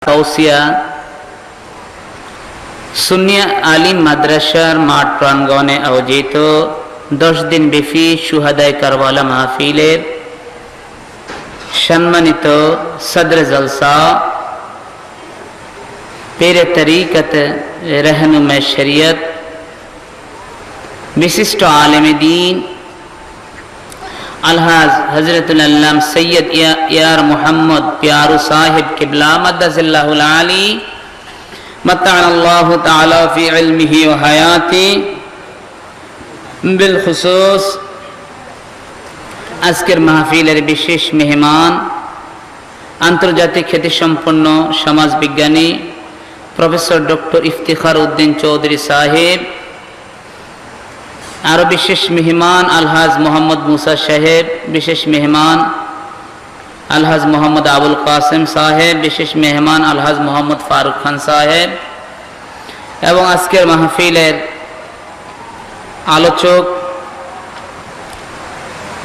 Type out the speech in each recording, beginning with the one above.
কাউসিয়া সুন্নিয়া আলিম মাদ্রাসার মাঠ প্রাঙ্গণে আয়োজিত 10 দিন ব্যাপী শুহাদায়ে কারবালা মাহফিলের সম্মানিত সদর জলসা পীর তরিকত रहनुमा शरीयत विशिष्ट आलिम दीन अलहाज हजरतुल अल्लाम सैयद यार मोहम्मद प्यारू साहिब किबला मद्दज़िल्लाहुल आली मत्ताअल्लाहु ताला फी इल्मिही व हयाती बिलखुसूस আজকের মাহফিলের বিশেষ মেহমান আন্তর্জাতিক খ্যাতিসম্পন্ন সমাজবিজ্ঞানী প্রফেসর ডক্টর ইফতিখার উদ্দিন চৌধুরী সাহেব, আরো বিশেষ মেহমান আলহাজ মোহাম্মদ মুসা সাহেব, বিশেষ মেহমান আলহাজ মোহাম্মদ আবুল কাসেম সাহেব, বিশেষ মেহমান আলহাজ মোহাম্মদ ফারুক খান সাহেব এবং আজকের মাহফিলের আলোচক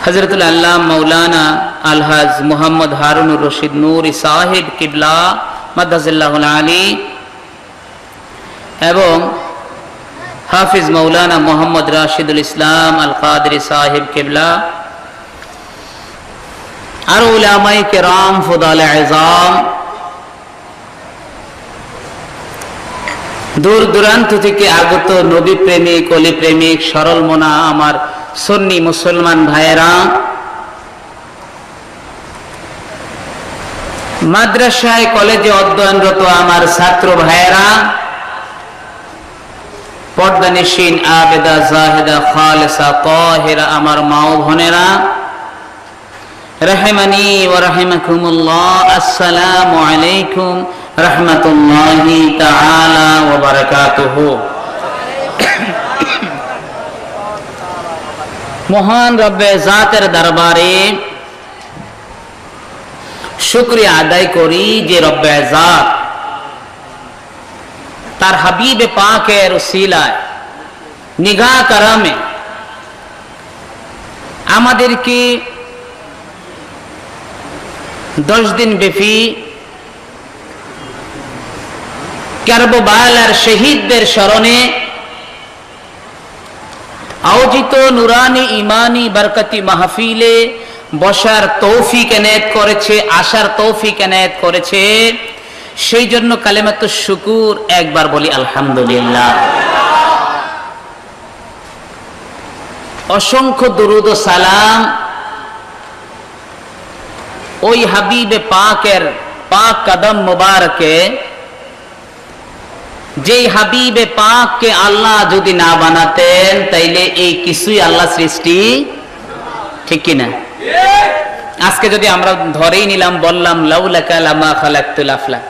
হযরতুল আল্লামা মাওলানা আলহাজ মোহাম্মদ হারুনুর রশিদ নূরি সাহেব কিবলা মাদ্দাজিল্লাহুল আলী এবং হাফিজ মাওলানা মোহাম্মদ রাশিদুল ইসলাম আল কাদরি সাহেব কিবলা আর উলামায়ে কেরাম ফুদালে আযম দূর দূরান্ত থেকে আগত নবী প্রেমিক ওলি প্রেমিক সরল মনা আমার সুন্নি মুসলমান ভাইয়েরা, মাদ্রাসায় কলেজে অধ্যয়নরত আমার ছাত্র ভাইয়েরা, পর্দানিশীন আবেদা জাহেদা খালেসা তাহেরা আমার মা ও বোনেরা, রাহিমানি ওয়া রাহিমাকুমুল্লাহ, আসসালামু আলাইকুম রাহমাতুল্লাহি তাআলা ওয়া বারাকাতুহু। মহান রব্বে জাতের দরবারে শুকরিয়া আদায় করি যে রব্বে জাত তার হাবিবে পাকের উসিলায় নিগাহ কারামে আমাদেরকে 10 দিন ব্যাপী কারবালার শহীদদের স্মরণে আয়োজিত নুরানি ইমানি বরকতি মাহফিলে বসার তৌফিক এনায়েত করেছে, আসার তৌফিক এনায়েত করেছে। সেই জন্য কালেমাতুশ শুকুর একবার বলি আলহামদুলিল্লাহ। অসংখ্য দুরুদ ও সালাম ওই হাবিবে পাকের পাক কদম মুবারকে, যেই হাবিবে পাককে আল্লাহ যদি না বানাতেন তাইলে এই কিছুই আল্লাহ সৃষ্টি, ঠিক কিনা? আজকে যদি আমরা ধরেই নিলাম, বললাম লাউলাকা লামা খালাকতুল আফলাক,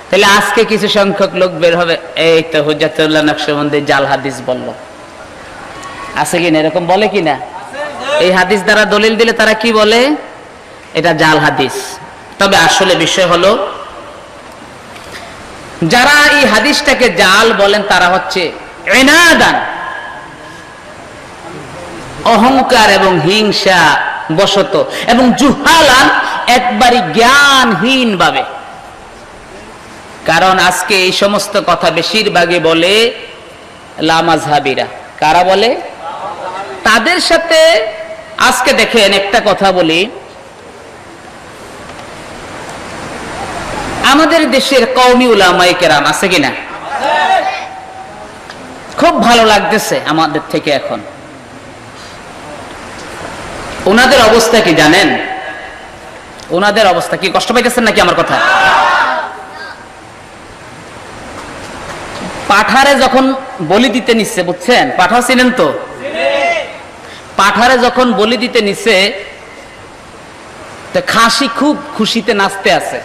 তাহলে আজকে কিছু সংখ্যক লোক বের হবে, এই তো হুজ্জাতুল্লাহ নকশবন্দি জাল হাদিস বলল, আছে কিনা? এরকম বলে কিনা? এই হাদিস দ্বারা দলিল দিলে তারা কি বলে? এটা জাল হাদিস। তবে আসলে বিষয় হলো, যারা এই হাদিসটাকে জাল বলেন তারা হচ্ছে ইনাদান, অহংকার এবং হিংসা বশত, এবং জুহালান, একবারই জ্ঞানহীন ভাবে। কারণ আজকে এই সমস্ত কথা বেশিরভাগই বলে লামাযহাবিরা। কারা বলে? তাদের সাথে আজকে দেখেন একটা কথা বলি, আমাদের দেশের কওমি উলামায়ে কেরাম আছে কিনা? খুব ভালো লাগতেছে আমাদের থেকে এখন। ওনাদের অবস্থা কি জানেন? ওনাদের অবস্থা কি? কষ্ট পাইতেছেন নাকি আমার কথা? পাঠারে যখন বলি দিতে নিচ্ছে, বুঝছেন? পাঠা ছিলেন তো? পাঠারে যখন বলি দিতে নিচ্ছে, খাসি খুব খুশিতে নাচতে আছে।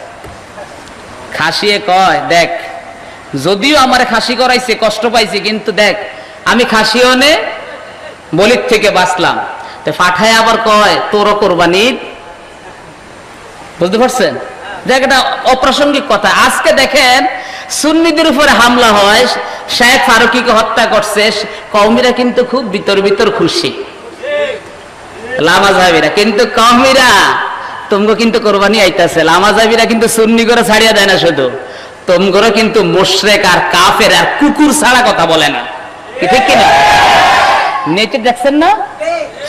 খাসিয়ে কয়, দেখ যদিও আমার খাসি করাইছে, কষ্ট পাইছে, কিন্তু দেখ আমি খাসিও নে বলির থেকে বাঁচলাম। তো পাঠায় আবার কয় তোরও কোরবানি। বুঝতে পারছেন? দেখ এটা অপ্রাসঙ্গিক কথা। আজকে দেখেন সুন্নিদের উপরে হামলা হয়, শেখ ফারুকীকে হত্যা করছে, কওমিরা কিন্তু খুব ভিতর ভিতর খুশি, লামাযহাবিরা। কিন্তু কওমিরা তোমরা কিন্তু কোরবানি আইতাছে, লামাযহাবিরা কিন্তু সুন্নি করে ছাড়িয়া দেয় না, শুধু তোমরা কিন্তু মুশরিক আর কাফের আর কুকুর ছাড়া কথা বলে না, ঠিক কিনা? নেটে দেখছেন না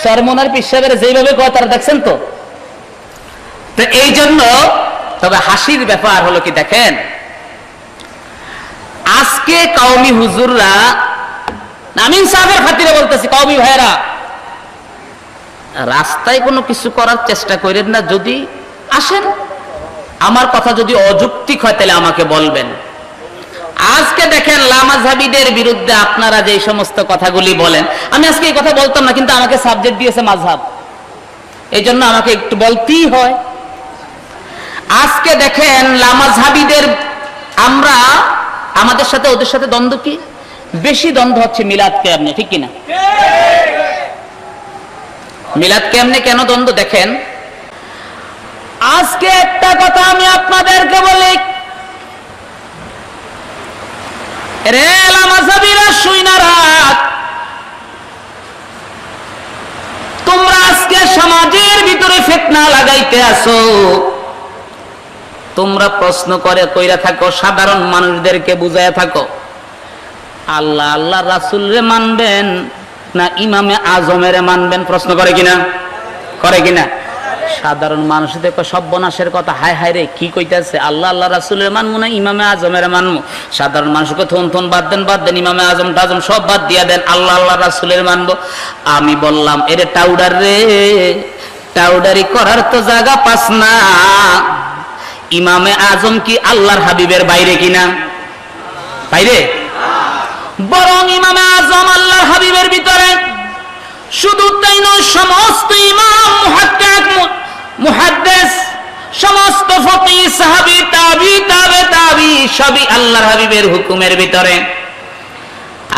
সরমনার পিসাবের যেভাবে কথা দেখছেন তো। তো এই জন্য তবে হাসির ব্যাপার হলো কি দেখেন, আজকে কওমি হুজুররা, আমি ইনসাফের খাতিরে বলতেছি কওমি ভাইরা, রাস্তায় কোনো কিছু করার চেষ্টা করেন না। যদি আসেন, আমার কথা যদি অযৌক্তিক হয় তাহলে আমাকে বলবেন। আজকে দেখেন লামাযহাবীদের বিরুদ্ধে আপনারা যে সমস্ত কথাগুলি বলেন, আমি আজকে এই কথা বলতাম না, কিন্তু আমাকে সাবজেক্ট দিয়েছে মাযহাব, এই জন্য আমাকে একটু বলতেই হয়। আজকে দেখেন লামাযহাবীদের, আমরা আমাদের সাথে ওদের সাথে দ্বন্দ্ব কি? বেশি দ্বন্দ্ব হচ্ছে মিলাদ কেমনে, ঠিক কিনা? মিলাদ কেমনে কেন দ্বন্দ্ব দেখেন, আজকে একটা কথা আমি আপনাদেরকে বলি, রে লামাযহাবীরা শুইনা রাখ, তোমরা আজকে সমাজের ভিতরে ফিতনা লাগাইতে আসো। তোমরা প্রশ্ন করে কইরা থাকো, সাধারণ মানুষদেরকে বুঝাইয়া থাকো, আল্লাহ আল্লাহ রাসূলরে মানবেন না ইমামে আজমের মানবেন? প্রশ্ন করে কিনা? করে কিনা? সাধারণ মানুষ দেখো সর্বনাশের কথা, হায় হায় রে কি কইতাছে, আল্লাহ আল্লাহ রাসূলের মানবো না ইমামে আজমের মানবো? সাধারণ মানুষকে থন থন বাদ দেন, ইমামে আজম টাজম সব বাদ দিয়া দেন, আল্লাহ আল্লাহ রাসূলের মানবো। আমি বললাম, এরে টাউডার রে, টাউডারি করার তো জায়গা পাস না। ইমামে আজম কি আল্লাহর হাবিবের বাইরে কিনা? বাইরে? বরং ইমামে আজম আল্লাহর হাবিবের ভিতরে। শুধু তাই নয়, সমস্ত ইমাম, মুহাক্কিক, মুহাদ্দিস, সমস্ত ফকিহ, সাহাবী, তাবী, তাবে সবই আল্লাহর হাবিবের হুকুমের ভিতরে।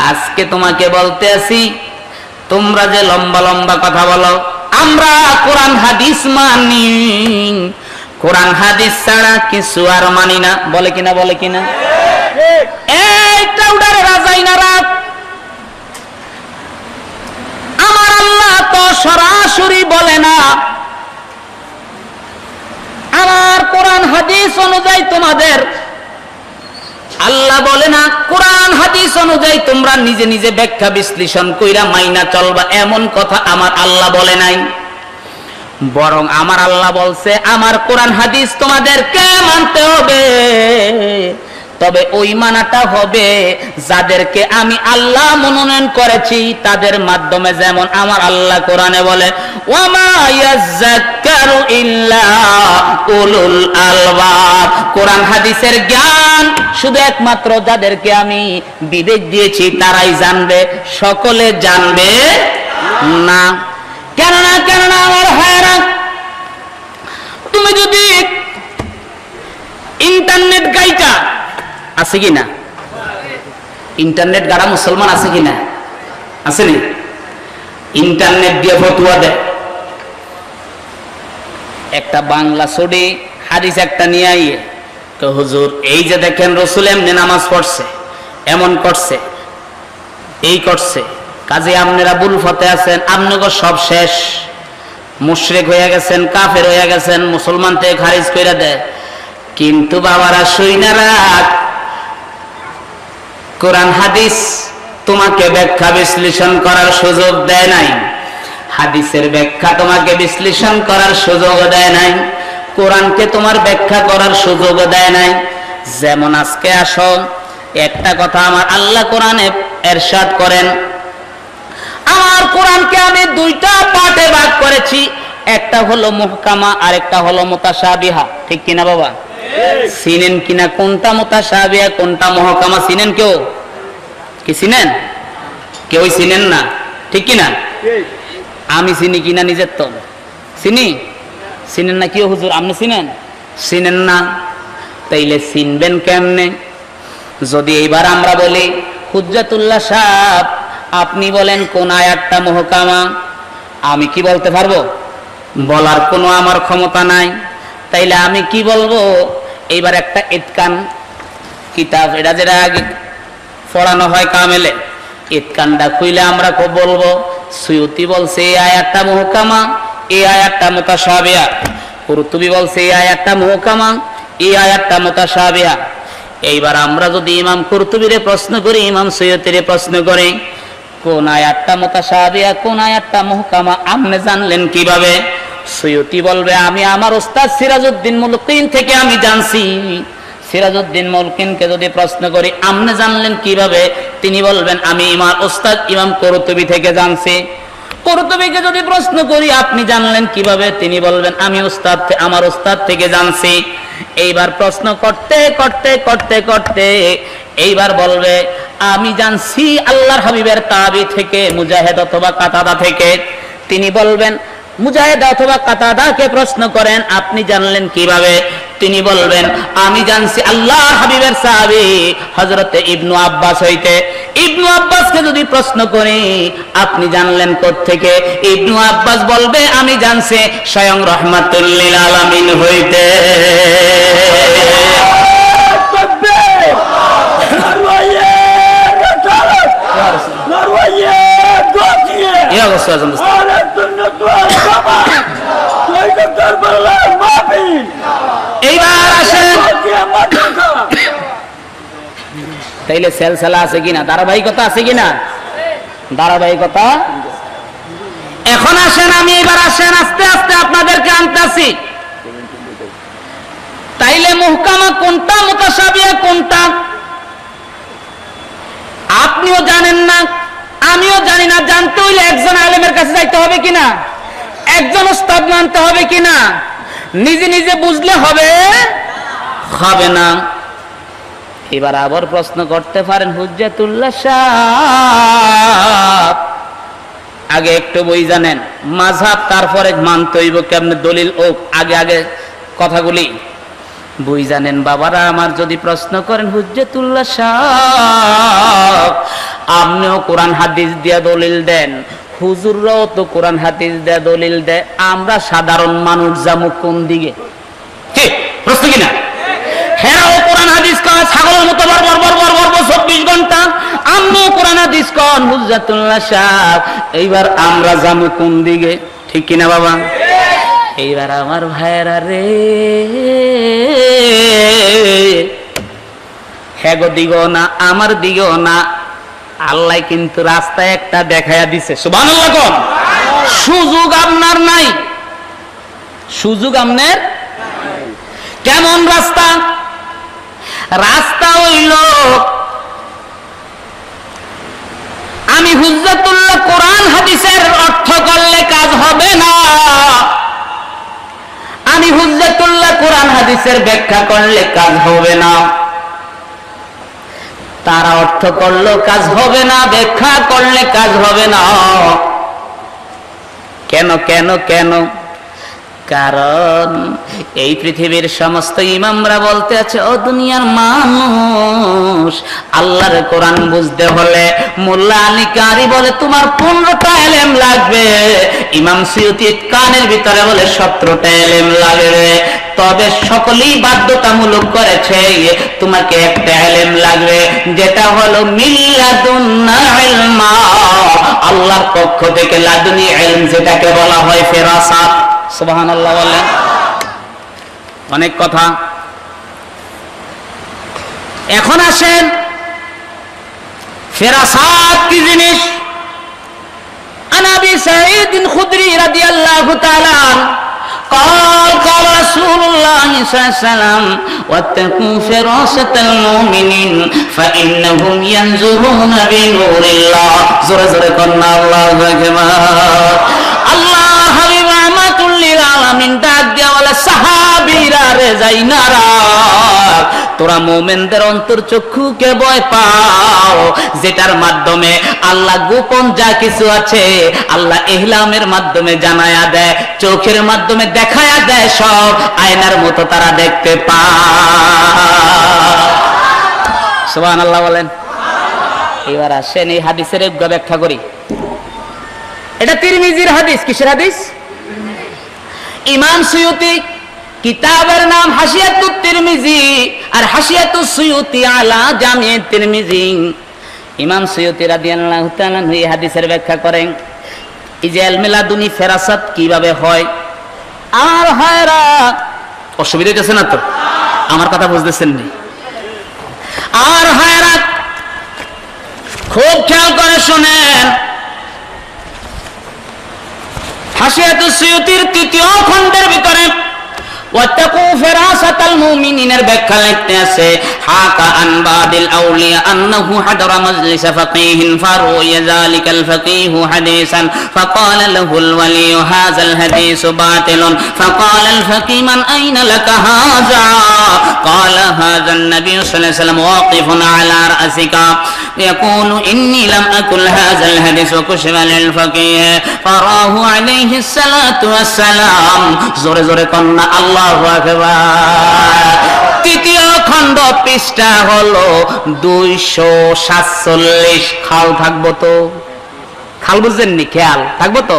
আজকে তোমাকে বলতে আসি, তোমরা যে লম্বা লম্বা কথা বলো, আমরা কোরআন হাদিস মানি, কোরআন হাদিস ছাড়া কিছু আর মানি না। বলে কিনা? বলে কিনা? এইটা উডারে রাজাই না রাত। আমার আল্লাহ তো সরাসরি বলে না, আমার কোরআন হাদিস অনুযায়ী তোমাদের আল্লাহ বলে না, কোরআন হাদিস অনুযায়ী তোমরা নিজে নিজে ব্যাখ্যা বিশ্লেষণ কইরা মাইনা চলবা, এমন কথা আমার আল্লাহ বলে নাই। বরং আমার আল্লাহ বলছে, আমার কোরআন হাদিস তোমাদেরকে মানতে হবে, তবে ওই মানাটা হবে যাদেরকে আমি আল্লাহ মনোনয়ন করেছি তাদের মাধ্যমে। যেমন আমার আল্লাহ কোরআনে বলে, ওয়ামা ইয়াযাক্কারু ইল্লা উলুল আলবাব, কোরআন হাদিসের জ্ঞান শুধু একমাত্র যাদেরকে আমি বিবেক দিয়েছি তারাই জানবে, সকলে জানবে না। কেননা আমার ভাইরা, তুমি যদি ইন্টারনেট গাইটা আছে কিনা, ইন্টারনেট গাড়া মুসলমান আছে কিনা? আসেনি? ইন্টারনেট দিয়ে ফতুয়া দেয়, একটা বাংলা ছড়ি হাদিস একটা নিয়ে আইয়ে তো হুজুর এই যে দেখেন রসুল এমনি নামাজ পড়ছে, এমন করছে, এই করছে, কাজে আপনারা বুল ফতে আছেন, আপনাকে সব শেষ, মুশরিক হয়ে গেছেন, কাফের হয়ে গেছেন, মুসলমান থেকে খারিজ করে দেয়। কিন্তু বাবারা শুইনা রাখ, কোরআন হাদিস তোমাকে ব্যাখ্যা বিশ্লেষণ করার সুযোগ দেয় নাই, হাদিসের ব্যাখ্যা তোমাকে বিশ্লেষণ করার সুযোগ দেয় নাই, কোরআনকে তোমার ব্যাখ্যা করার সুযোগ দেয় নাই। যেমন আজকে আসো, একটা কথা আমার আল্লাহ কোরআনে ইরশাদ করেন, আমার কোরআনকে আমি দুইটা পার্টে ভাগ করেছি, একটা হলো মুহকামা আর একটা হলো মুতাশাবিহা, ঠিক কিনা বাবা? চিনেন কিনা কোনটা মুতাশাবিহা কোনটা মুহকামা? চিনেন কেউ? কি চিনেন? কেউ চিনেন না, ঠিক কিনা? আমি চিনি কিনা নিজের তো চিনি, চিনেন না? কেউ হুজুর আপনি চিনেন? চিনেন না, তাইলে চিনবেন কেমনে? যদি এইবার আমরা বলি, হুজ্জাতুল্লাহ সাহেব আপনি বলেন কোন আয়াতটা মুহকামা, আমি কি বলতে পারবো? বলার কোনো আমার ক্ষমতা নাই। তাইলে আমি কি বলবো? এইবার একটা ইতকান কিতাব, এটা যেটা আগে পড়ানো হয় কামেলে, ইতকানটা খুইলে আমরা খুব বলবো সুয়ুতি বলছে এই আয়াতটা মুহকামা, এই আয়াতটা মুতাশাবিহা, কুরতুবী বলছে এই আয়াতটা মুহকামা, এই আয়াতটা মুতাশাবিহা। এইবার আমরা যদি ইমাম কুরতুবীরে প্রশ্ন করি, ইমাম সৈয়দীরে প্রশ্ন করি, কোন আয়াতটা মুতাশাবিহা, কোন আয়াতটা মুহকামা, আপনি জানলেন কিভাবে? সৈয়দী বলবে, আমি আমার ওস্তাদ সিরাজউদ্দিন মুলকিন থেকে আমি জানছি। সিরাজউদ্দিন মুলকিনকে যদি প্রশ্ন করি, আপনি জানলেন কিভাবে? তিনি বলবেন, আমি আমার ওস্তাদ ইমাম কুরতুবী থেকে জানছি। কুরতুবীকে যদি প্রশ্ন করি, আপনি জানলেন কিভাবে? তিনি বলবেন, আমি আমার ওস্তাদ থেকে জানছি। এইবার প্রশ্ন করতে করতে করতে করতে এইবার বলবে, আমি জানছি আল্লাহর হাবিবের তাবি থেকে, মুজাহিদ অথবা কাতাদা থেকে। তিনি বলবেন, মুজাহিদ অথবা কাতাদাকে প্রশ্ন করেন, আপনি জানলেন কিভাবে? তিনি বলবেন, আমি জানছি আল্লাহর হাবিবের সাহাবী হযরতে ইবনু আব্বাস হইতে। ইবনু আব্বাসকে যদি প্রশ্ন করি, আপনি জানলেন কোত্থেকে? ইবনু আব্বাস বলবে, আমি জানছি স্বয়ং রাহমাতুল লিল আলামিন হইতে। এইবার আসেন, তাইলে সেলসেলা আছে কিনা, ধারাবাহিকতা আছে কিনা? ধারাবাহিকতা। এখন আসেন, আমি এবার আসেন আস্তে আস্তে আপনাদেরকে আনতেছি। তাইলে মুহকামা কোনটা, মুতাশাবিহা কোনটা? আপনিও জানেন না, আমিও জানি না। জানতে হইলে একজন আলেমের কাছে যাইতে হবে কিনা, একজন উস্তাদ মানতে হবে কিনা? নিজে নিজে বুঝলে হবে হবে না। এবার আবার প্রশ্ন করতে পারেন, হুজ্জাতুল্লাহ সাহেব আগে একটু বই জানেন, মাযহাব তারপরে মানতে হইব কেমনে, দলিল ও আগে আগে কথাগুলি বই জানেন। বাবারা আমার যদি প্রশ্ন করেন, হুজ্জাতুল্লাহ সাহেব আপনিও কোরআন হাদিস দিয়া দলিল দেন, হুজুররাও তো কোরআন হাদিস দিয়া দলিল দেয়, আমরা সাধারণ মানুষ যাবো কোন দিকে? ঠিক প্রশ্ন কিনা? হ্যাঁ, ও কোরআন হাদিস কন ছাগলের মতো বরবর বরবর বরবর 24 ঘন্টা, আমিও কোরআন হাদিস কন হুজ্জাতুল্লাহ সাহেব, এইবার আমরা যাবো কোন দিকে? ঠিক কিনা বাবা? এইবার আমার ভাইয়েরা রে, হ্যাঁ গো দিগো না, আমার দিগো না, আল্লাহ কিন্তু রাস্তায় একটা দেখাইয়া দিছে। সুবহানাল্লাহ কোন? সুযোগ আপনার নাই, সুযোগ আপনার। কেমন রাস্তা? রাস্তা হইল, আমি হুজ্জাতুল্লাহ কোরআন হাদিসের অর্থ করলে কাজ হবে না, আমি হুজ্জাতুল্লাহ কোরআন হাদিসের ব্যাখ্যা করলে কাজ হবে না। তারা অর্থ করলে কাজ হবে না, ব্যাখ্যা করলে কাজ হবে না। কেন কেন কেন? কারণ এই পৃথিবীর সমস্ত ইমামরা বলতে আছে, ও দুনিয়ার মানুষ, আল্লাহর কোরআন বুঝতে হলে মোল্লা আলী কারি বলে তোমার 15টা ইলম লাগবে, ইমাম সুয়ুতী কানের ভিতরে বলে 17টা ইলম লাগবে। তবে সকলেই বাধ্যতামূলক করেছে তোমাকে একটা ইলম লাগবে, যেটা হলো মিল্লাদুন্না ইলমা, আল্লাহর পক্ষ থেকে লাদুনি ইলম, যেটাকে বলা হয় ফেরাসাত। সুবহানাল্লাহ বলেন। অনেক কথা। এখন আসেন, ফেরাসাত কি জিনিস? আন আবি সাঈদ খুদরি রাদিয়াল্লাহু তাআলা قال قال رسول الله صلى الله عليه وسلم واتقوا فراسة المؤمنين فإنهم ينظرون بنور الله زور زور قلنا الله أكبر الله حبيب رحمة للعالمين ডাক দিয়া বলে সাহাবীরা রে যাইনারা তোরা মুমিনদের অন্তর চক্ষুকে ভয় পাও যেটার মাধ্যমে আল্লাহ গোপন যা কিছু আছে আল্লাহ ইহলামের মাধ্যমে জানায়া দেয় চোখের মাধ্যমে দেখায়া দেয় সব আয়নার মতো তারা দেখতে পায় সুবহানাল্লাহ বলেন এবার আসেন এই হাদিসের ব্যাখ্যা করি এটা তিরমিজির হাদিস কিসের হাদিস ইমাম সুয়ুতি কিতাবের নাম হাসিয়াতুত তিরমিজি আর হাসিয়াতুস সুয়ুতি আলা জামি' তিরমিজি ইমাম সুয়ুতি রাদিয়াল্লাহু তাআলা এই হাদিসের ব্যাখ্যা করেন এই যে ইলমে লাদুনি ফেরাসাত কিভাবে হয় আর হায়রা অসুবিধা হচ্ছে না তো আমার কথা বুঝতেছেন নি আর হায়রাত, খুব খেয়াল করে শুনেন, হাসিয়াতুস সুয়ুতির ৩য় খণ্ডের ভিতরে ওয়াত্তাকু ফিরাসাতাল মুমিনিনের ব্যাখ্যা লিখতে আছে, হাকা আন বাদিল আউলিয়া আন্নাহু হাদারা মাজলিস ফাকিহিন ফারুয়া যালিকাল ফাকিহু হাদিসান ফাকালা লাহুল ওয়ালি হাযাল হাদিসু বাতিলুন ফাকালা আল ফাকিহ মান আইনা লাকা হাযা ক্বালা হাযা আন-নবী সাল্লাল্লাহু আলাইহি ওয়াসাল্লাম ওয়াকিফুন আলা রাসিকা ইয়াকুলু ইন্নী লাম আকুল হাযাল হাদিস ওয়া কুশিফা লিল ফাকিহ ফারাহু আলাইহি সালাতু ওয়াস সালাম। জোরে জোরে কন্না আল্লাহু আকবার। ৩য় খণ্ড, পৃষ্ঠা হলো ২৪৭। খাল থাকবো তো? খাল বুঝছেননি? খেয়াল থাকবো তো?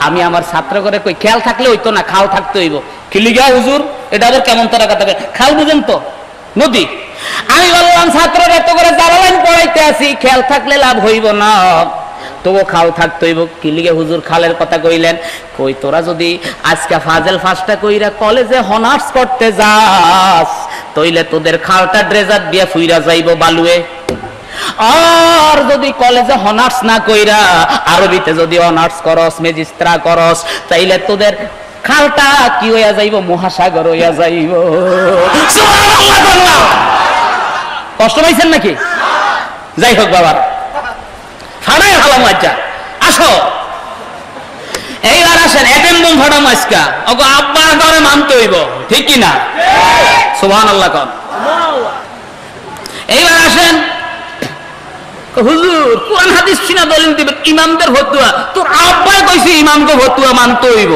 আমি আমার ছাত্র করে কই খেয়াল থাকলে হইতো না, খাল থাকতে হইব। খিলিগা হুজুর, এটা আবার কেমন তারা কথা? খাল বুঝেন তো? নদী। আমি বললাম ছাত্ররা এত করে জ্বালালাইন পড়াইতে আসি, খেয়াল থাকলে লাভ হইব না, তবু খাল থাকতে হইব। কিলিগে হুজুর খালের কথা কইলেন? কই তোরা যদি আজকে ফাজেল ফাস্টা কইরা কলেজে হনার্স করতে যাস, তইলে তোদের খালটা ড্রেজার দিয়ে ফুইরা যাইব বালুয়ে। আর যদি কলেজে হনার্স না কইরা আরবিতে যদি অনার্স করস, ম্যাজিস্ট্রা করস, তাইলে তোদের খালটা কি হইয়া যাইব? মহাসাগর হইয়া যাইব। সুবহানাল্লাহ। কষ্ট পাইছেন নাকি? যাই হোক বাবা, ফাড়াই হালাম আচ্ছা। আসো এইবার আসেন, এটেন্ডম ফাড়াম আজকা। ওগো আব্বার ঘরে মানতে হইব, ঠিক কি না? সুবহানাল্লাহ কম। এইবার আসেন, হুজুর কোরআন হাদিস চিনা দলিল দিবেন, ইমামদের ফতোয়া। তোর আব্বাই কইছে ইমামকে ফতোয়া মানতে হইব।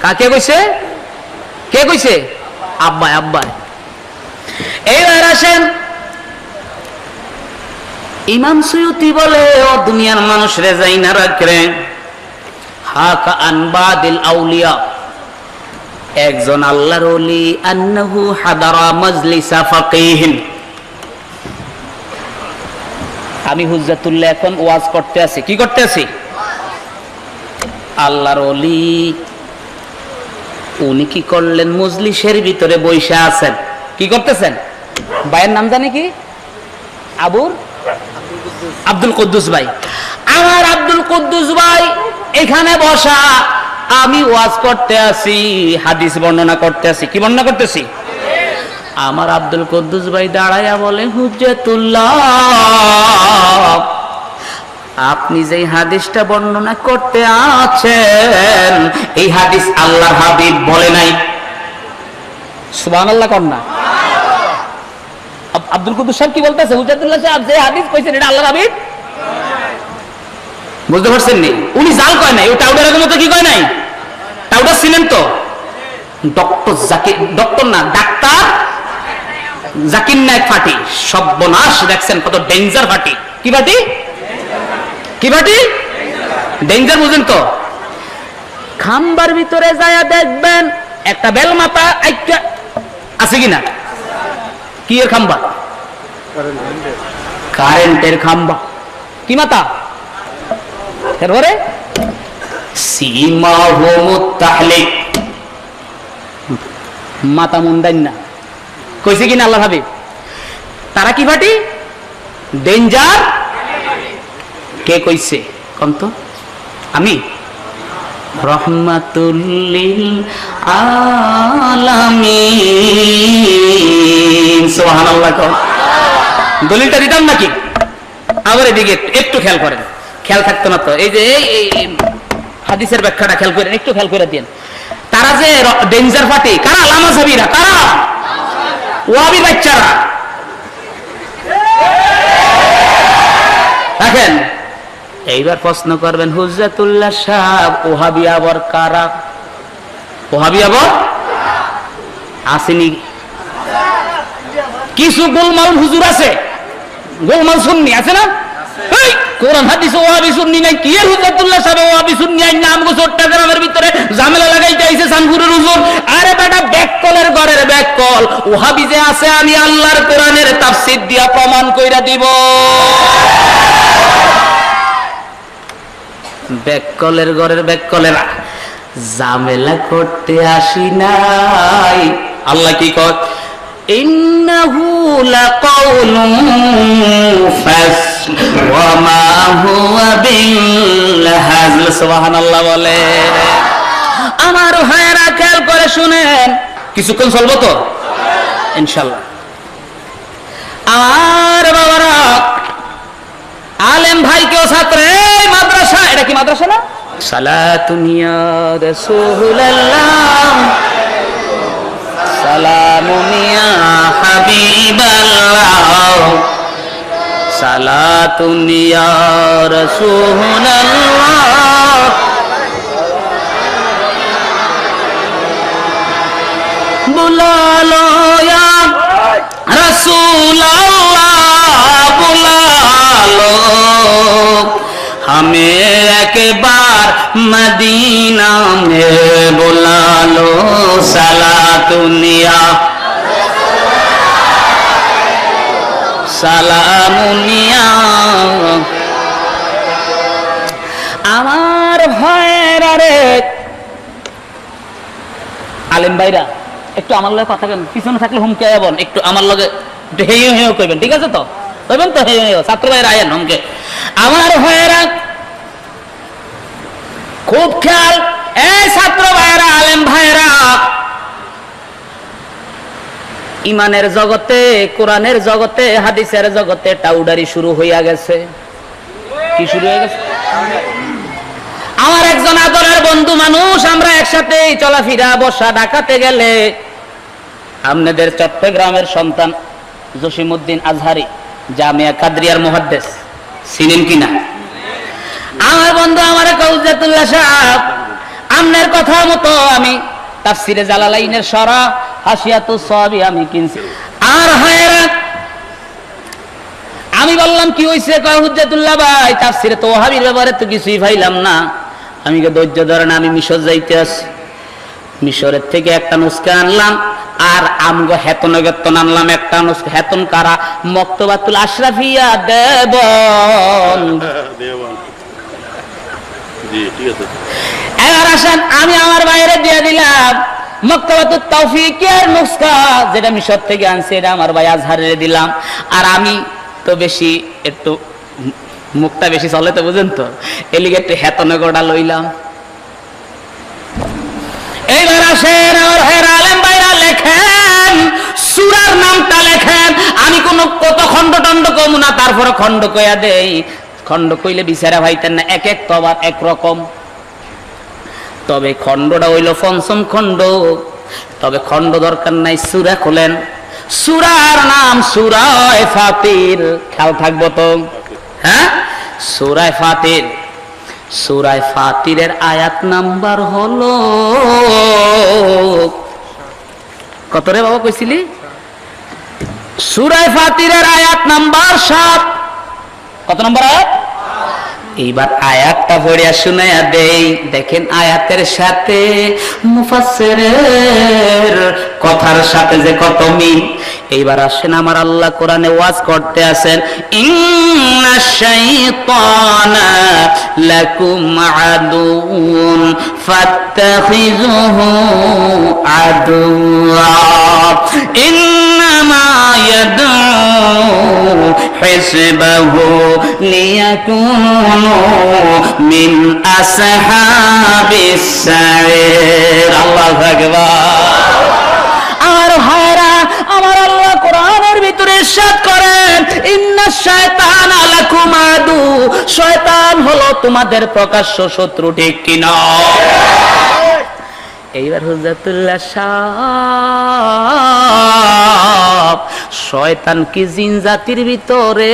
কাকে কইছে? কে কইছে? আব্বাই। আব্বাই। এইবার আসেন, ইমাম সুয়ুতি বলে, ও দুনিয়ার মানুষ রে যাইনা রাখরে, হাকা আন বাদিল আউলিয়া, একজন আল্লাহর ওলি, আন্নাহু হাদারা মাজলিসা ফাকিহিন। আমি হুজ্জাতুল্লাহ এখন ওয়াজ করতে আছি। কি করতে আছি? আল্লাহর ওলি উনি কি করলেন? মজলিসের ভিতরে বইসা আছেন। কি করতেছেন? ভাইয়ের নাম জানি কি? আব্দুল কুদ্দুস ভাই। আমার আব্দুল কুদ্দুস ভাই এখানে বসা, আমি ওয়াজ করতে আছি, হাদিস বর্ণনা করতে আছি। কি বর্ণনা করতেছি? আমার আব্দুল কুদ্দুস ভাই দাঁড়াইয়া বলে, হুজ্জাতুল্লাহ আপনি যে হাদিসটা বর্ণনা করতে আছেন, এই হাদিস আল্লাহর হাবিব বলে নাই। সুবহানাল্লাহ কন্যা। আব্দুল কুদ্দুস সাহেব কি বলতেছে? হুজ্জাতুল্লাহ সাহেব যে হাদিস কইছেন এটা আল্লাহর হাবিব। বুঝতে পারছেন নি? উনি জাল কয় নাই, ও টাউডারের মতো কি কয় নাই? টাউডার ছিলেন তো ডক্টর জাকির, ডক্টর না ডাক্তার জাকির নায়েক ফাটি। সর্বনাশ, দেখছেন কত ডেঞ্জার ফাটি। কি ফাটি? কি ফাটি? ডেঞ্জার। বুঝেন তো? খাম্বার ভিতরে যায়া দেখবেন একটা বেল মাথা আছে কিনা? কি এর খাম্বা? কারেন্টের খাম্বা। কি মাথা? এরপরে সীমাহুমুত তাহলিক, মাথা মুন্ডাইন না। কইছে কিনা আল্লাহ হাবিব? তারা কি ফাটি? ডেঞ্জার। কে কইছে? কোন তো? আমি রহমাতুল লিল আলামিন। সুবহানাল্লাহ। দলিলটা দিতাম নাকি? আবার এদিকে একটু খেয়াল করেন। খেয়াল থাকতো না তো? এই যে হাদিসের ব্যাখ্যাটা খেয়াল করেন, একটু খেয়াল করে দেন। তারা যে ডেঞ্জার পার্টি কারা? লামাযাবিরা। কারা? ওয়াহাবি বাচ্চারা। দেখেন, এইবার প্রশ্ন করবেন, হুজ্জাতুল্লাহ সাহেব ওহাবি আবার কারা? ওহাবি আবার আসেনি? কিছু গোলমাল হুজুর আছে, গোলমাল সুন্নি আছে না? কোরআন হাদিস ওয়াহাবি সুন্নি নাই। কি হুজ্জাতুল্লাহ সাহেব ওয়াহাবি সুন্নি আইন নাম গো চট্টগ্রামের ভিতরে ঝামেলা লাগাইতে আইছে সানপুরের হুজুর। আরে বেটা, ব্যাককলের ঘরের ব্যাককল। ওয়াহাবি যে আছে আমি আল্লাহর কোরআনের তাফসীর দিয়া প্রমাণ কইরা দিব। ব্যাককলের ঘরের ব্যাককলেরা ঝামেলা করতে আসি নাই। আল্লাহ কি কয়? ইন্নাহু লাকাউলু ফাসল ওয়া মা হুয়া বিল হাজল। সুবহানাল্লাহ বলে। আমার ভাইয়েরা খেয়াল করে শুনেন, কিছুক্ষণ চলবো তো ইনশাআল্লাহ। আমার বাবারা, আলেম ভাই কেউ ছাত্র, এই মাদ্রাসা, এটা কি মাদ্রাসা না? সালাতুন ইয়া রাসূলুল্লাহ, সালামুন ইয়া হাবিবাল্লাহ, সালাতুন ইয়া রাসূলুল্লাহ, বুলা লো ইয়া রাসূলুল্লাহ, বুলা লো हमें एक बार मदीना में बुला लो, सलातुनिया সালামুনিয়া। আমার ভাইরা রে, আলেম ভাইরা একটু আমার লগে কথা কেন, পিছনে থাকলে হুমকে আইবেন, একটু আমার লগে একটু হেয় হেয় কইবেন, ঠিক আছে তো? কইবেন তো হেয় হেয়, ছাত্র ভাইরা আইয়েন হুমকে। আমার ভাইরা খুব খেয়াল, এই ছাত্র ভাইরা, আলেম ভাইরা, ইমানের জগতে, কোরআনের জগতে, হাদিসের জগতে টাউডারি শুরু হইয়া গেছে। কি শুরু হয়ে গেছে? আমার একজন আদরের বন্ধু মানুষ, আমরা একসাথে চলাফেরা বসা ঢাকাতে গেলে আপনাদের চট্টগ্রামের সন্তান জসিমউদ্দিন আজহারি, জামিয়া কাদরিয়ার মুহাদ্দিস, চিনেন কিনা? আমার বন্ধু আমারে কৌজাতুল্লাহ সাহেব, আপনার কথা মতো আমি তাফসিরে জালালাইনের শরহ হাসিয়াতুস সাহাবী আমি কিনছি। আর হায়রাত, আমি বললাম কি হইছে? কয় হুজ্জাতুল্লাহ ভাই, তাফসিরে তো ওহাবীর ব্যাপারে তো কিছুই পাইলাম না। আমি কে ধৈর্য ধরেন, আমি মিশর যাইতে আছি, মিশরের থেকে একটা নুসখা আনলাম, আর আমগো হেতন আনলাম একটা নুসখা। হেতন কারা? মক্তবাতুল আশরাফিয়া দেবন। এবার আসেন, আমি আমার বাইরে দিয়ে দিলাম মক্তবাতুত তাওফিকের নুসখা, যেটা মিশর থেকে আনছে, এটা আমার ভাই আজহারে দিলাম। আর আমি তো বেশি একটু মুখটা বেশি চলে তো, বুঝেন তো, এলিগে একটু হেতনে গোটা লইলাম। এইবার আসেন আমার ভাইরা, আলেম ভাইরা, লেখেন সূরার নামটা লেখেন। আমি কোন কত খন্ড টন্ড কম না, তারপরে খন্ড কইয়া দেই। খন্ড কইলে বিচারা ভাইতেন না, এক এক তো আবার একরকম। তবে খন্ডটা হইল পঞ্চম খন্ড, তবে খন্ড দরকার নাই, সূরা খোলেন। সূরার নাম সূরায়ে ফাতির, খেয়াল থাকবো তো? হ্যাঁ, সূরায়ে ফাতির। সূরায়ে ফাতিরের আয়াত নাম্বার হলো কত রে বাবা কইছিলি? সূরায়ে ফাতিরের আয়াত নাম্বার 7। কত নম্বর আয়াত? এইবার আয়াতটা পড়িয়া শুনাইয়া দেই। দেখেন আয়াতের সাথে মুফাসসিরের কথার সাথে যে কত মিল। এইবার আসেন, আমার আল্লাহ কোরআনে ওয়াজ করতে আছেন, ইন্নাশ শাইতানা লাকুম আদুউন ফাত্তাখিযুহু আদুওয়া ইন্নামা ইয়াদউ হিসবাহু লিয়াকুনু মিন আসহাবিস সাইর। আল্লাহু আকবার। আর হায়রা, আমার আল্লাহ কোরআনের ভিতরে ইরশাদ করেন, ইন্নাশ শায়তানা লাকুম আদু, শয়তান হলো তোমাদের প্রকাশ্য শত্রু, ঠিক কি না? এইবার হুজ্জাতুল্লাহ সাহেব, শয়তান কি জিন জাতির ভিতরে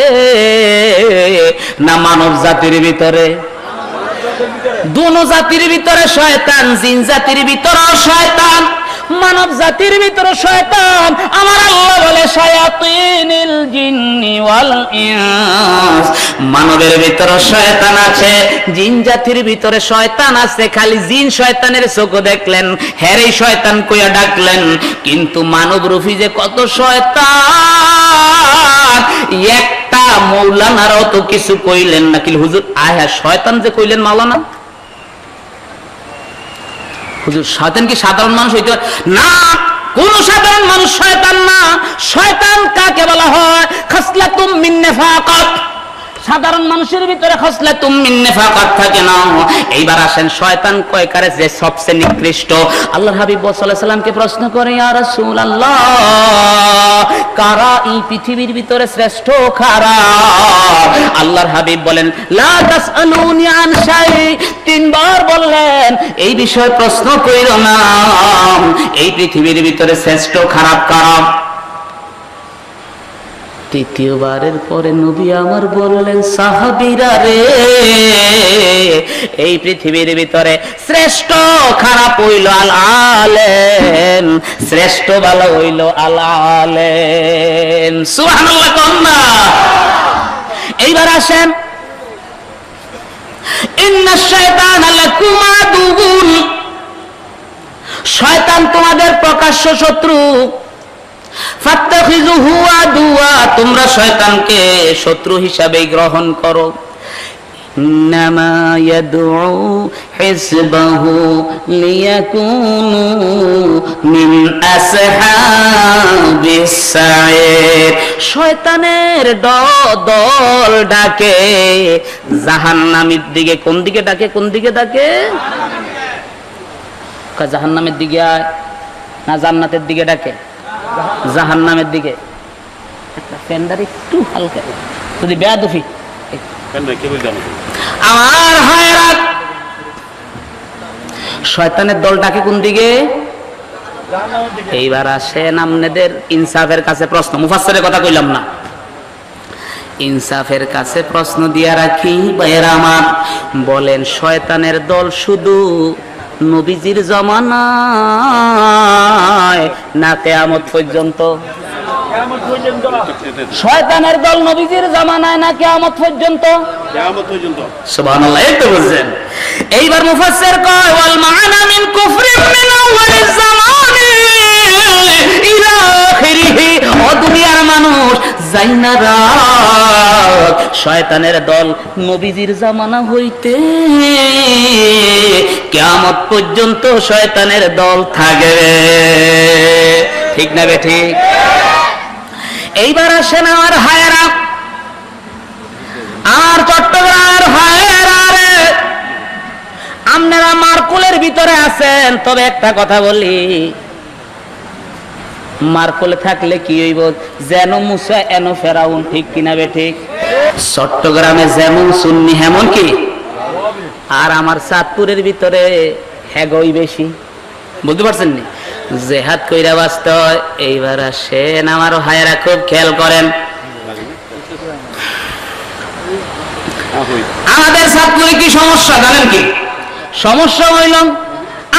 না মানব জাতির ভিতরে? দুনো জাতির ভিতরে শয়তান, জিন জাতির ভিতরেও শয়তান, মানব জাতির ভিতরে শয়তান। আমার আল্লাহ বলে শায়াতিনিল জিন্নি ওয়াল ইনস, মানবের ভিতরে শয়তান আছে, জিন জাতির ভিতরে শয়তান আছে। খালি জিন শয়তানের চোখ দেখলেন, হেরে শয়তান কইয়া ডাকলেন, কিন্তু মানব রূপী যে কত শয়তান, একটা মৌলানারাও তো কিছু কইলেন না। কিন্তু হুজুর আয়া শয়তান যে কইলেন মাওলানা, হুজুর শয়তান কি সাধারণ মানুষ হইতে না? কোন সাধারণ মানুষ শয়তান না। শয়তান কাকে বলা হয়? খাসলাতুম মিন নিফাকাত। সাধারণ মানুষের ভিতরে খাসলাতুম মিন নিফাকাত থাকে না। এইবার আসেন শয়তান কয়কারে যে সবচেয়ে নিকৃষ্ট। আল্লাহর হাবিব সাল্লাল্লাহু আলাইহি সাল্লামকে প্রশ্ন করে, ইয়া রাসূলুল্লাহ, কারা এই পৃথিবীর ভিতরে শ্রেষ্ঠ কারা? আল্লাহর হাবিব বলেন, লা তাসআলুনি আন শাই। তিনবার বললেন এই বিষয়ে প্রশ্ন কইরো না, এই পৃথিবীর ভিতরে শ্রেষ্ঠ খারাপ কারা? তৃতীয়বারের পরে নবী আমার বললেন, সাহাবীরা রে, এই পৃথিবীর ভিতরে শ্রেষ্ঠ খারাপ হইল আল আলেম, শ্রেষ্ঠ ভালো হইল আল আলেম। সুবহানাল্লাহ কন্না। এইবার আসেন, ইন্নাশ শাইতানা লাকুম আদুউন। শয়তান তোমাদের প্রকাশ্য শত্রু। ফাত্তাখিযুহু আদুওয়া, তোমরা শয়তানকে শত্রু হিসাবে গ্রহণ করো। ইন্নামা ইয়াদউ হিজবাহু লিয়াকুনু মিন আসহাবিস সাঈর। শয়তানের দল ডাকে জাহান্নামের দিকে। কোন দিকে ডাকে? কোন দিকে ডাকে? জাহান্নামের দিকে না জান্নাতের দিকে ডাকে? জাহান্নামের দিকে। ফেন্ডার একটু হালকা, যদি বেয়াদফি আমার হায়রাত। শয়তানের দল ডাকে কোন দিকে? এইবার আসেন আপনাদের ইনসাফের কাছে প্রশ্ন। মুফাসসিরের কথা কইলাম না, ইনসাফের কাছে প্রশ্ন দিয়া রাখি। ভাইয়েরা আমার, বলেন শয়তানের দল শুধু নবীজির জামানায় না কিয়ামত পর্যন্ত? শয়তানের দল নবীজির জামানায় না কিয়ামত পর্যন্ত? কিয়ামত পর্যন্ত। সুবহানাল্লাহ, এই তো বুঝছেন। এইবার মুফাসসির কয়, ওয়াল মা'না মিন কুফরিন মিন আউয়ালিজ জামানি ইলা আখিরিহি। ও দুনিয়ার মানুষ, জাইনারা, শয়তানের দল নবীজির জামানা হইতে কিয়ামত পর্যন্ত শয়তানের দল থাকবে। ঠিক না বে ঠিক? এইবার আসেন আমার হায়রা, আর চট্টগ্রামের হায়রা রে, আপনারা মারকুলের ভিতরে আছেন। তবে একটা কথা বলি, মারকুলে থাকলে কি হইব? যেন মুসা এন ফেরাউন। ঠিক কিনা বে ঠিক? চট্টগ্রামে যেমন সুন্নি হেমন কি, আর আমার চাঁদপুরের ভিতরে হেগই বেশি। বুঝতে পারছেন নি? জেহাদ কইরা বাঁচতে হয়। এইবার আসেন আমার ভাইয়েরা, খুব খেয়াল করেন। আমাদের চাঁদপুরে কি সমস্যা জানেন? কি সমস্যা হইল?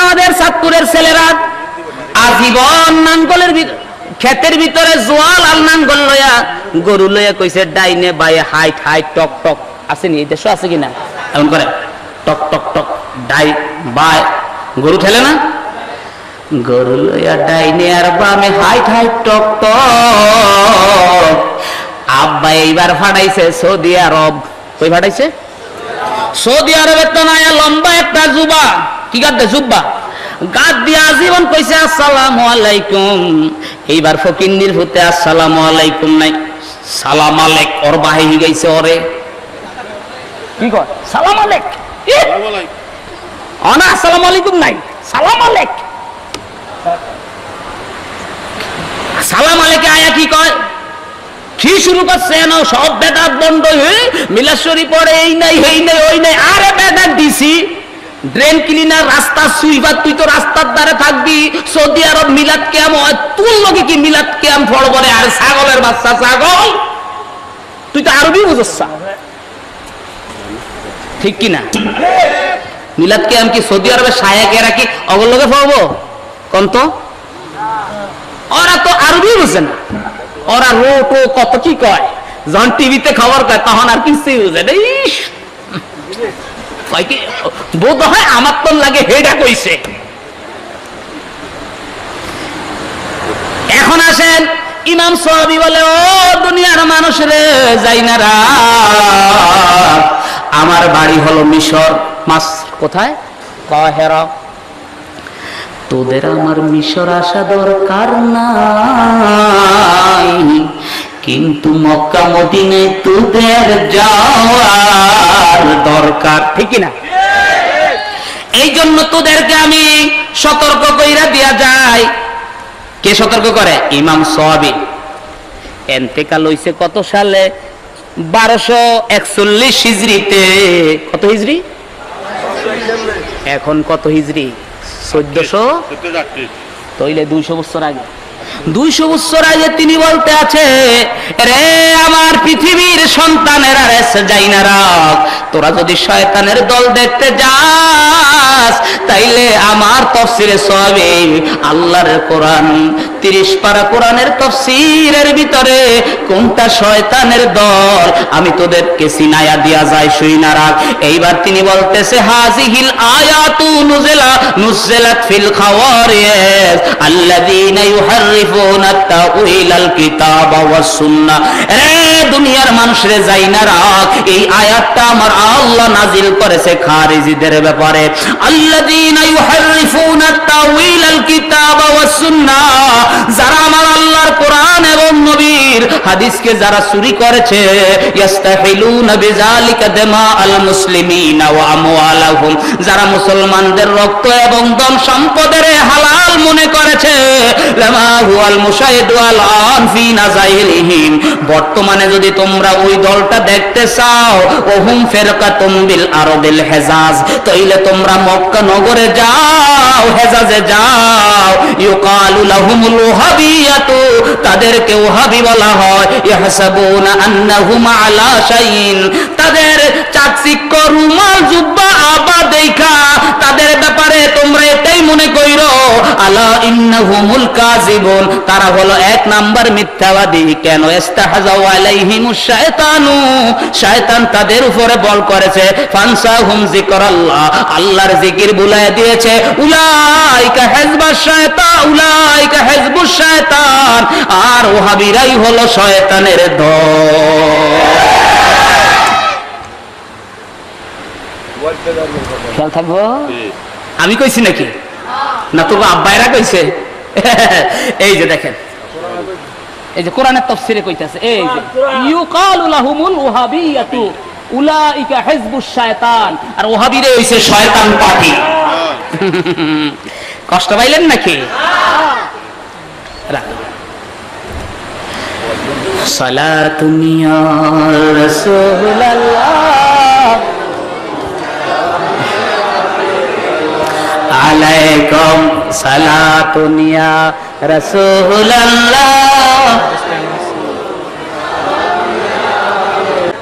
আমাদের চাঁদপুরের ছেলেরা আজীবন নাঙ্গলের ক্ষেতের ভিতরে জোয়াল আর নাঙ্গল লইয়া গরু লইয়া কইছে ডাইনে বাইয়ে হাইট হাইট টক টক। আসেনি? এই দেশে আছে কিনা? এমন করে টক টক টক ডাই বাই গরু ঠেলে না? গরু লইয়া ডাইনে আর বামে হাইট হাইট টক টক। আব্বা এইবার ফাটাইছে সৌদি আরব। কই ফাটাইছে? সৌদি আরবের তো নাই লম্বা একটা জুবা। কি গাদ্দে? জুব্বা। গাদ দিয়া আজীবন কইছে আসসালামু আলাইকুম। এইবার ফকিন্নির ভূতে আসসালামু আলাইকুম নাই, সালাম আলাইক। ওর বাহি গেছে ওরে কি কয়? সালাম আলাইক। অনা আসসালামু আলাইকুম নাই, সালাম আলাইক। সালাম আলাইকে আয়া কি কয়? কি শুরু করছে? সব বেদাত বন্ধ হয়ে মিলাশ্বরী পড়ে, এই নাই এই নাই ওই নাই। আরে বেদাত দিছি, ড্রেন ক্লিনার, রাস্তা সুইপার, তুই তো রাস্তার ধারে থাকবি। সৌদি আরব মিলাদ ক্যাম্প হয়, তোর লোকে কি মিলাদ ক্যাম্প ফড় বলে? আর ছাগলের বাচ্চা ছাগল, তুই তো আরবি বুঝছ। ঠিক কিনা? মিলাদ ক্যাম্প কি সৌদি আরবের শায়েকেরা কি অগর লোকে ফড়বো? কোন তো ওরা তো আরবি বুঝে না। ওরা রোটো কত কি কয়, যখন টিভিতে খবর কয় তখন আর কিছুই বুঝে না। বোধ হয় আমার তো লাগে হেডা কইছে। এখন আসেন, ইমাম সাহাবী বলে, ও দুনিয়ার মানুষ রে, যাইনারা, আমার বাড়ি হলো মিশর। মাস কোথায়? কাহিরা। তোদের আমার মিশর আসা দরকার নাই, কিন্তু মক্কা মদিনায় তোদের যাওয়ার দরকার, ঠিক না? এই জন্য তোদেরকে আমি সতর্ক কইরা দিয়া যাই। কে সতর্ক করে? ইমাম সাহাবী। এন্তেকাল হইছে কত সালে? 1241 হিজরিতে। কত হিজরি? এখন কত হিজরি? 1400, তইলে 200 বছর আগে। 200 বছর আগে তিনি বলতে আছে, রে আমার পৃথিবীর সন্তানেরা, রে যাই না রাখ, তোরা যদি শয়তানের দল দেখতে যাস তাইলে আমার তাফসীরে সবে আল্লাহর কোরআন 30 পারা কোরআনের তাফসীরের ভিতরে কোনটা শয়তানের দল আমি তোদেরকে সিনায়া দিয়া যায়, শুই না রাখ। এইবার তিনি বলতেছে, হাযিহিল আয়াতু নুজিলাত ফিল খাওয়ারিজ আল্লাযীনা ইউহাররিফুনা তাউইলাল কিতাব ওয়াস সুন্নাহ। রে দুনিয়ার মানুষ রে, যাই না রাখ, এই আয়াতটা আমার আল্লাহ নাজিল করেছে খারিজিদের ব্যাপারে। আল্লাযীনা ইউহাররিফুনা তাউইলাল কিতাব ওয়াস সুন্নাহ, যারা আমার আল্লাহর কোরআন এবং নবীর হাদিসকে যারা চুরি করেছে, ইস্তাহিলুনা বিযালিকা দিমাআল মুসলিমিনা ওয়া আমওয়ালাহুম, যারা মুসলমানদের রক্ত এবং ধন সম্পদের হালাল মনে করেছে, লামা হুয়াল মুশাহিদু আল-আন ফি নাযাইরিহিম, বর্তমানে যদি তোমরা ওই দলটা দেখতে চাও, ওহুম ফিরকাতুম বিল আরদিল হিজাজ, তাইলে তোমরা মক্কা নগরে যাও, হেজাজে যাও। ইউকালু লাহুমুল ওহাবিয়াতু, তাদেরকে ওহাবি বলা হয়। ইহসাবুনা আন্নাহুম আলা শাইইন, তাদের চাকচিক্য রুমাল জুব্বা আবা দেখা তাদের ব্যাপারে তোমরা এটাই মনে কইরো, আলা ইন্নাহুমুল কাযিবুন, তারা হলো 1 নাম্বার মিথ্যাবাদী। কেন? ইস্তাহজাউ আলাইহিমুশ শায়তানু, শয়তান তাদের উপরে বল করেছে। ফানসাহুম যিকরাল্লাহ, আল্লাহর জিকির ভুলায় দিয়েছে। উলাইকা হিজবুশ শায়তান, উলাইকা হিজবুশ শায়তান, আর ওহাবিরাই হলো শয়তানের দল। খেয়াল থাকবো? আমি কইছি নাকি? না তো আব্বাইরা কইছে? এই যে দেখেন, এই যে কোরআনের তাফসীরে কইতাছে, এই যে ইউকালু লাহুমুল ওহাবিয়াতু উলাইকা হিজবুশ শায়তান, আর ওহাবিরে হইছে শয়তান পার্টি। কষ্ট পাইলেন নাকি? সালাতুন ইয়া রাসূলুল্লাহ আলাইকুম সালাতুন ইয়া রাসূলুল্লাহ।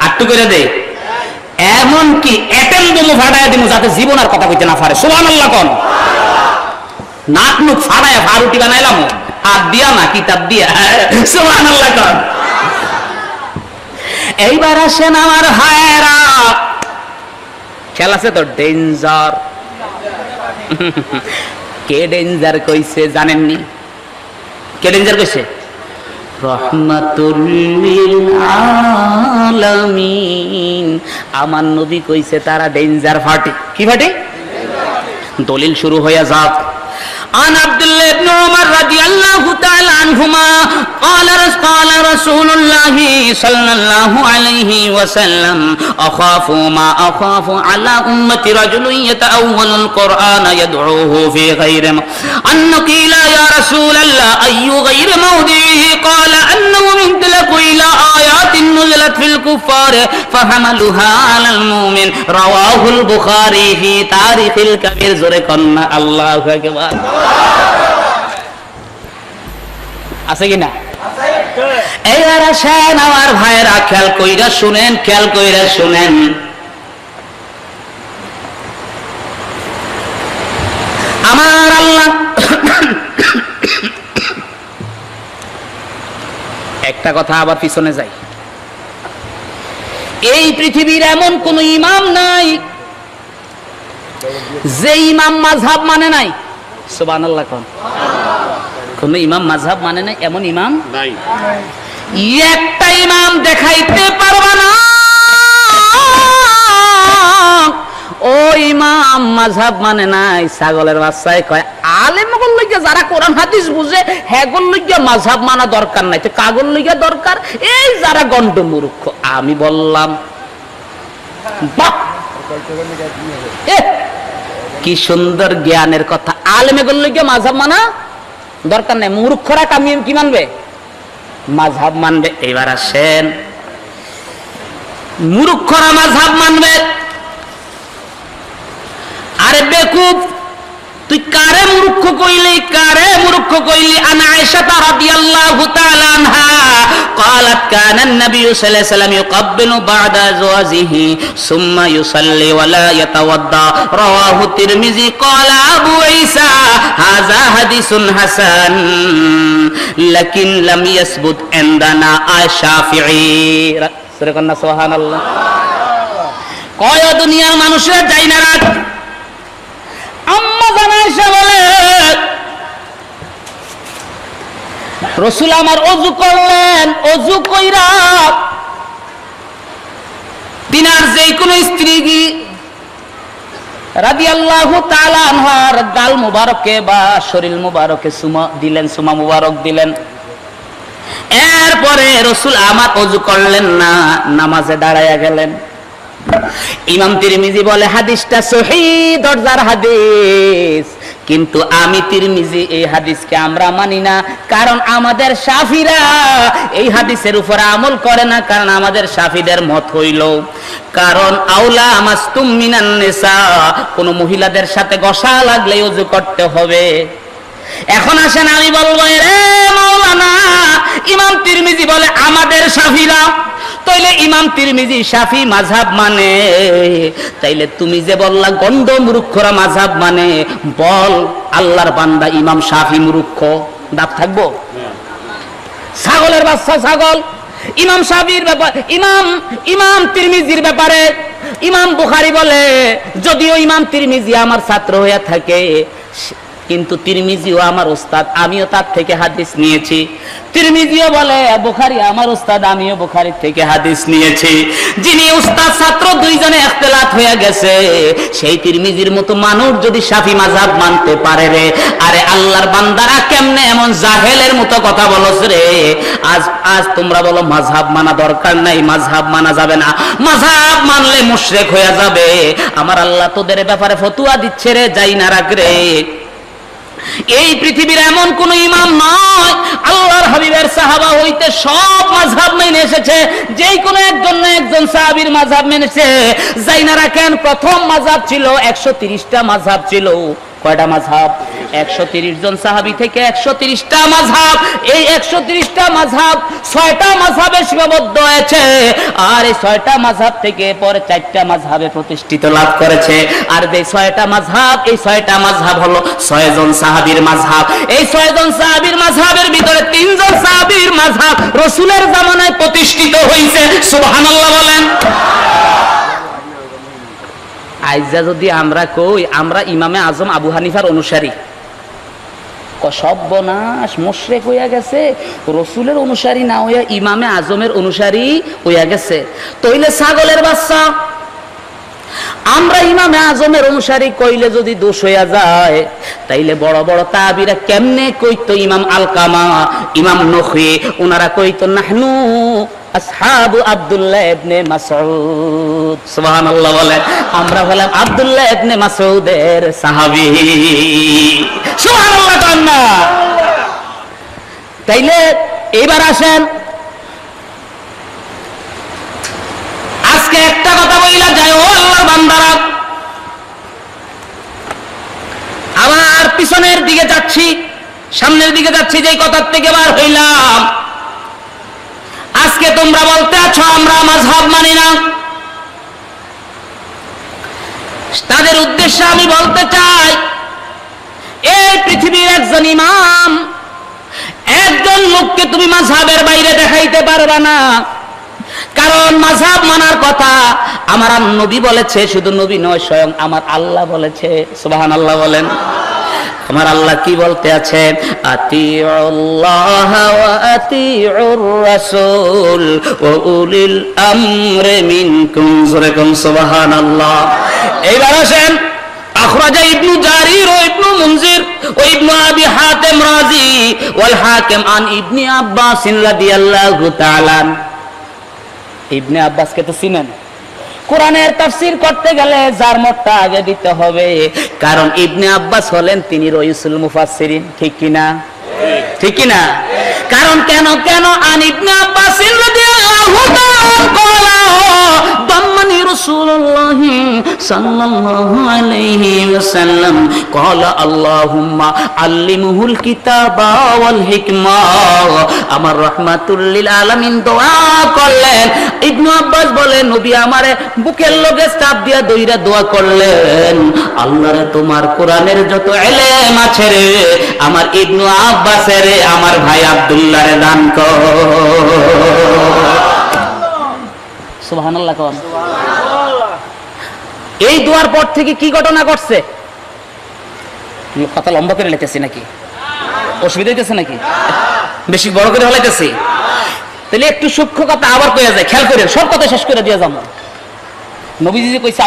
আটটু করে দে, এমন কি এটেল বোমা ফাটায় দিমু যাতে জীবন আর কথা কইতে না পারে। সুবহানাল্লাহ কোন নাক মুখ ফাটায় ফারুটি বানাইলাম হাত দিয়া না কিতাব দিয়া। সুবহানাল্লাহ কোন। এইবার আসেন আমার ভাইয়েরা, খেলা আছে তো ডেঞ্জার। কে ডেঞ্জার কইছে জানেননি? কে ডেঞ্জার কইছে? রহমাতুল লিল আলামিন, আমার নবী কইছে তারা ডেঞ্জার পার্টি। কি পার্টি? দলিল শুরু হইয়া যাক। عن عبد الله بن عمر رضي الله تعالى عنهما قال رسول الله صلى الله عليه وسلم أخاف ما أخاف على أمة رجل يتأول القرآن يدعوه في غير أن قيل يا رسول الله أي غير موضعه قال أنه ينطلق إلى آيات نزلت في الكفار فحملها على المؤمن رواه البخاري في تاريخ الكبير زرقنا الله أكبر। আছে কিনা? এইবার আসেন আমার ভাইয়েরা, খেয়াল কইরা শুনেন, খেয়াল কইরা শুনেন। আমার আল্লাহ একটা কথা আবার পিছনে যাই, এই পৃথিবীর এমন কোন ইমাম নাই যে ইমাম মাযহাব মানে নাই। সুবহানাল্লাহ কোন। কোন ইমাম মাযহাব মানে নাই এমন ইমাম নাই। একটা ইমাম দেখাইতে পারবা না ও ইমাম মাযহাব মানে নাই। ছাগলের বাচ্চায় কয় আলেম লইয়া যারা কোরআন হাদিস বুঝে হ্যাগল লইয়া মাযহাব মানা দরকার নাই, তো কাগল লইয়া দরকার এই যারা গন্ড মূর্খ। আমি বললাম বাহ কি সুন্দর জ্ঞানের কথা, আলেম এগুলো লইয়া মাযহাব মানা দরকার নাই, মূর্খরা কামিয়ে কি মানবে? মাযহাব মানবে। এবার আসেন, মূর্খরা মাযহাব মানবে। আরে বেকুব, তুই কারে মূর্খ কইলি, কারে মূর্খ কইলি? আনা আয়েশা রাদিয়াল্লাহু তাআলা আনহা قالت كان النبي صلى الله عليه وسلم يقبل بعد ازواجه ثم يصلي ولا يتوضا رواه الترمذي قال ابو عيسى هذا حديث حسن لكن لم يثبت عندنا الشافعي সুবহান আল্লাহ। কয় দুনিয়ার মানুষের যাই না রাত। আম্মা জানাইশা বলে রাসূল আমার ওযু করলেন, ওযু কইরা তিনার যে কোনো স্ত্রী রাদিয়াল্লাহু তাআলা আনহার গাল মুবারকে বা শরীর মুবারকে সুমা দিলেন, সুমা মুবারক দিলেন। এরপরে রাসূল আমার ওযু করলেন না, নামাজে দাঁড়ায়া গেলেন। ইমাম তিরমিজি বলে হাদিসটা সহিহ দরজার হাদিস, কিন্তু আমি তিরমিজি এই হাদিসকে আমরা মানি না, কারণ আমাদের শাফিরা এই হাদিসের উপর আমল করে না। কারণ আমাদের শাফিদের মত হইল কারণ আউলা মাসতুম মিনান নিসা, কোন মহিলাদের সাথে ঘষা লাগলে ওযু করতে হবে। এখন আসেন আমি বলবো রে মাওলানা, ইমাম তিরমিজি বলে আমাদের শাফিরা, তাইলে ইমাম তিরমিজি শাফি মাযহাব মানে, তাইলে তুমি যে বললা গন্ড মূর্খরা মাযহাব মানে, বল আল্লাহর বান্দা ইমাম শাফি মূর্খ? দাব থাকবো? ছাগলের বাচ্চা ছাগল। ইমাম শাফির ব্যাপার, ইমাম তিরমিজির ব্যাপারে ইমাম বুখারী বলে যদিও ইমাম তিরমিজি আমার ছাত্র হয়ে থাকে, কিন্তু তিরমিজিও আমার উস্তাদ, আমিও তার থেকে হাদিস নিয়েছি। তিরমিজিও বলে বুখারী আমার উস্তাদ, আমিও বুখারীর থেকে হাদিস নিয়েছি। যিনি উস্তাদ ছাত্র দুইজনে ইখতিলাফ হয়ে গেছে, সেই তিরমিজির মতো মানুষ যদি শাফি মাযহাব মানতে পারে রে, আরে আল্লাহর বান্দারা কেমনে এমন জাহেলের মতো কথা বলছ রে? আজ তোমরা বলো মাযহাব মানা দরকার নাই, মাযহাব মানা যাবে না, মাযহাব মানলে মুশরিক হয়ে যাবে। আমার আল্লাহ তোদের ব্যাপারে ফতোয়া দিচ্ছে রে, যাই না রাখ রে। এই পৃথিবীর এমন কোন ইমাম নয়, আল্লাহর হাবিবের সাহাবা হইতে সব মাযহাব মেনে এসেছে, যেই কোন একজন না একজন সাহাবীর মাযহাব মেনেছে। যাই না রাখেন, প্রথম মাযহাব ছিল 130টা মাযহাব ছিল। কয়টা মাযহাব? 130 জন সাহাবী থেকে 130টা মাযহাব। এই 130টা মাযহাব 6টা মাযহাবে সীমাবদ্ধ হয়েছে, আর এই 6টা মাযহাব থেকে পরে 4টা মাযহাবে প্রতিষ্ঠিত লাভ করেছে। আর এই 6টা মাযহাব, এই 6টা মাযহাব হলো 6 জন সাহাবীর মাযহাব। এই 6 জন সাহাবীর মাযহাবের ভিতরে 3 জন সাহাবীর মাযহাব রাসূলের জামানায় প্রতিষ্ঠিত হয়েছে। সুবহানাল্লাহ বলেন। আইজা যদি আমরা কই আমরা ইমামে আজম আবু হানিফার অনুসারী, সর্বনাশ, মুশরিক হইয়া গেছে। রাসূলের অনুসারী না হইয়া ইমামে আজমের অনুসারী হইয়া গেছে। তইলে ছাগলের বাচ্চা, আমরা ইমামে আজমের অনুসারী কইলে যদি দোষ হইয়া যায়, তাইলে বড় বড় তাবিরা কেমনে কইতো? ইমাম আলকামা, ইমাম নখী, ওনারা কইতো নাহনু আসহাবু আব্দুল্লাহ ইবনে মাসউদ। সুবহানাল্লাহ বলেন। আমরা হলাম আব্দুল্লাহ ইবনে মাসউদের সাহাবী। সুবহানাল্লাহ কান্না। তাইলে এবার আসেন, আজকে একটা কথা বইলা যায়, ও আল্লাহর বান্দারা, আবার পিছনের দিকে যাচ্ছি, সামনের দিকে যাচ্ছি, যেই কথার থেকে বার হইলাম। আজকে তোমরা বলতে আছো আমরা মাযহাব মানি না। তাদের উদ্দেশ্যে আমি বলতে চাই, এই পৃথিবীর একজন ইমাম, একজন লোককে তুমি মাযহাবের বাইরে দেখাইতে পারবা না। কারণ মাযহাব মানার কথা আমার নবী বলেছে, শুধু নবী নয়, স্বয়ং আমার আল্লাহ বলেছে। সুবহানাল্লাহ বলেন। আমার আল্লাহ কি বলতে আছেন? আতিউল্লাহ ওয়া আতিউর রাসূল ওয়া উলিল আমরি মিনকুম। সুবহানাল্লাহ। এইবার আসেন, আখরাজা ইবনু জারির ও ইবনু মুনজির ও ইবনু আবি হাতিম রাজি ওয়াল হাকিম আন ইবনে আব্বাস রাদিয়াল্লাহু তাআলা। ইবনে আব্বাসকে তো চিনেন, কোরআনের তাফসীর করতে গেলে যার মতটা আগে দিতে হবে, কারণ ইবনে আব্বাস হলেন তিনি রাইসুল মুফাসসিরিন। ঠিক কি না? ঠিক কি না? কারণ কেন আন ইবনে আব্বাস রাদিয়াল্লাহু তাআলা দাম্মানি রাসূলুল্লাহ সাল্লাল্লাহু আলাইহি ওয়াসাল্লাম ক্বালা আল্লাহুম্মা আল্লিমহুল কিতাবা ওয়াল হিকমা। আমার রাহমাতুল লিল আলামিন দোয়া করলেন। ইবনে আব্বাস বলেন নবী আমারে বুকের লগে চাপ দিয়া দইরা দোয়া করলেন, আল্লাহরে তোমার কোরআনের যত ইলম আছে রে আমার ইবনে আব্বাসের আমার ভাই আব্দুল্লাহরে দান কর। সুবহানাল্লাহ কোন। এই দোয়ার পর থেকে কি ঘটনা ঘটছে? কথা লম্বা করে লিখতেছি নাকি? অসুবিধা হইতেছে নাকি? বেশি বড় করে হলাইতেছি? তাহলে একটু সূক্ষ্ম কথা আবার কইয়া যায়, খেয়াল করে সব কথা শেষ করে দিয়া যাবো। নবীজি যে কইছে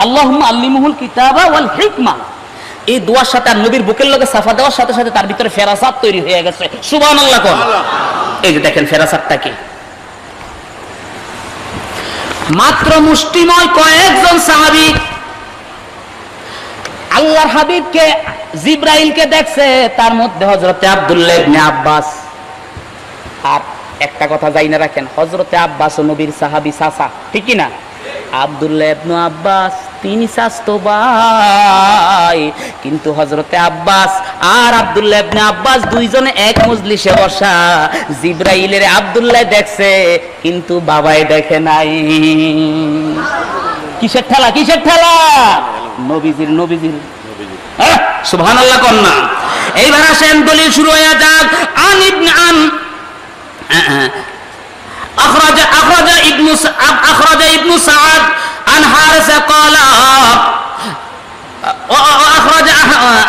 আল্লাহুম্মা আল্লিমহুল কিতাবা ওয়াল হিকমা, এই দোয়ার সাথে আর নবীর বুকের লগে সাফা দেওয়ার সাথে সাথে তার ভিতরে ফেরাসাত তৈরি হয়ে গেছে। সুবহানাল্লাহ কোন। এই যে দেখেন ফেরাসাতটা কি, মাত্র মুষ্টিময় কয়েকজন সাহাবী আল্লাহর হাবিবকে জিবরাইলকে দেখছে, তার মধ্যে হযরতে আব্দুল্লাহ ইবনে আব্বাস। আর একটা কথা যাই না রাখেন, হযরতে আব্বাস ও নবীর সাহাবী চাচা, ঠিক কি না? আব্দুল্লাহ ইবনে আব্বাস তিনি চাচতো ভাই, কিন্তু হযরতে আব্বাস আর আব্দুল্লাহ ইবনে আব্বাস দুইজনে এক মজলিসে বসা। জিবরাইলের আব্দুল্লাহ দেখছে কিন্তু বাবাই দেখে নাই। কিসের ঠেলা? কিসের ঠেলা? নবীজির। সুবহানাল্লাহ কোন না। এইবার আসেন দলিল শুরু হয়ে যাক। আন ইবনে أخرج ابن سعد عن حارثة قال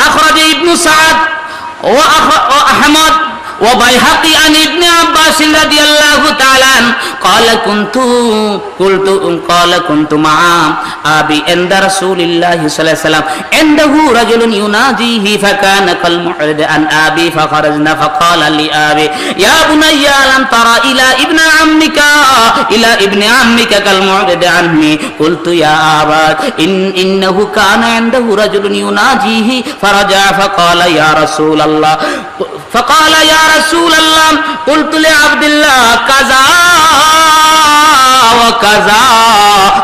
أخرج ابن سعد وأحمد وبيهقي عن ابن عباس رضي الله تعالى عنه قال كنت مع أبي عند رسول الله صلى الله عليه وسلم عنده رجل يناجيه فكان كالمعرض عن أبي فخرجنا فقال لي أبي يا بني ألم ترى إلى ابن عمك كالمعرض عني قلت يا أبا إنه كان عنده رجل يناجيه فرجع فقال يا رسول الله قلت لعبد الله كذا وكذا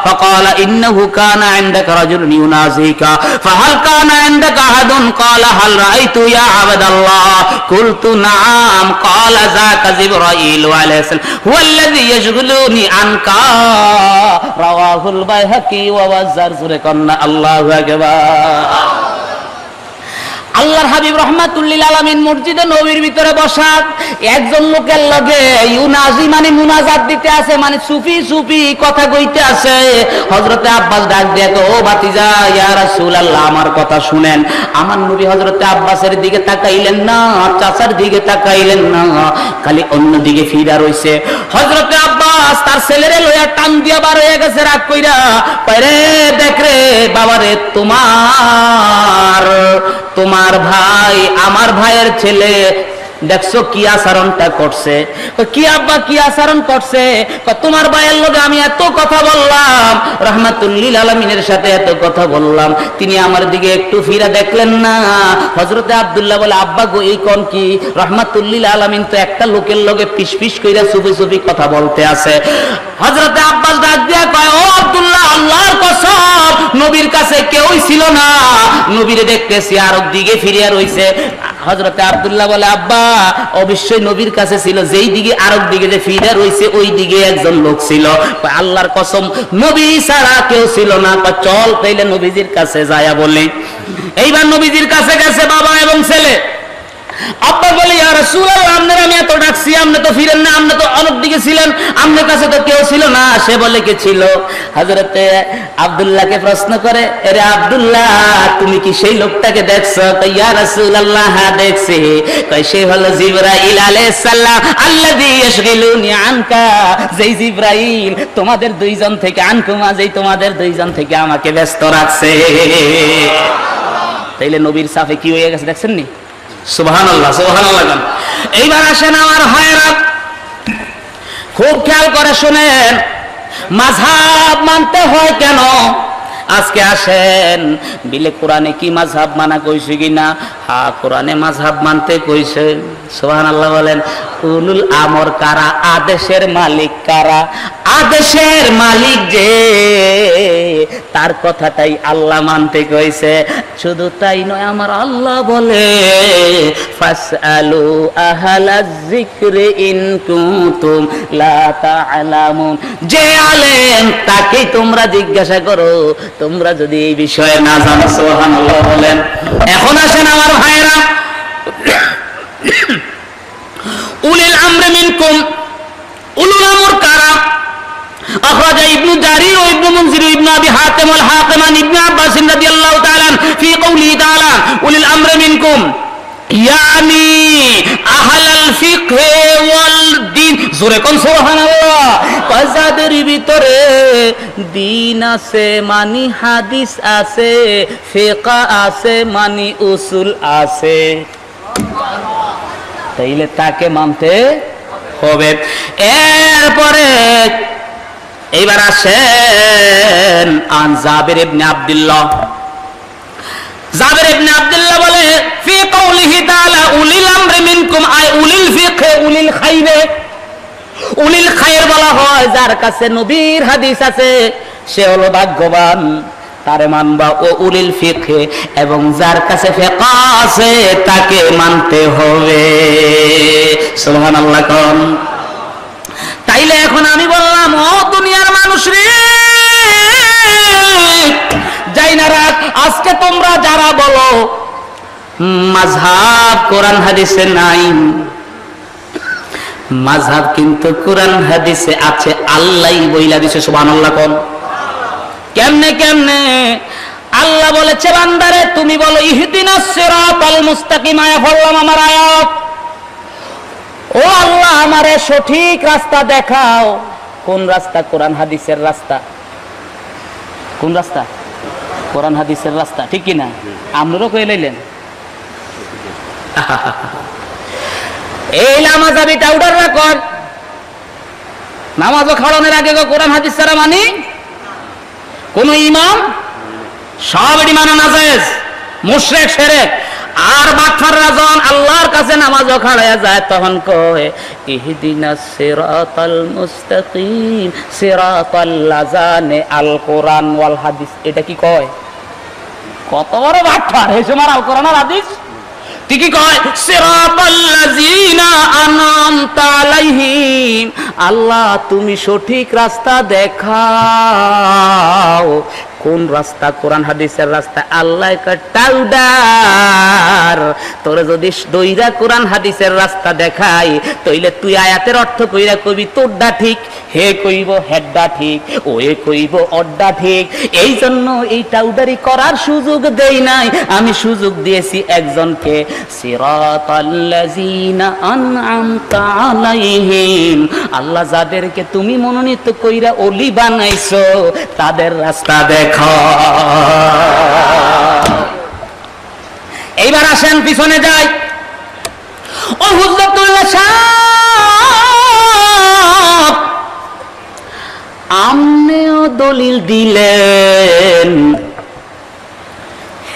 فقال إنه كان عندك رجل ينازيك فهل كان عندك أحد قال هل رأيت يا عبد الله قلت نعم قال ذاك جبرائيل عليه السلام هو الذي يشغلني عنك رواه البيهقي ووزر سرقنا الله أكبر। আল্লাহর হাবিব রাহমাতুল লিল আলামিন মসজিদে নববীর ভিতরে বসা, একজন লোকের লগে ইউনাজি মানে মুনাজাত দিতে আছে, মানে সুফি কথা কইতে আছে। হযরতে আব্বাস ডাক দিয়ে ও ভাতিজা ইয়া রাসূলুল্লাহ আমার কথা শুনেন। আমার নবী হযরতে আব্বাসের দিকে তাকাইলেন না, চাচার দিকে তাকাইলেন না, খালি অন্য দিকে ফিরা রইছে। হযরতে আব্বাস তার ছেলেরে লইয়া টান দিয়া বার হয়ে গেছে রাগ কইরা, পরে দেখ রে বাবারে তোমার ভাই আমার ভাইয়ের ছেলে দেখছো কি আচরণটা করছে। কি আব্বা কি আচরণ করছে? তোমার ভাইয়ের লগে আমি এত কথা বললাম, রাহমাতুল লিল আলামিনের সাথে এত কথা বললাম, তিনি আমার দিকে একটু ফিরা দেখলেন না। হযরতে আব্দুল্লাহ বলে আব্বা গো এই কোন কি? রাহমাতুল লিল আলামিন তো একটা লোকের লগে পিস কইরা চুপি কথা বলতে আছে। হযরতে আব্বাস ডাক দিয়া কয় ও আব্দুল্লাহ আল্লাহর কসম নবীর কাছে কেউই ছিল না, নবীরে দেখতেছি আরেক দিকে ফিরিয়া রইছে। হযরতে আব্দুল্লাহ বলে আব্বা অবশ্যই নবীর কাছে ছিল, যেই দিকে আরেক দিকে যে ফিরে রইছে ওই দিকে একজন লোক ছিল। আল্লাহর কসম নবী ছাড়া কেউ ছিল না। চল তাইলে নবীজির কাছে যায়া বলে। এইবার নবীজির কাছে গেছে বাবা এবং ছেলে। আব্বা বলে ইয়া রাসূলুল্লাহ, আপনার আমি এত ডাকছি, আপনি তো ফিরেন না, আপনি তো অনেক দিকে ছিলেন, আপনার কাছে তো কেউ ছিল না। সে বলে কে ছিল? হযরতে আব্দুল্লাহকে প্রশ্ন করে, আরে আব্দুল্লাহ, তুমি কি সেই লোকটাকে দেখছো? কই ইয়া রাসূলুল্লাহ, হ্যাঁ দেখছি। কই সে হলো জিবরাইল আলাইহিস সালাম, আল্লাযী ইয়াশগিলুনি আনকা, যেই জিবরাইল তোমাদের দুইজন থেকে, আনকুমা, যেই তোমাদের দুইজন থেকে আমাকে ব্যস্ত রাখছে। তাইলে নবীর সাফে কি হয়ে গেছে দেখছেন নি? সুবহানাল্লাহ, সুবহানাল্লাহ। এইবার আসেন আমার ভাইরা, খুব খেয়াল করে শুনেন, মাযহাব মানতে হয় কেন? আজকে আসেন, বিলে কোরআনে কি মাযহাব মানা কইছে কিনা? হ্যাঁ, কোরআনে মাযহাব মানতে কইছে। সুবহানাল্লাহ বলেন। উলুল আমর কারা? আদেশের মালিক কারা? আদেশের মালিক যে, তার কথাটাই আল্লাহ মানতে কইছে। শুধু তাই নয়, আমার আল্লাহ বলে ফাসআলু আহলাজ যিকরি ইন কুনতুম লা তা'লামুন, যে আলেম তাকেই তোমরা জিজ্ঞাসা করো তোমরা যদি এই বিষয়ে না জানো। সুবহানাল্লাহ বলেন। এখন আসেন আমার ভাইরা, উলিল আমরি মিনকুম, উলুল আমর কারা? أخرج ابن جرير وابن منذر وابن أبي حاتم والحاكم عن ابن عباس رضي الله تعالى في قوله تعالى أولي الأمر منكم يعني أهل الفقه والدين। জোরে কোন সুবহানাল্লাহ। যাদের ভিতরে দ্বীন আছে, মানি হাদিস আছে, ফিকহ আছে, মানি উসুল আছে, তাইলে তাকে মানতে হবে। এরপরে এইবার আসেন আন জাবির ইবনে আব্দুল্লাহ। জাবির ইবনে আব্দুল্লাহ বলে ফি কওলিহি তাআলা উলিল আমরি মিনকুম আই উলিল ফিকহ উলিল খাইরে। উলিল খাইর বলা হয় যার কাছে নবীর হাদিস আছে, সে হলো ভাগ্যবান, তারে মানবা। ও উলিল ফিকহ, এবং যার কাছে ফিকহ আছে তাকে মানতে হবে। সুবহানাল্লাহ কোন। তাইলে এখন আমি বললাম, ও দুনিয়ার মানুষ রে, যাই না রাখ, আজকে তোমরা যারা বলো মাযহাব কোরআন হাদিসে নাই, মাযহাব কিন্তু কোরআন হাদিসে আছে, আল্লাহই বইলা দিছে। সুবহানাল্লাহ কোন। কেমনে কেমনে? আল্লাহ বলেছে বান্দারে তুমি বলো ইহদিনাস সিরাতাল মুস্তাকিম। আয়া বললাম আমার আয়াত, ও আল্লাহ আমারে সঠিক রাস্তা দেখাও। কোন রাস্তা? কোরআন হাদিসের রাস্তা। কোন রাস্তা? কোরআন হাদিসের রাস্তা, ঠিক কিনা? আমরাও কই লাইলেন এই নামাজ আমি টাউডার রাখর, নামাজও খাড়ানোর আগে কোরআন হাদিস ছাড়া মানি কোন ইমাম সব এটি মানা নাজায়েজ, মুশরিক, শিরক। আর বাটফাররা যখন আল্লাহর কাছে নামাজও খাড়ায়া যায় তখন কয় ইহদিনাস সিরাতাল মুস্তাকিম সিরাতাল লাযানে আল কোরআন ওয়াল হাদিস। এটা কি কয়? কত বড় বাটফার! এই সময় আল কোরআন আর হাদিস ঠিকই কয় সিরাতাল লাযিনা আনআমতা আলাইহিম। আল্লাহ তুমি সঠিক রাস্তা দেখাও। কোন রাস্তা? কোরআন হাদিসের রাস্তা। আল্লাহ টাউডার, তোরে যদি দইরা কোরআন হাদিসের রাস্তা দেখাই তাইলে তুই আয়াতের অর্থ কইরা কবি তোরডা ঠিক, হে কইব হেডডা ঠিক, ওয়ে কইব অড্ডা ঠিক। এই জন্য এই টাউডারি করার সুযোগ দেই নাই, আমি সুযোগ দিয়েছি একজনকে, সিরাতাল্লাযিনা আনআমতা আলাইহিম। আল্লাহ যাদেরকে তুমি মনোনীত কইরা ওলি বানাইছো তাদের রাস্তা দেখ। এইবার আসেন পিছনে যাই। ও হুজরতুল্লাহ সাহেব, আপনিও দলিল দিলেন,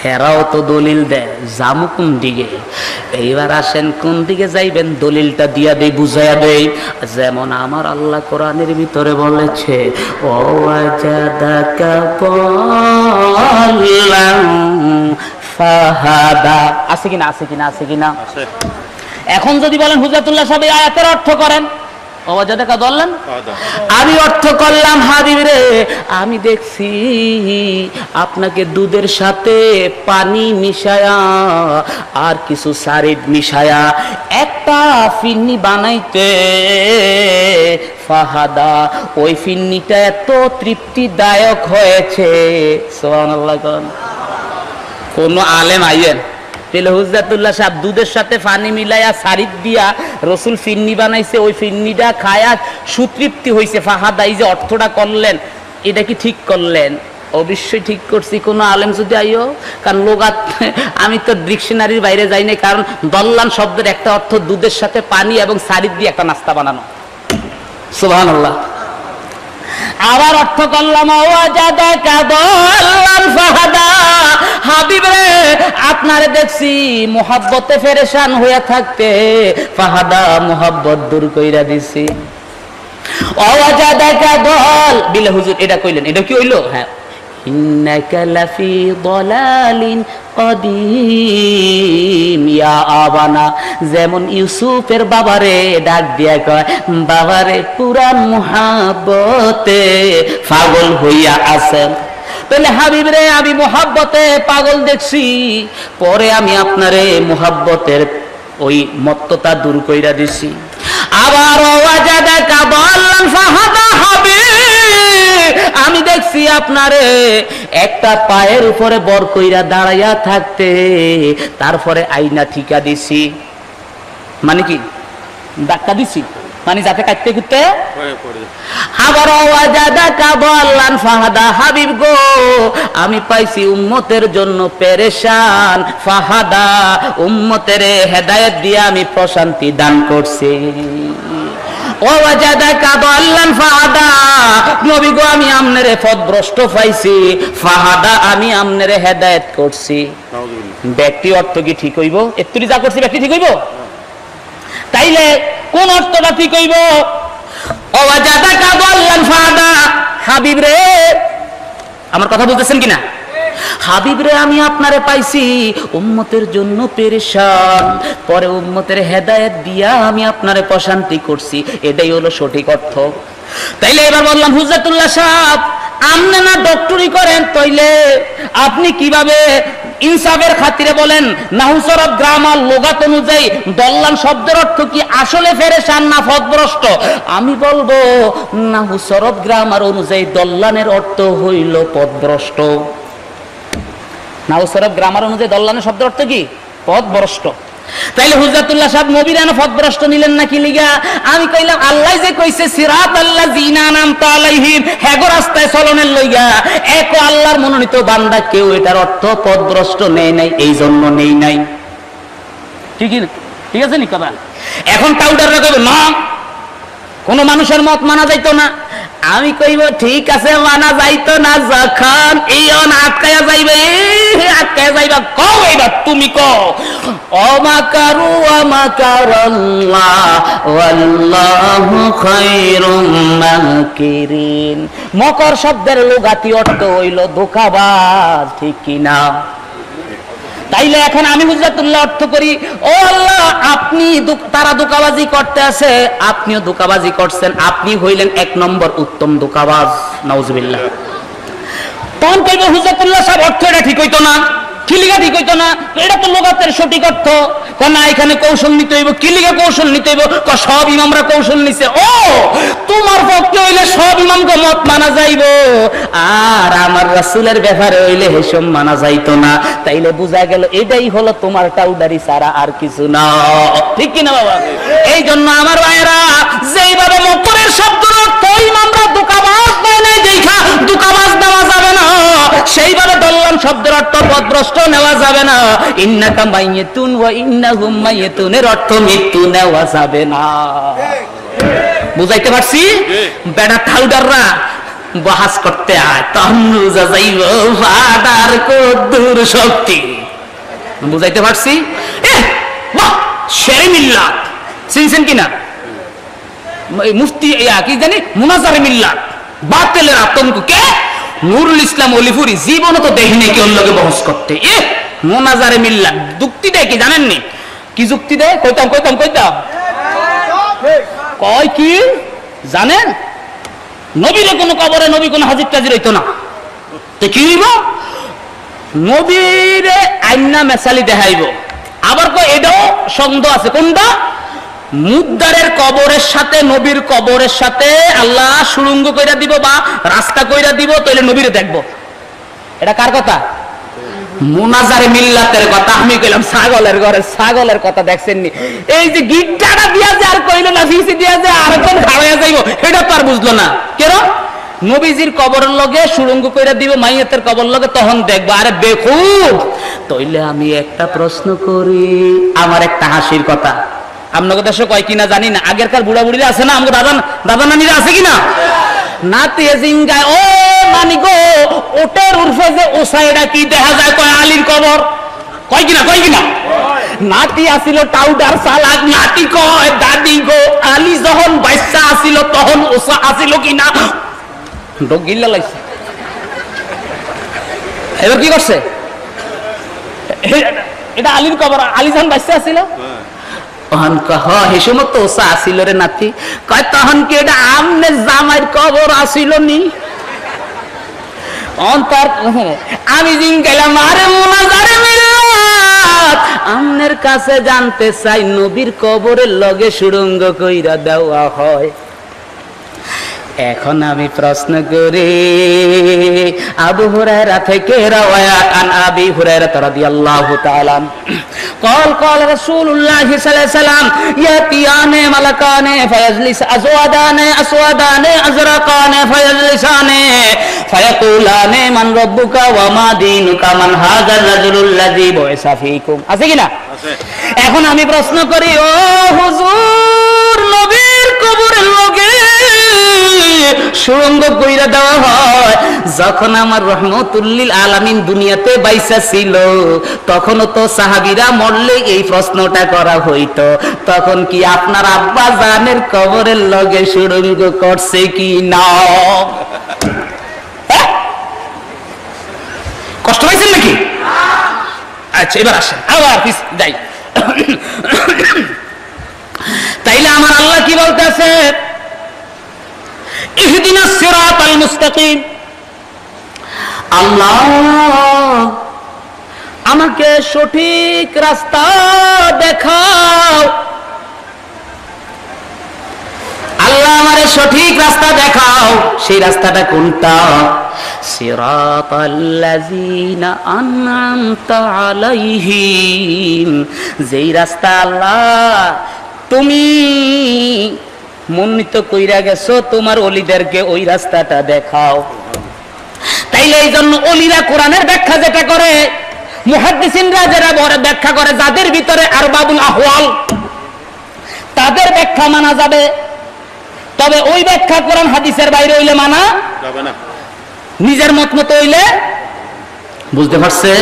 হেরাও তো দলিল দেয়, জামু কোন দিকে? এইবার আসেন কোন দিকে যাইবেন দলিলটা দিয়া দেই, বুঝাইয়া দেই। যেমন আমার আল্লাহ কোরআনের ভিতরে বলেছে ও ওয়াজাদাকা দাল্লান ফাহাদা। আছে কিনা? আছে কিনা? আছে কিনা? এখন যদি বলেন হুজরতুল্লাহ সাহেব আয়াতের অর্থ করেন, ওয়াজাদাকা দল্লান, আমি অর্থ করলাম হাবিব রে, আমি দেখছি আপনাকে দুধের সাথে পানি মিশায়া আর কিছু সারিদ মিশায়া একটা ফিন্নি বানাইতে, ফাহাদা, ওই ফিন্নিটা এত তৃপ্তিদায়ক হয়েছে। সুবহানাল্লাহ। কোন আলেম আইয়েন তাহলে হুজ্জাতুল্লাহ সাহেব দুধের সাথে পানি মিলাইয়া সারিদ দিয়া রসুল ফিন্নি বানাইছে, ওই ফিন্নিটা খায়া সুতৃপ্তি হয়েছে, ফাহাদা, এই যে অর্থটা করলেন এটা কি ঠিক করলেন? অবশ্যই ঠিক করছি। কোন আলেম যদি আইও, কারণ লোগাত আমি তো ডিকশনারির বাইরে যাই না, কারণ দল্লান শব্দের একটা অর্থ দুধের সাথে পানি এবং সারিদ দিয়ে একটা নাস্তা বানানো। সুবহানাল্লাহ। আবার অর্থ করলাম ওয়াজাদাকা দাল্লান ফাহাদা, হাবিব রে আপনারে দেখছি মুহাব্বতে পেরেশান হইয়া থাকতে, ফাহাদা, মুহাব্বত দূর কইরা দিছি। ওয়াজাদাকা দাল বিল, হুজুর এটা কইলেন, এটা কি হইলো? হ্যাঁ, ইন্নাকা লাফি দালালিন কদিম ইয়া আবানা, যেমন ইউসুফের বাবারে ডাক দিয়া কয়, বাবারে পুরান মুহাব্বতে পাগল হইয়া আছেন। তাহলে হাবিব রে আমি মুহাব্বতে পাগল দেখছি, পরে আমি আপনারে মুহাব্বতের ওই মত্ততা দূর কইরা দিছি। আবার ওয়াজাদাকা দাল্লান ফাহাদা, হাবিব আমি দেখছি আপনারে একটা পায়ের উপরে বর কইরা দাঁড়াইয়া থাকতে, তারপরে আইনা ঠিকা দিছি, মানে কি ধাক্কা দিছি, মানে যাতে কাটতে কুটতে। আবার ওয়াজাদাকা দাল্লান ফাহাদা, হাবিব গো আমি পাইছি উম্মতের জন্য পেরেশান, ফাহাদা, উম্মতের হেদায়েত দিয়ে আমি প্রশান্তি দান করছি। ওয়াজাদাকা দাল্লান ফাহাদা, নবী গো আমি আমনেরে পথভ্রষ্ট পাইছি, ফাহাদা, আমি আমনেরে হেদায়েত করছি। ব্যক্তি অর্থ কি ঠিক হইব? এত্তুরি যা করছি ব্যক্তি ঠিক হইব? তাইলে কোন অর্থটা ঠিক হইব? ওয়াজাদাকা দাল্লান ফাহাদা, হাবিব রে আমার কথা বলতেছেন কিনা? হাবিব রে আমি আপনারে পাইছি উম্মতের জন্য পেরেশান, পরে উম্মতের হেদায়েত দিয়া আমি আপনারে প্রশান্তি করছি, এটাই হলো সঠিক অর্থ। তাইলে এবার বললাম হুজ্জাতুল্লাহ সাহেব আপনি না ডক্টরি করেন, তাইলে আপনি কিভাবে ইনসাফের খাতিরে বলেন নাহু সরফ গ্রামার লোগাত অনুযায়ী দল্লান শব্দের অর্থ কি আসলে পেরেশান না পথভ্রষ্ট? আমি বলবো নাহু সরফ গ্রামার অনুযায়ী দল্লানের অর্থ হইল পথভ্রষ্ট। নাহু সরফ গ্রামার অনুযায়ী দল্লানের শব্দের অর্থ কি? পথভ্রষ্ট। তাইলে হুজ্জাতুল্লাহ সাহেব নবীর এনে পথভ্রষ্ট নিলেন না কি লিগা? আমি কইলাম আল্লাহ যে কইছে সিরাতাল্লাযিনা আনআমতা আলাইহিম, হেগো রাস্তায় চলনের লইগা, এক আল্লাহর মনোনীত বান্দা কেউ এটার অর্থ পথভ্রষ্ট নেই নাই, এই জন্য নেই নাই। ঠিক আছে নি কথা? এখন কাউন্টাররা কইবে না কোন মানুষের মত মানা যাইতো না। আমি কইব ঠিক আছে মানা যাইতো না, যখন এই আটকায়া যাইবে, আটকায়া যাইবা, কও এইবার তুমি কও অমাকারু আমাকারাল্লাহ ওয়াল্লাহু খায়রুম মাকিরিন। মকর শব্দের লুগাতি অর্থ হইল ধোঁকাবাজ, ঠিক কি না? তাইলে এখন আমি হুজ্জাতুল্লাহ অর্থ করি, ও আল্লাহ আপনি তারা ধোঁকাবাজি করতে আছে, আপনিও ধোঁকাবাজি করছেন, আপনি হইলেন এক নম্বর উত্তম ধোঁকাবাজ, নাউজুবিল্লাহ। তখন কইব হুজ্জাতুল্লাহ সাহেব অর্থ এটা ঠিক হইতো না, কিলিগা ঠিক হইতো না, এটা তো লোগাতের সঠিক অর্থ। না এখানে কৌশল নিতে হইব। কিলিগা কৌশল নিতে হইব? সব ইমামরা কৌশল নিছে। ও তোমার পক্ষে হইলে সব ইমামকে মত মানা যাইব, আর আমার রাসূলের ব্যাপারে হইলে হেসম মানা যাইতো না। তাইলে বুঝা গেল এটাই হলো তোমার টাউডারি ছাড়া আর কিছু না, ঠিক কিনা বাবা? এই জন্য আমার ভাইয়েরা যেইভাবে মকরের শব্দের অর্থ ইমামরা ধোঁকাবাজ দেয় নাই, দেখা ধোঁকাবাজ দেওয়া যাবে না, সেইভাবে দল্লান শব্দের অর্থ পথভ্রষ্ট নেওয়া যাবে না। ইন্নাকা মাইয়াতুন ওয়া ইন্নাহুম মাইয়াতুনের অর্থ মৃত্যু নেওয়া যাবে না। বুঝাইতে পারছি? বেটা ঠাউডাররা বাহাস করতে আয়, তখন বুঝা যাইব ফাদার কদ্দুর শক্তি। বুঝাইতে পারছি? বাহ, শেরে মিল্লাত চিনছেন কিনা? মুফতি কি জানি মুনাজারে মিল্লাত, বাতিলের আতঙ্ক। কে? নুরুল ইসলাম অলিপুরি জীবনে তো দেখিনি কেউ লোকে বহস করতে। মোনাজারে মিল্লাত যুক্তি দেয় কি জানেননি? কি যুক্তি দেয়? কইতাম কয় কি জানেন, নবীরে কোন কবরে নবী কোন হাজির টাজির হইতো না, তো কি হইব, নবীরে আইনা মেসালি দেখাইব। আবার কয় এটাও সন্দেহ আছে, কোনটা, মুদ্দারের কবরের সাথে নবীর কবরের সাথে আল্লাহ সুড়ঙ্গ কইরা দিব বা রাস্তা কইরা দিব, তাইলে নবীরে দেখবো। এটা কার কথা? মুনাজারে মিল্লাতের কথা। আমি কইলাম ছাগলের ঘরে ছাগলের কথা দেখছেন নি? এই যে গিট্টাটা দিয়া যে আর কইলো না ভিসি দিয়া যে আরেকজন খাড়াইয়া যাইব, এটা তো আর বুঝলো না। কেন? নবীজির কবরের লগে সুড়ঙ্গ কইরা দিব, মাইয়াতের কবর লগে, তখন দেখবো। আরে বেকুব, তইলে আমি একটা প্রশ্ন করি, আমার একটা হাসির কথা। আপনাকে দেশে কয় কিনা জানি না, আগেরকার বুড়া বুড়িরা আছে না, আমাকে দাদা নানিরা আছে কিনা, নাতি জিঙ্গায় ও নানি গো, ওটের উর্ফে যে ওসাইডা কি দেখা যায়, কয় আলীর কবর, কয় কিনা নাতি আসিল টাউডার চালাক, নাতি কয় দাদি গো, আলী যখন বাচ্চা আসিল তখন ওসা আসিল কিনা, গিল্লা লাগছে। এবার কি করছে, এটা আলীর কবর, আলী যখন বাচ্চা আসিল আসিল রে নাতি, কয় তখন কি এটা আমনের জামাইয়ের কবর আসিল নি? আমি জিজ্ঞাসা, আরে মুনাজারে মিল্লাত, আমনের কাছে জানতে চাই নবীর কবরের লগে সুড়ঙ্গ কইরা দেওয়া হয়। এখন আমি প্রশ্ন করি, আবু হুরায়রা থেকে রাওয়ায়াত আন আবি হুরায়রা রাদিয়াল্লাহু তাআলা قال رسول الله صلى الله عليه وسلم ياتيان ملكان فيجلس اسودان ازرقان فيجلسان فيقولان من ربك وما دينك من هذا الرجل الذي بعث فيكم। আছে কি না? আছে। এখন আমি প্রশ্ন করি, ও হুজুর, নবীর কবরের লগে সুড়ঙ্গ কইরা দেওয়া হয়, যখন আমার রহমতুল্লিল আলামিন দুনিয়াতে বাইসা ছিল তখনও তো সাহাবীরা মরলে এই প্রশ্নটা করা হইতো, তখন কি আপনার আব্বা জানের কবরের লগে সুড়ঙ্গ করছে কি না? কষ্ট পাইছেন নাকি? আচ্ছা, এবার আসেন, আবার যাই। তাইলে আমার আল্লাহ কি বলতেছে, ইহদিনাস সিরাতাল মুস্তাকিম, আল্লাহ আমাকে সঠিক রাস্তা দেখাও, আল্লাহ আমারে সঠিক রাস্তা দেখাও। সেই রাস্তাটা কোনটা? সিরাতাল্লাযীনা আন'আমতা আলাইহিম, যেই রাস্তা আল্লাহ তুমি মনোনীত কইরা গেছো তোমার ওলিদেরকে, ওই রাস্তাটা দেখাও। তাইলে এই জন্য ওলিরা কোরআনের ব্যাখ্যা যেটা করে, মুহাদ্দিসিনরা যারা ব্যাখ্যা করে, যাদের ভিতরে আরবাবুল আহওয়াল, তাদের ব্যাখ্যা মানা যাবে, তবে ওই ব্যাখ্যা কোরআন হাদিসের বাইরে হইলে মানা যাবে না, নিজের মত মতো হইলে। বুঝতে পারছে?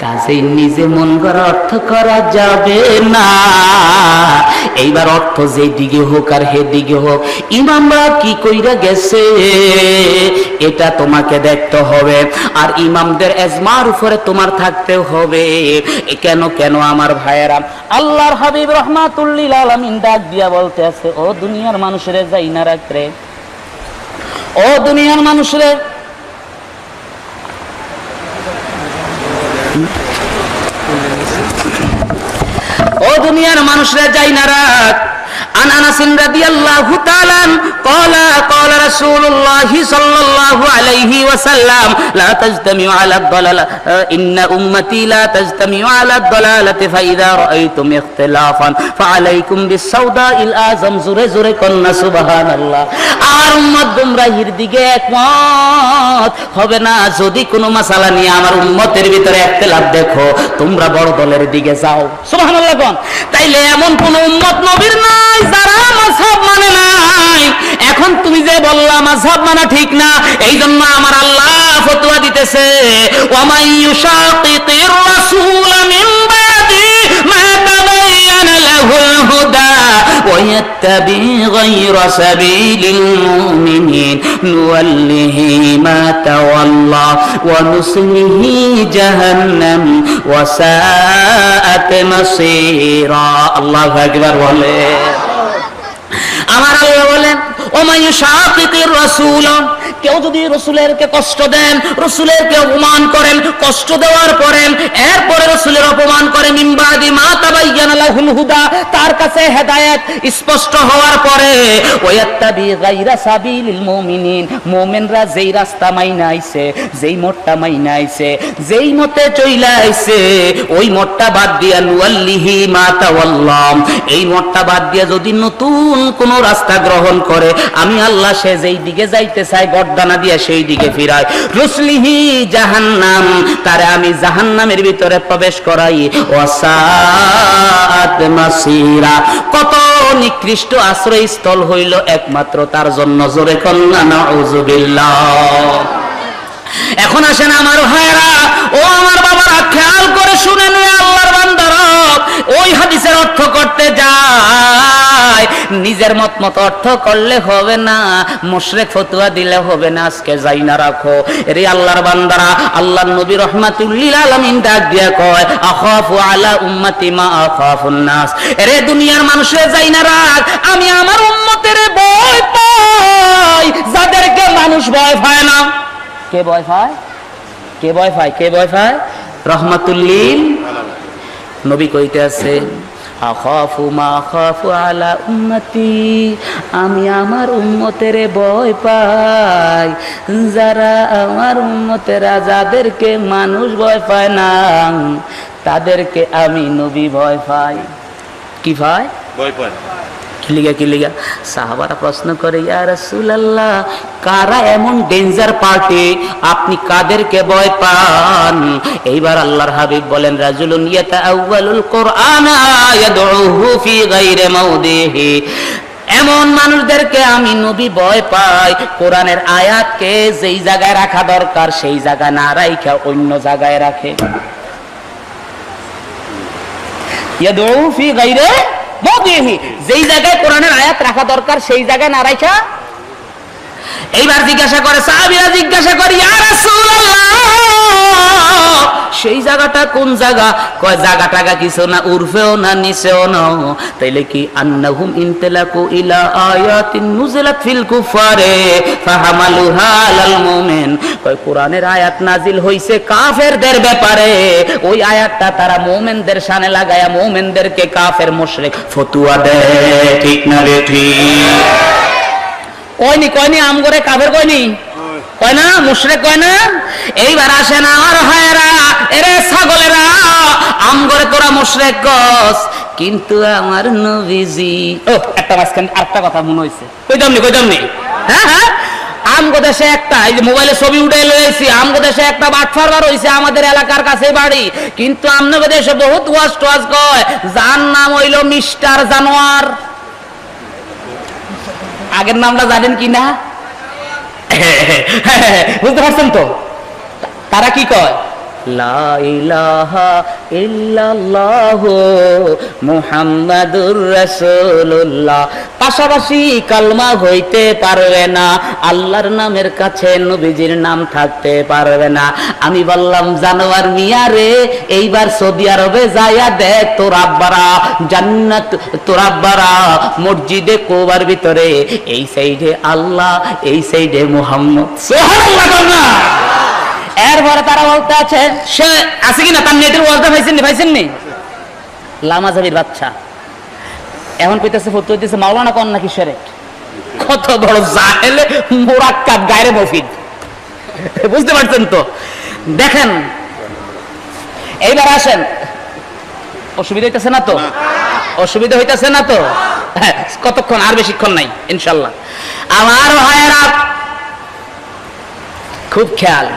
কাজেই নিজে মন করা অর্থ করা যাবে না। এইবার অর্থ যে দিকে হোক আর হে দিকে হোক, ইমামরা কি কইরা গেছে এটা তোমাকে দেখতে হবে, আর ইমামদের এজমার উপরে তোমার থাকতে হবে। কেন আমার ভাইয়েরা, আল্লাহর হাবিব রহমাতুল্লিল আলামিন ডাক দিয়া বলতে আছে, ও দুনিয়ার মানুষের যাই না রাখরে, ও দুনিয়ার মানুষের, ও দুনিয়ার মানুষরা যাই না রাখ। عن أنس رضي الله تعالى قال رسول الله صلى الله عليه وسلم لا تجتمع على الضلالة إن أمتي لا تجتمع على الضلالة فإذا رأيتم اختلافا فعليكم بالسوداء الأعظم زوري زوري كنا سبحان الله। আর উম্মত গুমরাহির দিকে একমত হবে না যদি কোনো মাসালা নিয়ে আমার উম্মতের ভিতরে ইখতিলাফ দেখো, তোমরা বড় দলের দিকে যাও। সুবহানাল্লাহ কোন। তাইলে এমন কোন উম্মত নবীর নাই যারা মাযহাব মানে নাই। এখন তুমি যে বললা মাযহাব মানা ঠিক না, এই জন্য আমার আল্লাহ ফতোয়া দিতেছে, ওয়া মান ইউশাকিকির রাসূল মিন বাদি মা তাবায়্যানা লাহুল হুদা ওয়া ইয়াত্তাবি গায়রা সাবিলিল মুমিনিন নুওয়াল্লিহি মা তাওয়াল্লা ওয়া নুসলিহি জাহান্নাম ওয়া সাআত মাসীরা। আল্লাহু আকবার বলে। আমার আল্লাহ বলেন ওমাইয়ু শাকিকির রাসূল, কেউ যদি রাসূলেরকে কষ্ট দেন, রাসূলেরকে অপমান করেন, কষ্ট দেওয়ার পরে এরপরে রাসূলের অপমান করে মিনবাদি মা তাবায়্যানা লাহুল হুদা, তার কাছে হেদায়েত স্পষ্ট হওয়ার পরে ওয়াত্তাবি গায়রা সাবিলিল মুমিনিন, মুমিনরা যেই রাস্তা মাইনা আইছে, যেই মতটা মাইনা আইছে, যেই মতে চইলা আইছে, ওই মতটা বাদ দিয়া নুয়াল্লিহি মা তাওয়াল্লা, এই মতটা বাদ দিয়া যদি নতুন কোন রাস্তা গ্রহণ করে, আমি আল্লাহ সে যেই দিকে যাইতে চাই গর্দানা দিয়া সেই দিকে ফিরাই। রুসলিহি জাহান্নাম, তারে আমি জাহান্নামের ভিতরে প্রবেশ করাই। ওয়াসাআত মাসিরা, কত নিকৃষ্ট আশ্রয়স্থল হইল একমাত্র তার জন্য। জোরে কন্না নাউযুবিল্লাহ। এখন আসেন আমার ভাইরা, ও আমার বাবারা, খেয়াল করে শুনেন আল্লাহর বান্দারা, ওই হাদিসের অর্থ করতে যায়, নিজের মত অর্থ করলে হবে না, মুশরিক ফতোয়া দিলে হবে না। আজকে যাই না রাখো রে আল্লাহর বান্দারা, আল্লাহর নবী রাহমাতুল্লিল আলামিন ডাক দিয়া কয় আখাফু আলা উম্মতি মা আখাফুন নাস, রে দুনিয়ার মানুষে যাই না রাখ, আমি আমার উম্মতের ভয় পাই যাদেরকে মানুষ ভয় পায় না। কে ভয় পায়? কে ভয় পায়? কে ভয় পায়? রাহমাতুল্লিল নবী কইতে আছে আখাফু মা আখাফু আলা উম্মতি, আমি আমার উম্মতের ভয় পাই যারা আমার উম্মতেরা যাদেরকে মানুষ ভয় পায় না, তাদেরকে আমি নবী ভয় পাই। কি পায়? ভয় পায়। কি লিগা? সাহাবারা প্রশ্ন করে ইয়া রাসূলুল্লাহ, কারা এমন ডেঞ্জার পার্টি, আপনি কাদেরকে ভয় পান? এইবার আল্লাহর হাবিব বলেন রাজুলুন ইয়াতাআওয়ালুল কুরআনা ইয়াদউহু ফি গায়রি মাওদিহি, এমন মানুষদেরকে আমি নবী ভয় পাই কোরআনের আয়াতকে যেই জায়গায় রাখা দরকার সেই জায়গা না রাখা অন্য জায়গায় রাখে। ইয়াদউ ফি গায়রি মাওদিহি, যেই জায়গায় কোরআনের আয়াত রাখা দরকার সেই জায়গায় না রাখা। এইবার জিজ্ঞাসা করে, সাহাবীরা জিজ্ঞাসা করে ইয়া রাসূলুল্লাহ, সেই জায়গাটা কোন জায়গা? কয় জায়গাটা কিছু না, উরফেও না নিচেও না। তাইলে কি আন্নাহুম ইনতালাকু ইলা আয়াতিন নুজিলাত ফিল কুফারে ফাহামালুহা আলাল মুমিন, কয় কোরআনের আয়াত নাজিল হইছে কাফেরদের ব্যাপারে, ওই আয়াতটা তারা মুমিনদের শানে লাগায়া মুমিনদেরকে কাফের মুশরিক ফতোয়া দেয়। ঠিক না রে? ঠিক কয়নি আমগরে কাফের কয়নি, কয় না মুশরিক কয় না। এইবার আসেন আমার ভাইরা, এরে ছাগলেরা, আমগরে তোরা মুশরিক কস, কিন্তু আমার নবীজি, ও একটা মাঝখানে আরেকটা কথা মনে হইছে, কইতামনি হ্যাঁ, আমগো দেশে একটা, এই যে মোবাইলে ছবি উঠে লইছি, আমগো দেশে একটা বাটফার বার হইছে আমাদের এলাকার কাছে বাড়ি, কিন্তু আমগো দেশে বহুত ওয়াজ কয়, যার নাম হইল মিস্টার জানোয়ার। আগের নামটা জানেন কি না? বুঝতে পারছেন তো? তারা কি কয়? লা ইলাহা ইল্লাল্লাহু মুহাম্মাদুর রাসূলুল্লাহ, পাশাপাশি কালমা হইতে পারবে না, আল্লাহর নামের কাছে নবীজির নাম থাকতে পারবে না। আমি বললাম জানোয়ার মিয়া রে, এইবার সৌদি আরবে যাইয়া দেখ তোর আব্বারা জান্নাত, তোর আব্বারা মসজিদে কোবার ভিতরে এই সাইডে আল্লাহ, এই সাইডে মুহাম্মদ। সুবহানাল্লাহ। এরপরে তারা বলতে আছে, সে আছে কিনা তার নেটের ওয়াজটা পাইছেন নি? লামাজাবির বাচ্চা এখন কইতেছে ফতোয়া দিতেছে মাওলানা কোন নাকি শিরক। কত বড় জাহেলে মুরাক্কাব গায়রে মুফিদ। বুঝতে পারছেন তো? দেখেন এইবার আসেন, অসুবিধা হইতেছে না তো? অসুবিধা হইতেছে না তো? কতক্ষণ? আর বেশিক্ষণ নাই ইনশাআল্লাহ। আমার ভাইয়েরা খুব খেয়াল,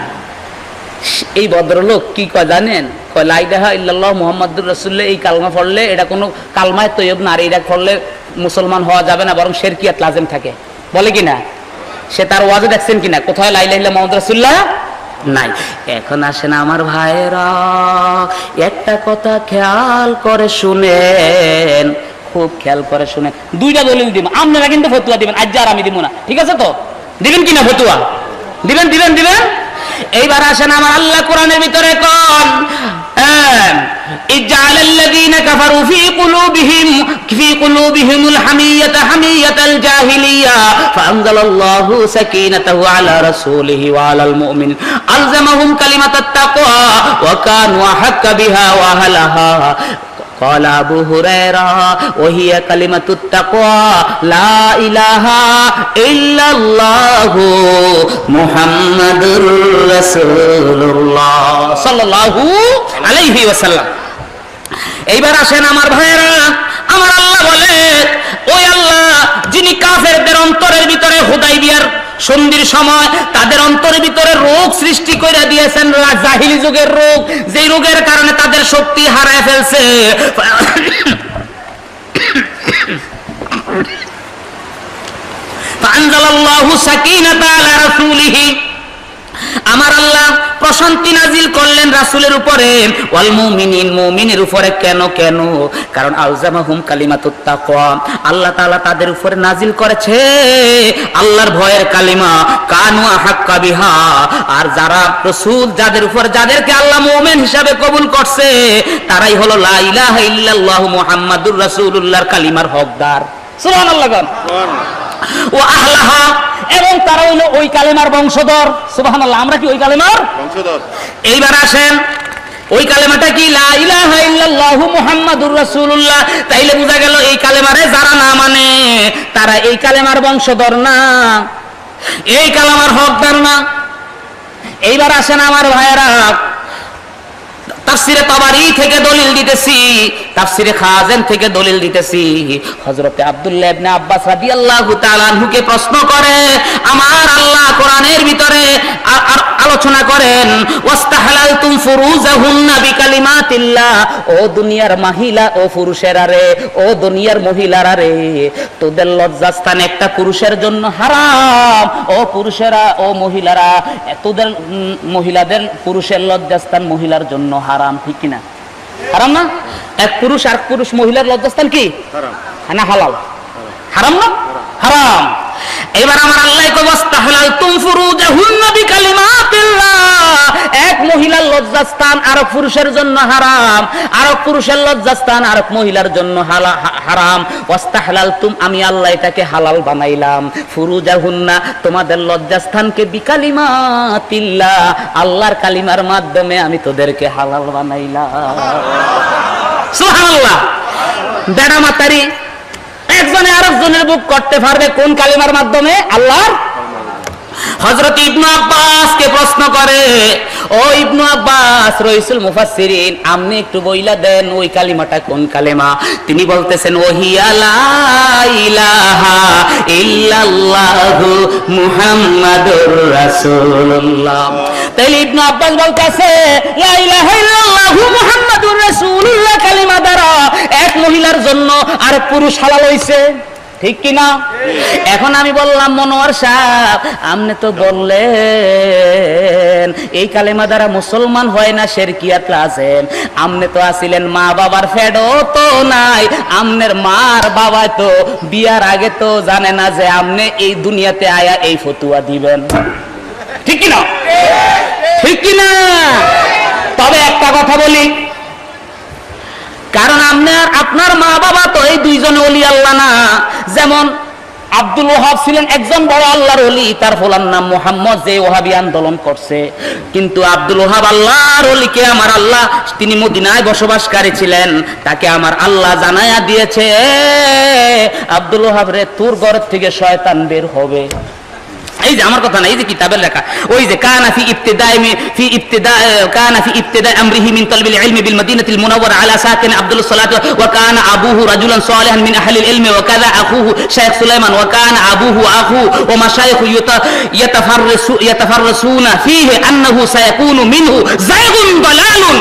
এই ভদ্রলোক কি কয় জানেন? কয় লা ইলাহা ইল্লাল্লাহ মুহাম্মাদুর রাসূলুল্লাহ, এই কালমা পড়লে এটা কোনো কালমায়ে তৈয়ব না, আর এটা পড়লে মুসলমান হওয়া যাবে না, বরং শিরকিয়াত লাজিম থাকে। বলে কিনা? সে তার ওয়াজে দেখছেন কিনা কোথায় লা ইলাহা ইল্লাল্লাহ মুহাম্মাদুর রাসূলুল্লাহ নাই? এখন আসেন আমার ভাইরা, একটা কথা খেয়াল করে শুনেন, খুব খেয়াল করে শুনেন। দুইটা দলিল দিব, আপনারা কিন্তু ফতোয়া দিবেন, আজ আর আমি দিব না, ঠিক আছে তো? দিবেন কিনা ফতোয়া? দিবেন। এইবার আসেন আমার আল্লাহ কোরআনের ভিতরে কোন ইজআলাল্লাযীনা কাফারু ফি কুলুবিহিমুল হামিয়াতা হামিয়াতাল জাহিলিয়া ফাআনজালাল্লাহু সাকিনাতাহু আলা রাসূলিহি ওয়া আলাল মুমিনিন আলজামাহুম কালিমাতাত তাকওয়া ওয়া কানু আহাক্কা বিহা ওয়া আহলাহা قال أبو هريرة وهي كلمة التقوى لا إله إلا الله محمد رسول الله صلى الله عليه وسلم এইবার আসেন আমার ভাইয়েরা, আমার আল্লাহ বলে, ওই আল্লাহ যিনি কাফেরদের অন্তরের ভিতরে হুদাইবিয়ার সন্ধির সময় তাদের অন্তরের ভিতরে রোগ সৃষ্টি করে দিয়েছেন, জাহিলি যুগের রোগ, যে রোগের কারণে তাদের শক্তি হারায় ফেলছে। ফাআনজালাল্লাহু সাকিনাতা আলা রাসূলিহি, আমার আল্লাহ প্রশান্তি নাজিল করলেন রাসূলের উপরে, ওয়াল মুমিনিন, মুমিনের উপরে। কেন? কারণ আলজামাহুম কালিমাতুত তাকওয়া, আল্লাহ তাআলা তাদের উপরে নাজিল করেছে আল্লাহর ভয়ের কালিমা, কানু আহাক্কা বিহা। আর যারা রাসূল, যাদেরকে আল্লাহ মুমিন হিসাবে কবুল করছে, তারাই হলো লা ইলাহা ইল্লাল্লাহু মুহাম্মাদুর রাসূলুল্লাহর কালিমার হকদার। সুবহানাল্লাহ। ও আহলাহা, এবং তারা হইল ওই কালেমার বংশধর। সুবহানাল্লাহ, আমরা কি ওই কালেমার বংশধর? এইবার আসেন, ওই কালেমাটা কি? লা ইলাহা ইল্লাল্লাহু মুহাম্মাদুর রাসূলুল্লাহ। তাইলে বোঝা গেল এই কালেমারে যারা না মানে তারা এই কালেমার বংশধর না, এই কালেমার হকদার না। এইবার আসেন আমার ভাইয়েরা, তাফসিরে তাবারি থেকে দলিল দিতেছি, তাফসিরে খাজেন থেকে দলিল দিতেছি। হযরতে আব্দুল্লাহ ইবনে আব্বাস রাদিয়াল্লাহু তাআলা আনহুকে প্রশ্ন করে, আমার আল্লাহ কোরআনের ভিতরে আলোচনা করেন, ওয়াস্তাহলালতুম ফুরুজাহুন্না বিকালিমাতিল্লাহ, ও দুনিয়ার মহিলা ও পুরুষেরা রে, ও দুনিয়ার মহিলারা রে, তোদের লজ্জাস্থান একটা পুরুষের জন্য হারাম। ও পুরুষেরা, ও মহিলারা, তোদের মহিলাদের, পুরুষের লজ্জাস্থান মহিলার জন্য হারাম। ঠিক কিনা? হারাম না? এক পুরুষ আর পুরুষ মহিলার লজ্জাস্থান কি হারাম না হালাল? হারাম না? হারাম। এবার আমার আল্লাহ কয়, ওয়াস্তাহলালতুম ফুরুজাহুন্না বিকালিমাতিল্লাহ, এক মহিলার লজ্জাস্থান আর পুরুষের জন্য হারাম, আর পুরুষের লজ্জাস্থান আর মহিলার জন্য হারাম। ওয়াস্তাহলালতুম, আমি আল্লাহ এটাকে হালাল বানাইলাম, ফুরুজাহুন্না, তোমাদের লজ্জাস্থানকে, বিকালিমাতিল্লাহ, আল্লাহর কালিমার মাধ্যমে আমি তোদেরকে হালাল বানাইলাম। সুবহানাল্লাহ। বেড়া মাতারি একজনে আরেকজনের বুক করতে পারবে কোন কালিমার মাধ্যমে? আল্লাহর। হযরত ইবনে আব্বাসকে প্রশ্ন করে, ও ইবনে আব্বাস রাইসুল মুফাসসিরিন, আপনি একটু বইলা দেন ওই কালিমাটা কোন কালিমা? তিনি বলতেছেন, ওহিয়া লা ইলাহা ইল্লাল্লাহু মুহাম্মাদুর রাসূলুল্লাহ। তাইলে ইবনে আব্বাস বলতেছে, লা ইলাহা ইল্লাল্লাহু মুহাম্মাদুর রাসূলুল্লাহ কালিমা দ্বারা এক মহিলার জন্য আর পুরুষ হালাল হইছে। ঠিক কিনা? এখন আমি বললাম, মনোয়ার সাহেব, আপনি তো বললেন এই কালেমা দ্বারা মুসলমান হয় না, শিরকিয়াত আছেন। আপনি তো আছিলেন মা বাবার ফেডও তো নাই, আমনের মার বাবা তো বিয়ার আগে তো জানে না যে আপনি এই দুনিয়াতে আয়া এই ফতুয়া দিবেন। ঠিক কিনা? ঠিক কিনা? তবে একটা কথা বলি, কারণ আপনার মা বাবা তো এই দুইজনে ওলি আল্লাহ না। যেমন আব্দুল ওহাব ছিলেন একজন বড় আল্লাহর ওলি, তার ফুলার নাম মুহাম্মদ, যে ওহাবী আন্দোলন করছে। কিন্তু আব্দুল ওহাব আল্লাহর ওলিকে আমার আল্লাহ, তিনি মদিনায় বসবাসকারী ছিলেন, তাকে আমার আল্লাহ জানায়া দিয়েছে, আব্দুল ওহাব রে, তোর ঘর থেকে শয়তান বের হবে। এই যে আমার কথা না, এই যে কিতাবের লেখা, ওই যে কানা ফি ইবতিদা আমরিহি মিন তালবিল ইলমি বিল মদিনাতিল মুনাওয়ারা আলা সাকিন আব্দুল সালাত ওয়া কানা আবুহু রাজুলান সালিহান মিন আহলিল ইলমি ওয়া কাযা আখুহু শাইখ সুলাইমান ওয়া কানা আবুহু আখু ওয়া মাশায়েখু ইয়াতাফাররাসুনা ফীহি আন্নাহু সায়াকুনু মিনহু যায়গুন দালালুন।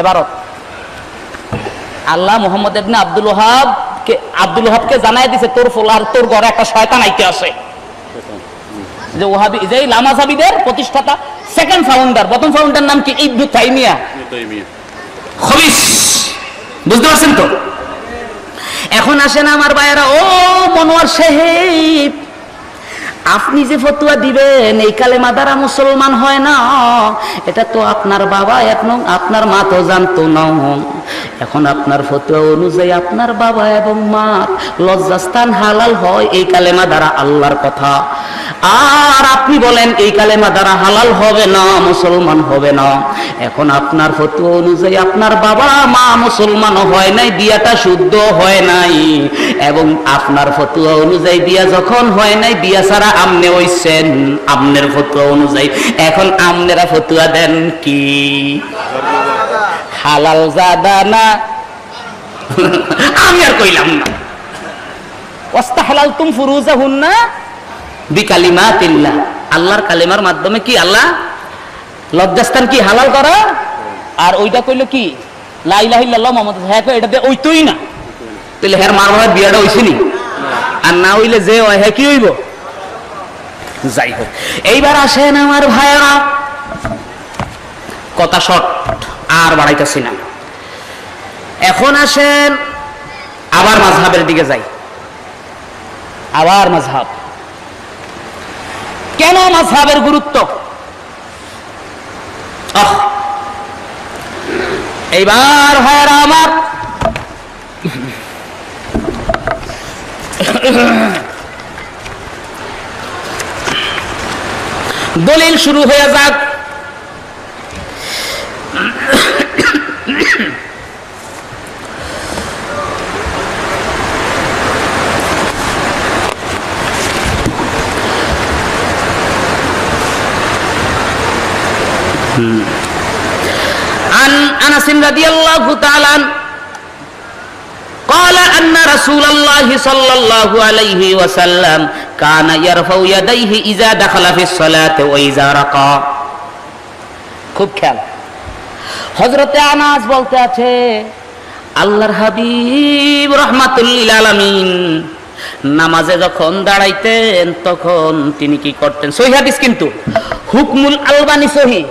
এবারত আল্লাহ মুহাম্মদ ইবনে আব্দুল ওহাবকে জানাই দিয়েছে, তোর ফুলার, তোর ঘরে একটা শয়তান আইতে আছে। যে ওহাবী, যে লামাযাবিদের প্রতিষ্ঠাতা, সেকেন্ড ফাউন্ডার, প্রথম ফাউন্ডার নাম কি? ইবনে তাইমিয়া। খবিস, বুঝতে পারছেন তো? এখন আসেন আমার ভাইয়েরা, ও মনোয়ার সাহেব, আপনি যে ফতোয়া দিবেন এই কালেমা দ্বারা মুসলমান হয় না, এটা তো আপনার বাবা এবং আপনার মা তো জানতো না। এখন আপনার ফতোয়া অনুযায়ী আপনার বাবা এবং মা লজ্জাস্থান হালাল হয় এই কালেমা দ্বারা, আল্লাহর কথা। আর আপনি বলেন এই কালেমা দ্বারা হালাল হবে না, মুসলমান হবে না। এখন আপনার ফতোয়া অনুযায়ী আপনার বাবা মা মুসলমান হয় নাই, বিয়াটা শুদ্ধ হয় নাই, এবং আপনার ফতোয়া অনুযায়ী বিয়া যখন হয় নাই, বিয়া ছাড়া আমনে হইছেন আমনের ফতোয়া অনুযায়ী। এখন আমনেরা ফতোয়া দেন কি হালাল জাদা না? আমি আর কইলাম না। ওয়াস্তাহলালতুম ফুরুজাহুন্না বিকালিমাতিল্লাহ, আল্লাহর কালেমার মাধ্যমে কি আল্লাহ লজ্জাস্থান কি হালাল করা। আর ওইটা কইলো কি লা ইলাহা ইল্লাল্লাহ মুহাম্মাদুর রাসূলুল্লাহ, হ্যাঁ এটা দিয়ে ওইতই না, তাহলে হ্যাঁ মারবার বিয়াটা হইছিনি। আর না হইলে যে হ্যাঁ কি হইব। যাই হোক, এইবার আসেন আমার ভাইরা, কথা শর্ট আর বাড়াইতেছি না। এখন আসেন আবার মাযহাবের দিকে যাই। আবার মাযহাব, কেন মাযহাবের গুরুত্ব? এইবার ভাইরা আমার, দলিল শুরু হয়ে যাক। عن أنس رضي الله تعالى عنه قال أن رسول الله صلى الله عليه وسلم كان يرفع يديه إذا دخل في الصلاة وإذا ركع। খুব খেয়াল, হযরতে আনাস বলতে আছে আল্লাহর হাবিব রাহমাতুল লিল আলামিন নামাজে যখন দাঁড়াইতেন তখন তিনি কি করতেন। সহিহ হাদিস কিন্তু, হুকমুল আলবানী সহিহ।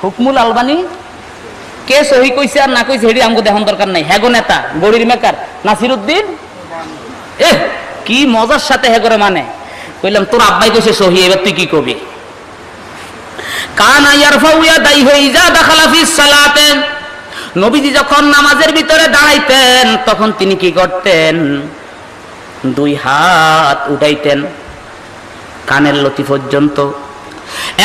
হুকমুল আলবানী কে সহি কইছে আর না কইছে হেডি আমগো দেখার দরকার নাই। হ্যাগো নেতা গড়ির মেকার নাসিরউদ্দিন, কি মজার সাথে হেগরে মানে কইলাম তোর আব্বাই কইছে সহি, এবার তুই কি কবি। কানা ইয়ারফাউ ইয়াদাইহি ইযা দাখালা ফিস সালাতে, নবীজি যখন নামাজের ভিতরে দাঁড়াইতেন তখন তিনি কি করতেন, দুই হাত উঠাইতেন কানের লতি পর্যন্ত,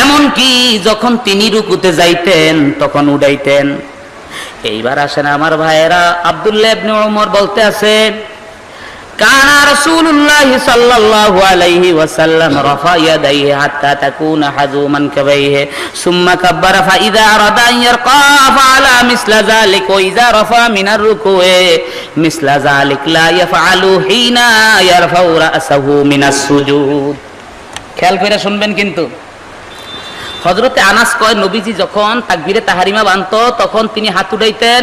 এমনকি যখন তিনি রুকুতে যাইতেন তখন উঠাইতেন। এইবার আসেন আমার ভাইয়েরা, আব্দুল্লাহ ইবনে ওমর বলতে আছে কানা রাসূলুল্লাহ সাল্লাল্লাহু আলাইহি ওয়াসাল্লাম রাফা ইয়াদাইহি হাত্তা তাকুনা হাযুমান কাবাইহি সুম্মা কাব্বারা ফাইযা আরাদা আন ইয়ারকা ফাআলা মিসলা যালিক ওয়া ইযা রাফা মিনার রুকু'i মিসলা যালিক লা ইয়াফআলু হিনা ইয়ারফাউ রাসাহু মিনাস সুজুদ। খেয়াল করে শুনবেন কিন্তু, হযরতে আনাস কয় নবীজি যখন তাকবীরে তাহরিমা বানতো তখন তিনি হাত উঠাইতেন,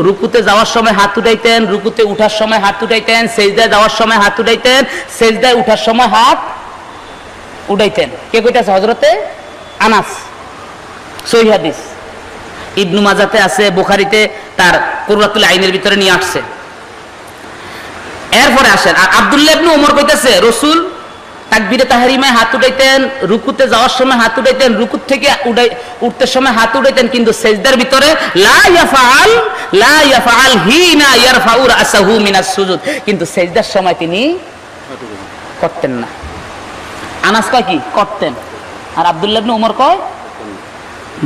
রুকুতে যাওয়ার সময় হাত উঠাইতেন, রুকুতে উঠার সময় হাত উঠাইতেন, সেজদায় যাওয়ার সময় হাত উঠাইতেন, সেজদায় উঠার সময় হাত উঠাইতেন। কে কইতাছে? হযরতে আনাস। সহিহ হাদিস, ইবনু মাজাতে আছে, বুখারীতে তার কুররাতুল আইনের ভিতরে নিয়ে আসছে। এরপরে আসেন আব্দুল্লাহ ইবনে ওমর কইতাছে রাসূল তাকবীরে তাহরিমায় হাত উঠাইতেন, রুকুতে যাওয়ার সময় হাত উঠাইতেন, রুকুত থেকে উঠতে সময় হাত উঠাইতেন, কিন্তু সেজদার ভিতরে লা ইয়াফআল হিনা ইয়ারফাউ রাসাহু মিনাস সুজুদ, কিন্তু সেজদার সময় তিনি করতেন না। আনাস কয় কি করতেন, আর আব্দুল্লাহ ইবনে ওমর কয়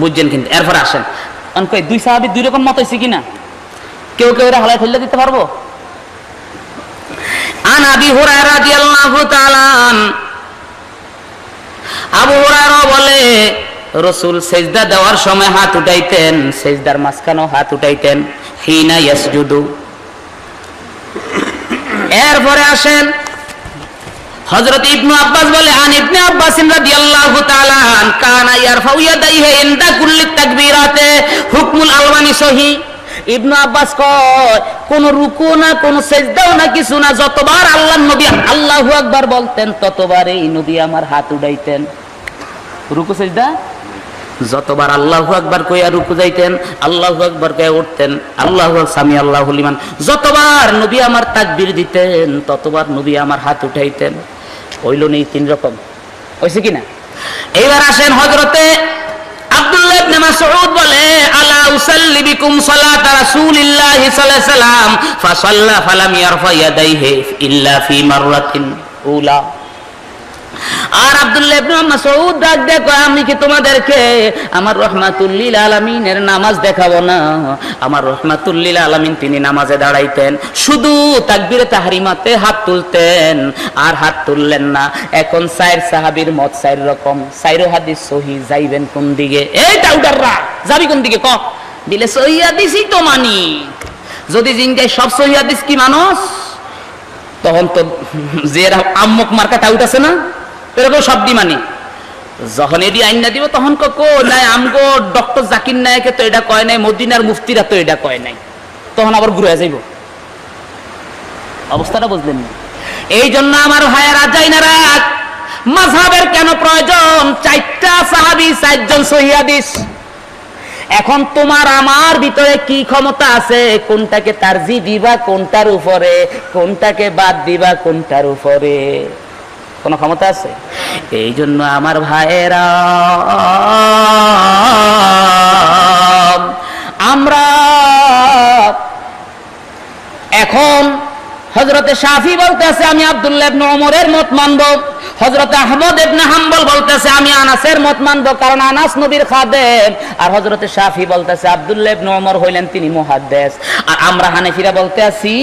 বুঝছেন কিন্তু। এরপর আসেন কয় দুই সাহাবী দুই রকম মত হইছে কিনা, কেউ কেউ এরা হালাই ফেলে দিতে পারবো। আন আবি হুরায়রা রাদিয়াল্লাহু তাআলা আবু হুরায়রা বলে রাসূল সিজদা দেওয়ার সময় হাত উঠাইতেন, সিজদার মাঝখানেও হাত উঠাইতেন, হিনা ইয়াসজুদু। এরপরে আসেন হযরত ইবনে আব্বাস বলে আন ইবনে আব্বাস রাদিয়াল্লাহু তাআলা আন কানা ইয়ারফাউ ইয়াদাইহি ইনদা কুল্লি তাকবীরাতে হুকমুল আলবানী সহিহ। ইবনে আব্বাস কয় কোন রুকু না কোন সিজদাও না কিছু না, যতবার আল্লাহর নবী আল্লাহু আকবার বলতেন ততবারই নবী আমার হাত উঠাইতেন। রুকু সিজদা যতবার আল্লাহু আকবার কইয়া রুকু যাইতেন, আল্লাহু আকবার কইয়া উঠতেন, আল্লাহু সামি আল্লাহু লিমান, যতবার নবী আমার তাকবীর দিতেন ততবার নবী আমার হাত উঠাইতেন। হইল নেই 3 রকম, হইছে কিনা? এইবার আসেন হযরতে আব্দুল্লাহ ইবনে মাসউদ বলে আলা উসাল্লি বিকুম সালাত রাসূলিল্লাহি সাল্লাল্লাহু আলাইহি সাল্লাম ফাসাল্লা ফালাম ইয়ারফা ইয়াদাইহি ইল্লা ফি মাররাতিন উলা। আর আব্দুল্লাহ ইবনে মাসউদ ডাক দেয়, আমি কি তোমাদেরকে আমার রাহমাতুল লিল আলামিনের নামাজ দেখাবো না? আমার রাহমাতুল লিল আলামিন তিনি নামাজে দাঁড়াইতেন, শুধু তাকবীরে তাহরিমাতে হাত তুলতেন আর হাত তুললেন না। এখন 4 সাহাবীর মত 4 রকম, 4 হাদিস সহিহ, যাইবেন কোন দিকে? এই টাউটাররা যাবি কোন দিকে ক? দিলে সহিহ হাদিসই তো মানি। যদি জিঙ্গাই সব সহিহ হাদিস কি মানুষ, তখন তো যে আম্মক মার্কা টাউট আছে না, এরকম শব্দই মানি। যখন এদি আইন না দিব তখন কো নাই আমগো ডক্টর জাকির নায়কে তো এটা কয় নাই, মদিনার মুফতিরা তো এটা কয় নাই, তখন আবার ঘুরে যাইব। অবস্থাটা বুঝলেন? এই জন্য আমার ভাইয়েরা যাই না রাত মাযহাবের কেন প্রয়োজন? 4টা সাহাবী, 4 জন সহিহ হাদিস। এখন তোমার আমার ভিতরে কি ক্ষমতা আছে? কোনটাকে তারজি দিবা কোনটার উপরে, কোনটাকে বাদ দিবা কোনটার উপরে? কোন ক্ষমতা আছে? এই জন্য আমার ভাইয়েরা আমরা এখন হযরতে শাফি বলতেছে আমি আব্দুল্লাহ ইবনে ওমরের মত মানব, হযরতে আহমদ ইবনে হাম্বল বলতেছে আমি আনাসের মত মানব, কারণ আনাস নবীর খাদেম। আর হযরতে শাফি বলতেছে আব্দুল্লাহ ইবনে ওমর হইলেন তিনি মুহাদ্দিস। আর আমরা হানাফিরা বলতে আছি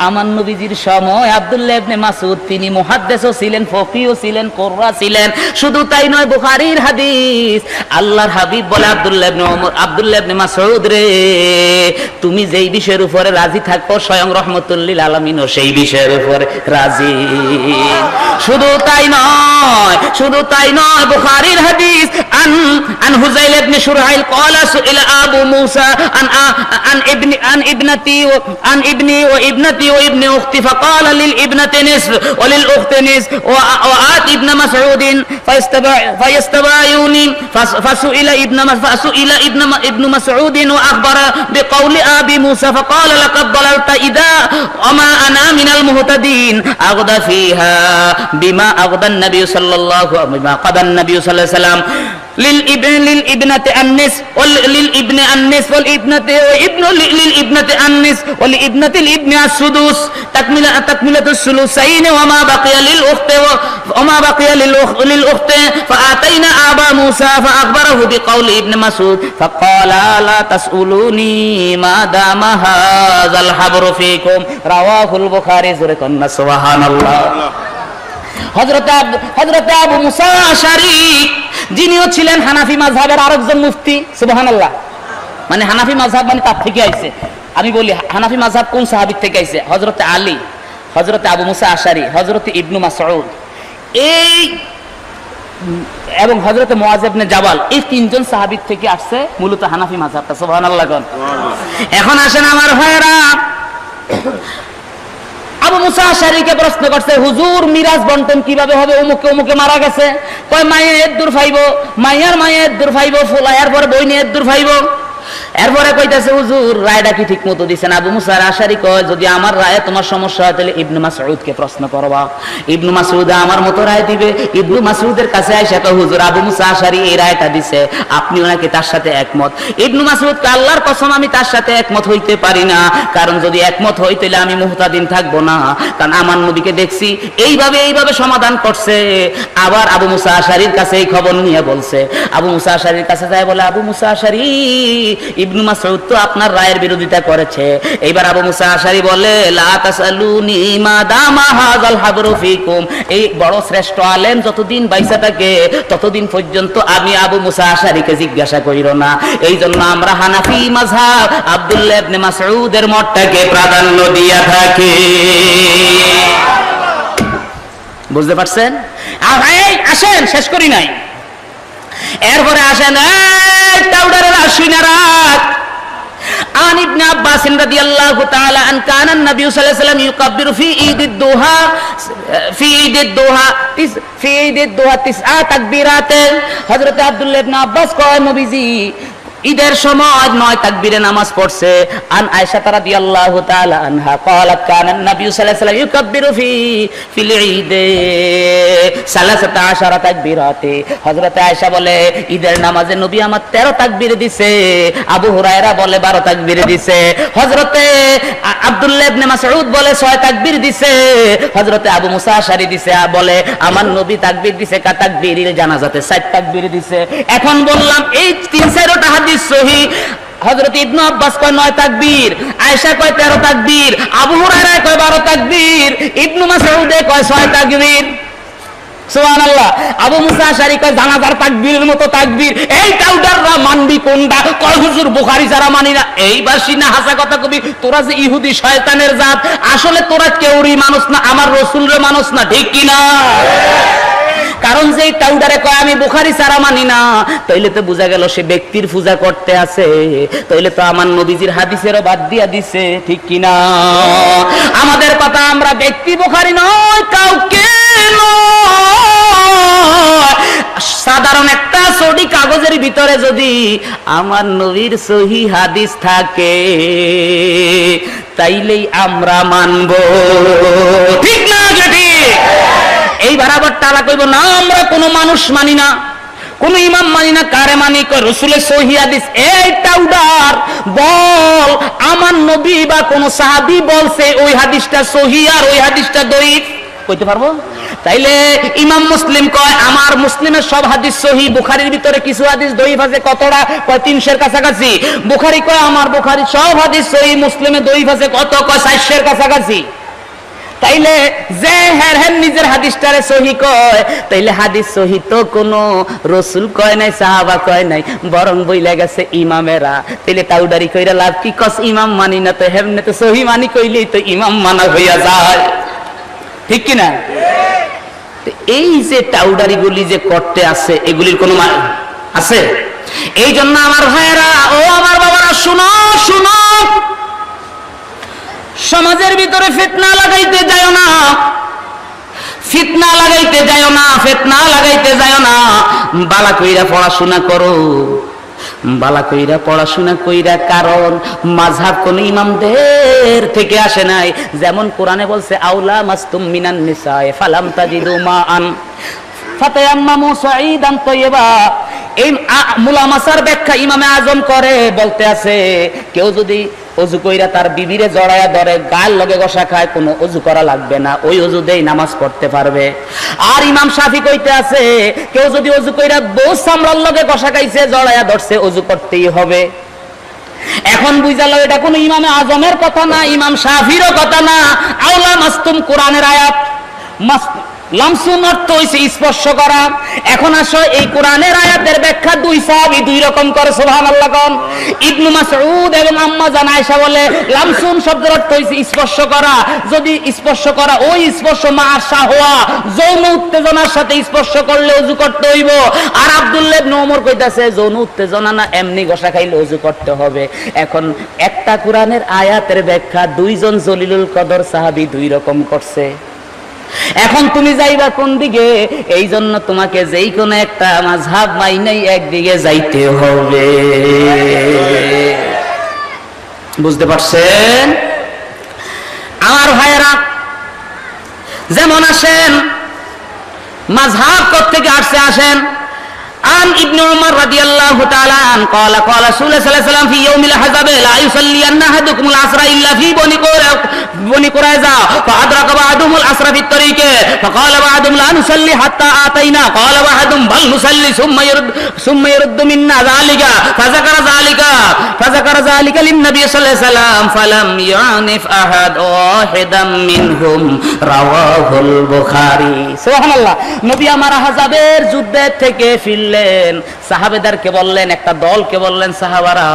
আমার নবীজির সময় আব্দুল্লাহ ইবনে মাসউদ তিনি মুহাদ্দিসও ছিলেন, ফকিহও ছিলেন, কুররা ছিলেন। শুধু তাই নয়, বুখারীর হাদিস, আল্লাহর হাবিব বলে আব্দুল্লাহ ইবনে ওমর, আব্দুল্লাহ ইবনে মাসউদ রে, তুমি যেই বিষয়ের উপরে রাজি থাকো স্বয়ং রাহমাতুল লিল আলামিনও সেই বিষয়ের উপরে রাজি। শুধু তাই নয়, শুধু তাই নয়, বুখারীর হাদিস আন হুযাইল ইবনে শুরাইল قال سئل ابو موسى عن ابنتي وابنتي وابن اختي فقال للابنه نصف وللاخت نصف وآت ابن مسعود فيستبايوني فسئل ابن مسعود واخبر بقول ابي موسى فقال لقد ضللت اذا وما انا من المهتدين اغدى فيها بما أغضى النبي صلى الله عليه وسلم للابنة النصف وللابن النصف والابنة النصف ولابنة الابن السدس تكملة الثلثين وما بقي للأخت فآتينا أبا موسى فأخبره بقول ابن مسعود فقال لا تسألوني ما دام هذا الحبر فيكم رواه البخاري سبحان الله। হযরতে আবু মুসা আশআরী যিনিও ছিলেন হানাফি মাযহাবের আরেকজন মুফতি, সুবহানাল্লাহ। মানে হানাফি মাযহাব মানে তার থেকে আইছে। আমি বলি হানাফি মাযহাব কোন সাহাবী থেকে আইছে? হযরতে আলী, হযরতে আবু মুসা আশআরী, হযরতে ইবনু মাসউদ এই এবং হযরতে মুআয ইবনে জাবাল, এই 3 জন সাহাবী থেকে আসছে মূলত হানাফি মাযহাবটা, সুবহানাল্লাহ। এখন আসেন আমার ভাইরা, আবু মুসা আশআরীকে প্রশ্ন করছে হুজুর মিরাজ বন্টন কিভাবে হবে? অমুকে অমুকে মারা গেছে, কয় মায়ের দূর ফাইব, মাইয়ার মায়ের দূর ফাইব, ফুলায়ার পর বইনের দূর ফাইব। এরপরে কইতাছে হুজুর রায়টা কি ঠিক মতো দিছেন? আবু মুসা আশআরী কয় যদি আমার রায়ে তোমার সমস্যা হয় তাহলে ইবনে মাসউদকে প্রশ্ন করবা, ইবনে মাসউদ আমার মতো রায় দিবে। ইবনে মাসউদের কাছে আইসা কয় হুজুর আবু মুসা আশআরী এই রায়টা দিছে, আপনি ওনাকে তার সাথে একমত? ইবনে মাসউদ কয় আল্লাহর কসম আমি তার সাথে একমত হইতে পারি না, কারণ যদি একমত হই তাহলে আমি মুহতাদিন থাকবো না, কারণ আমার নবীকে দেখছি এইভাবে সমাধান করছে। আবার আবু মুসা আশআরীর কাছে এই খবর নিয়ে বলছে, আবু মুসা আশআরীর কাছে যায় বলে আবু মুসা আশআরী ইবনে মাসউদ তো আপনার রায়ের বিরোধিতা করেছে। এইবার আবু মুসা আশআরী বলে লা তাসালুনি মা দামা হাযাল হাবরু ফিকুম, এই বড় শ্রেষ্ঠ আলেম যতদিন বাইসা থাকে ততদিন পর্যন্ত আমি আবু মুসা আশআরীকে জিজ্ঞাসা করিও না। এই জন্য আমরা হানাফি মাযহাব আব্দুল্লাহ ইবনে মাসউদের মতটাকে প্রাধান্য দিয়া থাকি। বুঝতে পারছেন? আর আসেন শেষ করি নাই, এরপরে আসেন টাউডারের আশুনারাত عن ابن عباس رضي الله تعالى عن كان النبي صلى الله عليه وسلم يكبر في عيد الضحى في عيد الضحى 9 تكبيرات। হযরত আব্দুল্লাহ ইবনে আব্বাস কয় নবীজি ঈদের সময় 9 তাকবীরে নামাজ পড়ছে। আন আয়েশা রাদিয়াল্লাহু তাআলা আনহা قالت كان النبي صلى الله عليه وسلم يكبر في العيد 13 তাকবীরাতে। হযরত আয়েশা বলে ঈদের নামাজে নবী আমার 13 তাকবীর দিছে। আবু হুরায়রা বলে 12 তাকবীর দিছে। হযরতে আব্দুল্লাহ ইবনে মাসউদ বলে 6 তাকবীর দিছে। হযরতে আবু মুসা আশআরী দিছে বলে আমার নবী তাকবীর দিছে কা তাকবীরিল জানাজাতে 4 তাকবীর দিছে। এখন বললাম এই 3-4টা হাদিস সহিহ। হযরত ইবনে আব্বাস কয় 9 তাকবীর, আয়েশা কয় 13 তাকবীর, আবু হুরায়রা কয় 12 তাকবীর, ইবনে মাসউদ কয় 6 তাকবীর। সুবহানাল্লাহ। আবু মুসা আশআরী কয় জানাজার তাকবীরের মতো তাকবীর। এই টাউডাররা মানবি কোনটা? কয় হুজুর বুখারী ছাড়া মানি না। এইবার সিনা হাসা কথা কবি, তোরা যে ইহুদি শয়তানের জাত, আসলে তোরা কেউরি মানুষ না, আমার রাসূলের মানুষ না, ঠিক কি না? কারণ যে টাউডারে কয় আমি বুখারী ছাড়া মানি না, তাইলে তো বোঝা গেল সে ব্যক্তির পূজা করতে আছে, তাইলে তো আমার নবীজির হাদিসেরও বাদ দিয়া দিছে, ঠিক কি না? আমাদের কথা, আমরা ব্যক্তি বুখারী নয়, কাউকে সাধারণ একটা সহি কাগজের ভিতরে যদি আমার নবীর সহি হাদিস থাকে তাইলেই আমরা মানব, ঠিক না? যদি এইবার আবার তারা কইব না আমরা কোনো মানুষ মানি না, কোন ইমাম মানি না, কারে মানি? কয় রাসূলের সহিহ হাদিস। এই টাউডার বল আমার নবী বা কোন সাহাবী বলছে ওই হাদিসটা সহিহ আর ওই হাদিসটা দঈফ, কইতে পারবো? তাইলে ইমাম মুসলিম কয় আমার মুসলিমের সব হাদিস সহিহ, বুখারীর ভিতরে কিছু হাদিস দঈফ আছে। কতটা? কয় 300-এর কাছাকাছি। বুখারী কয় আমার বুখারীর সব হাদিস সহিহ, মুসলিমে দঈফ আছে কত? কয় 400-এর কাছাকাছি। তাইলে যে হ্যাঁ নিজের হাদিসটারে সহিহ কয়, তাইলে হাদিস সহিহ তো কোনো রাসূল কয় নাই, সাহাবা কয় নাই, বরং বইলা গেছে ইমামেরা। তাইলে টাউডারি কইরা লাভ কি? কস ইমাম মানি না, তো হেমনে তো সহিহ মানি কইলেই তো ইমাম মানা হইয়া যায়, ঠিক কি না? এই যে টাউডারি গুলি যে করতে আছে, এগুলির কোনো আছে? এই জন্য আমার ভাইয়েরা, ও আমার বাবারা, শুনো শুনো, সমাজের ভিতরে ফিতনা লাগাইতে যায় না, ফিতনা লাগাইতে যায় না, ফিতনা লাগাইতে যায় না। বালা কইরা পড়াশোনা করো, বালা কইরা পড়াশোনা কইরা, কারণ মাযহাব কোন ইমামদের থেকে আসে নাই। যেমন কোরআনে বলছে আউলা মাসতুম মিনান নিসায়ে ফালাম তাজিদু মাআন ফাতায়াম্মামু সাঈদান তাইয়্যিবা। এই মুলামাসার ব্যাখ্যা ইমামে আজম করে, বলতে আছে কেউ যদি ওযু কইরা তার বিবিরে জড়ায়া ধরে গাল লগে ঘষা খায়, কোনো ওযু করা লাগবে না, ওই ওযু দেই নামাজ পড়তে পারবে। আর ইমাম শাফি কইতে আছে কেউ যদি ওযু কইরা বউ সামরার লগে ঘষা খাইছে, জড়ায়া ধরছে, ওযু করতেই হবে। এখন বুঝালো এটা কোন ইমামে আজমের কথা না, ইমাম শাফিরও কথা না। আউলা মাসতুম কোরআনের আয়াত, লামসুন অর্থ হইছে স্পর্শ করা। এখন আসো এই কোরআনের আয়াতের ব্যাখ্যা দুই সাহাবী দুই রকম করে, সুবহানাল্লাহ কোন। ইবনে মাসউদ এবং আম্মা জান আয়েশা বলে লামসুন শব্দের অর্থ হইছে স্পর্শ করা। যদি স্পর্শ করা, ওই স্পর্শ মা শাহওয়া, যৌন উত্তেজনার সাথে স্পর্শ করলে ওযু করতে হইব। আর আব্দুল্লাহ ইবনে ওমর কইতাছে যৌন উত্তেজনা না, এমনি ঘষা খাইলে ওযু করতে হবে। এখন একটা কোরআনের আয়াতের ব্যাখ্যা দুইজন জলিলুল কদর সাহাবী দুই রকম করছে। এখন তুমি যাইবা কোন দিকে? এই জন্য তোমাকে যেই কোনো একটা মাযহাব মাইনাই একদিকে যাইতে হবে, বুঝতে পারছেন আমার ভাইয়েরা? যেমন আসেন মাযহাব কোত্থেকে আসছে, আসেন। عن ابن عمر رضي الله تعالى عنه قال قال رسول الله صلى الله عليه وسلم في يوم الحزب لا يصلين احدكم العصر الا في بني قريظه فادرك بعضهم العصر في الطريق فقال بعضهم لا نصلي حتى اتينا قال بعضهم بل نصلي ثم يرد منا ذلك فذكر ذلك للنبي صلى الله عليه وسلم فلم يعنف احد واحدا منهم رواه البخاري سبحان الله নবী আমার আহজাবের যুদ্ধের থেকে ফিরলেন, সাহাবেদেরকে বললেন, একটা দলকে বললেন, সাহাবারা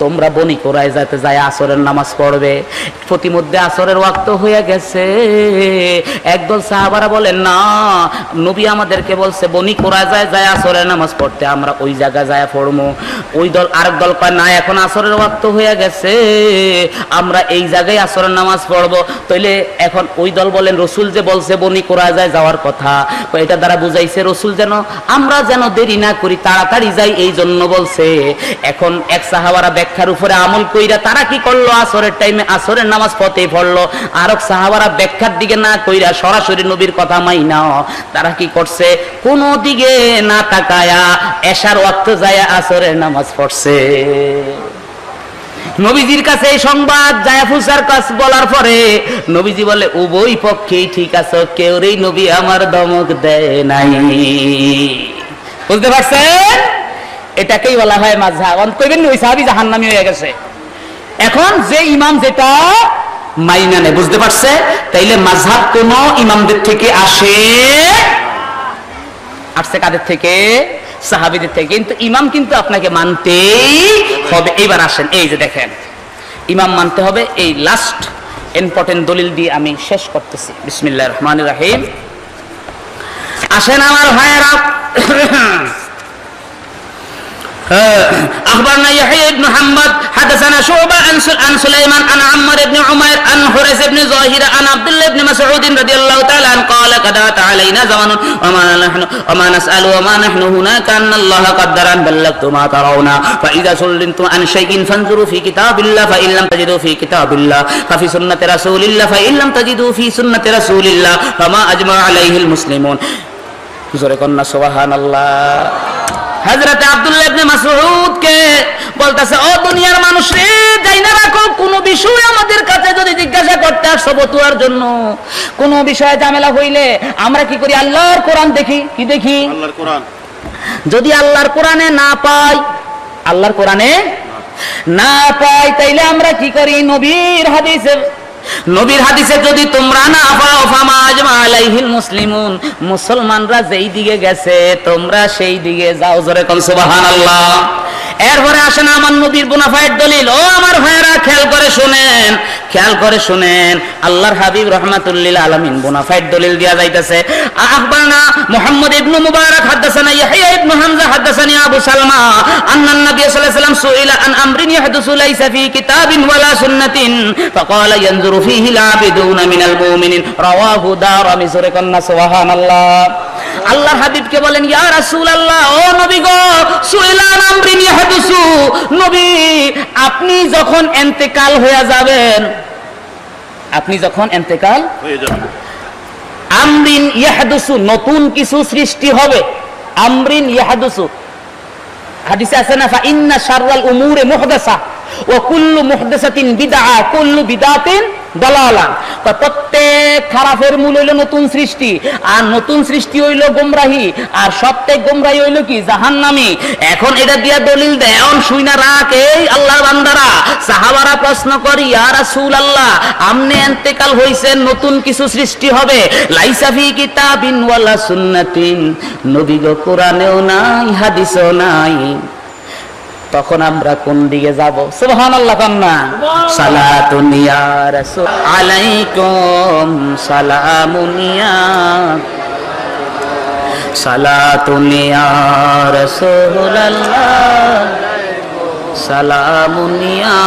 তোমরা বনি কুরাইজাতে যায় আসরের নামাজ পড়বে। প্রতিমধ্যে আসরের ওয়াক্ত হয়ে গেছে। একদল সাহাবারা বলেন না, নবী আমাদেরকে বলছে বনি কুরাইজা যায় যায় আসরের নামাজ পড়তে, আমরা ওই জায়গায় যায় পড়বো। ওই দল আরেক দল কয় না, এখন আসরের ওয়াক্ত হয়ে গেছে, আমরা এই জায়গায় আসরের নামাজ পড়বো। তাইলে এখন ওই দল বলেন রসুল যে বলছে বনি করা যায় যাওয়ার কথা, এটা দ্বারা বুঝাইছে রসুল যেন আমরা যেন দেরি না করি, তাড়াতাড়ি যাই, এই জন্য বলছে। এখন এক সাহাবারা ব্যাখ্যার উপরে আমল কইরা তারা কি করলো, আসরের টাইমে আসরের নামাজ পড়তে পড়লো। আর এক সাহাবারা ব্যাখ্যার দিকে না কইরা সরাসরি নবীর কথা মাইনা তারা কি করছে, কোন দিকে না তাকায়া এশার ওয়াক্ত যায় আসরের নামাজ পড়ছে। নবীজির কাছে এই সংবাদ যায় ফুসার কাছে বলার পরে নবীজি বলে উভয় পক্ষেই ঠিক আছে, কেউ রে নবী আমার ধমক দেয় নাই। বুঝতে পারছেন? এটাকেই বলা হয় মাযহাব। কইবেন ওই সাহাবী জাহান্নামী হয়ে গেছে। এখন যে ইমাম যেটা মাইনা নেয়, বুঝতে পারছে? তাইলে মাযহাব কোন ইমামদের থেকে আসে কাদের থেকে? সাহাবীদের থেকে। কিন্তু ইমাম কিন্তু আপনাকে মানতেই হবে। এইবার আসেন, এই যে দেখেন ইমাম মানতে হবে। এই লাস্ট ইম্পর্টেন্ট দলিল দিয়ে আমি শেষ করতেছি। বিসমিল্লাহির রহমানির রহিম। আসেন আমার ভাইয়েরা, أخبرنا يحيى بن محمد حدثنا شعبة عن سليمان عن عمر بن عمير عن حريث بن زاهر عن عبد الله بن مسعود رضي الله تعالى عنه قال قد أتى علينا زمن وما نسأل وما نحن هنا كأن الله قدر أن بلغت ما ترون فإذا سئلتم عن شيء فانظروا في كتاب الله فإن لم تجدوا في كتاب الله ففي سنة رسول الله فإن لم تجدوا في سنة رسول الله فما أجمع عليه المسلمون زرقنا سبحان الله। হযরত আব্দুল্লাহ ইবনে মাসউদ কে বলতেছে, ও দুনিয়ার মানুষ রে, যাই না রাখো, কোন বিষয় আমাদের কাছে যদি জিজ্ঞাসা করতে আসো বতুয়ার জন্য, কোন বিষয়ে ঝামেলা হইলে আমরা কি করি, আল্লাহর কোরআন দেখি। কি দেখি? আল্লাহর কোরআন। যদি আল্লাহর কোরআনে না পাই, আল্লাহর কোরআনে না পাই, তাইলে আমরা কি করি, নবীর হাদিসে, নবীর হাদিসে যদি তোমরা না পাও ফামা আজমা আলাইহিল মুসলিমুন, মুসলমানরা যেই দিকে গেছে তোমরা সেই দিকে যাও। জোরে কোন সুবহানাল্লাহ। এরপরে আসেন আমার নবীর বোনাফাইড দলিল। ও আমার ভাইয়েরা খেয়াল করে শুনেন, খেয়াল করে শুনেন, আল্লাহর হাবিব রাহমাতুল লিল আলামিন বোনাফাইড দলিল দিয়া যাইতেছে। আখবারনা মুহাম্মদ ইবনে মুবারক হাদাসানা ইয়াহইয়া ইবনে হামজা হাদাসানি আবু সালমা আন্নান নবী সাল্লাল্লাহু আলাইহি ওয়াসাল্লাম সুইলা আন আমরিন ইয়াহদুসু লাইসা ফি কিতাবিন ওয়ালা সুন্নাতিন ফাকালা ইয়ানজুরু ফীহি আল-আবিদুনা মিনাল মুমিনিন রাওয়াহু দারামি। জোরে কন্না সুবহানাল্লাহ। আল্লাহর হাবিবকে বলেন, ইয়া রাসূলুল্লাহ, ও নবী গো, সুইলা আন আমরিন ইয়াহদুসু, নবী আপনি যখন ইন্তেকাল হয়ে যাবেন, আপনি যখন ইন্তেকাল হয়ে যাবেন, আমরিন ইয়াহদুসু, নতুন কিছু সৃষ্টি হবে। আমরিন ইয়াহদুসু, হাদিসে আছে না, ফা ইন্না শাররাল উমুরি মুহদাসা ওয়া কুল্লু মুহদাসাতিন বিদআ কুল্লু বিদআতিন দালালা। প্রত্যেক খারাপের মূল হইল নতুন সৃষ্টি, আর নতুন সৃষ্টি হইল গোমরাহি, আর প্রত্যেক গোমরাহি হইল কি, জাহান্নামী। এখন এটা দিয়া দলিল দেয়, এখন শুইনা রাখ এই আল্লাহর বান্দারা। সাহাবারা প্রশ্ন করি, ইয়া রাসূলুল্লাহ, আমনে ইন্তেকাল হইছেন, নতুন কিছু সৃষ্টি হবে, লাইসা ফি কিতাবিন ওয়ালা সুন্নাতিন, নবী গো কোরআনেও নাই হাদিসেও নাই, তখন আমরা কোন দিকে যাব? সুবহানাল্লাহ কান্না। সালাতুন ইয়া রাসূল আলাইকুম সালামুন ইয়া, সালাতুন ইয়া রাসূলুল্লাহ সালামুন ইয়া।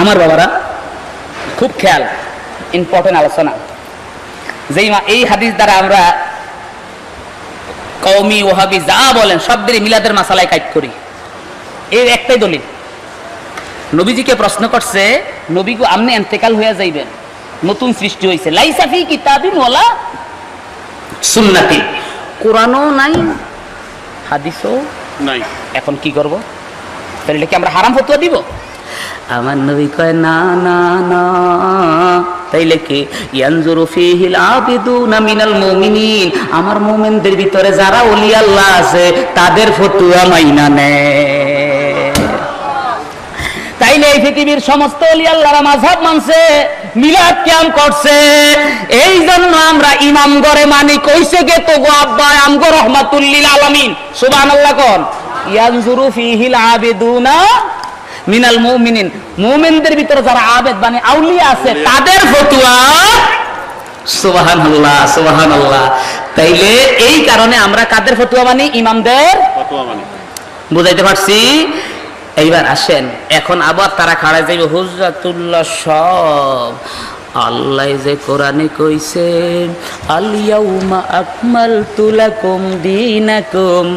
আমার বাবারা খুব খেয়াল, ইম্পর্টেন্ট আলোচনা। যেই এই হাদিস দ্বারা আমরা কওমি ওয়াহাবি যা বলেন সবদের মিলাদের মাসালায় কাট করি। এর একটাই দলিল, নবীজিকে প্রশ্ন করছে, নবী গো আপনি ইন্তেকাল হয়ে যাইবেন, নতুন সৃষ্টি হইছে, লাইসা ফি কিতাবিন ওয়ালা সুন্নাতি, কোরআনও নাই হাদিসও নাই, এখন কি করব? তাহলে কি আমরা হারাম ফতোয়া দিব? আমার নবী কয় না না না, তাইলে কি, ইয়ানজুরু ফীহিল আবিদুনা মিনাল মুমিনিন, আমার মুমিনদের ভিতরে যারা ওলি আল্লাহ আছে তাদের ফতোয়া মাইনা নেয়। তাইলে এই পৃথিবীর সমস্ত ওলি আল্লাহরা মাযহাব মানছে, মিলাদ কিয়াম করছে, এই জন্য আমরা ইমাম গরে মানি। কইছে কে তো গো আব্বা আমগো রাহমাতুল লিল আলামিন, সুবহানাল্লাহ কোন, ইয়ানজুরু ফীহিল আবিদুনা মিনাল মুমিনিন, মুমিনদের ভিতরে যারা আবেদ মানে আউলিয়া আছে তাদের ফতোয়া সুবহানাল্লাহ সুবহানাল্লাহ। তাইলে এই কারণে আমরা কাদের ফতোয়া মানি? ইমামদের ফতোয়া মানি। বুঝাইতে পারছি? এইবার আসেন, এখন আবার তারা খাড়া যাইবে হুজ্জাতুল্লাহ সব আল্লাহ যে কোরআনে কইছেন আল ইয়াউমা আকমালতু লাকুম দীনাকুম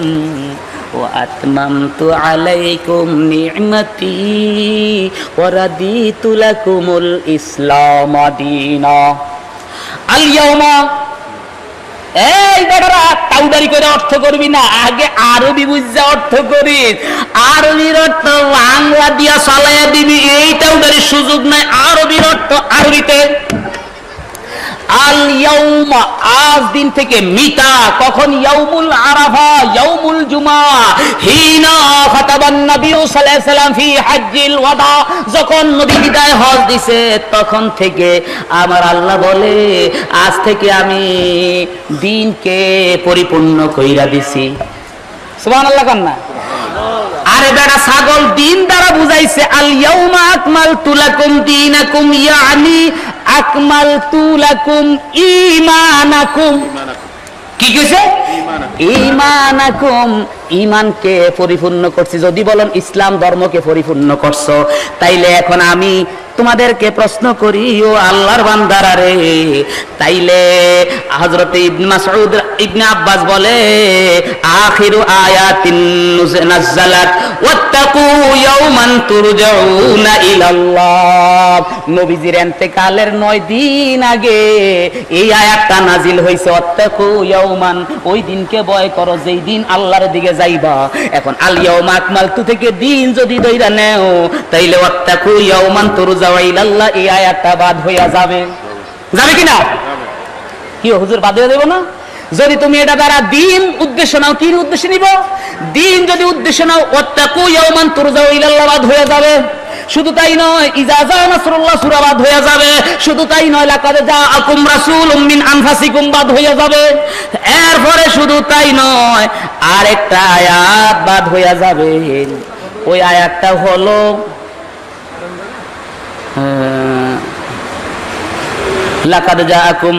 ওয়া আতমামতু আলাইকুম নি'মাতি ওয়া রাদিতু লাকুমুল ইসলাম দীনা। আল ইয়াউমা, এই বেটারা টাউডারি করে অর্থ করবি না, আগে আরবি বুঝা অর্থ করিস। আরবির অর্থ বাংলা দিয়া চালাইয়া দিবি, এই টাউডারির সুযোগ নাই। আরবির অর্থ আরবিতে। আল ইয়াউমা, আজ দিন থেকে। মিতা, কখন? ইয়াউমুল আরাফা, ইয়াউমুল জুমা, হিনা খাতাবান নবী সাল্লাল্লাহু আলাইহি ওয়াসাল্লাম ফি হাজ্জিল ওয়াদা, যখন নবী বিদায় হজ দিছে তখন থেকে আমার আল্লাহ বলে আজ থেকে আমি দিনকে পরিপূর্ণ কইরা দিছি। সুবহানাল্লাহ কান্না। আরে বেটা ছাগল, দিন দ্বারা বুঝাইছে আল ইয়াউমা আকমালতু লাকুম দীনাকুম, ইয়ানি আকমালতু লাকুম ঈমানাকুম। কি কইছে? ঈমানাকুম, ঈমানকে পরিপূর্ণ করছি। যদি বলেন ইসলাম ধর্মকে পরিপূর্ণ করছো, তাইলে এখন আমি তোমাদেরকে প্রশ্ন করি, ও আল্লাহর বান্দারা রে, তাইলে হযরত ইবনে মাসউদ ইবনে আব্বাস বলে আখিরু আয়াতিন নাযালাত ওয়াত্তাকু ইয়াওমান তুরজাউনা ইলাল্লাহ। নবীজির ইন্তেকালের 9 দিন আগে এই আয়াতটা নাজিল হইছে, ওয়াত্তাকু ইয়াওমান, ওই দিনকে ভয় করো যেই দিন আল্লাহর দিকে যাইবা। এখন আল ইয়াউমা আকমালতু থেকে দিন যদি দইরা নেও, তাইলে ওয়াত্তাকু ইয়াওমান তুরজাউনা ইলাল্লাহ, এই আয়াতটা বাদ হইয়া যাবে। যাবে কিনা? কি হুজুর বাদ হয়ে যাবে না? যদি তুমি এটা দ্বারা দিন উদ্দেশ্য নাও, কি উদ্দেশ্য নিব? দিন যদি উদ্দেশ্য নাও, ওয়াত্তাকু ইয়াওমান তুরজাউনা ইলাল্লাহ বাদ হয়ে যাবে। শুধু তাই নয়, ইজা জা নাসরুল্লাহ সূরা বাদ হয়ে যাবে। শুধু তাই নয়, লাকাদ জাআকুম রাসূলুম মিন আনফুসিকুম বাদ হয়ে যাবে। এরপরে শুধু তাই নয়, আরেকটা আয়াত বাদ হয়ে যাবে। ওই আয়াতটা হলো লাকাদ জাআকুম,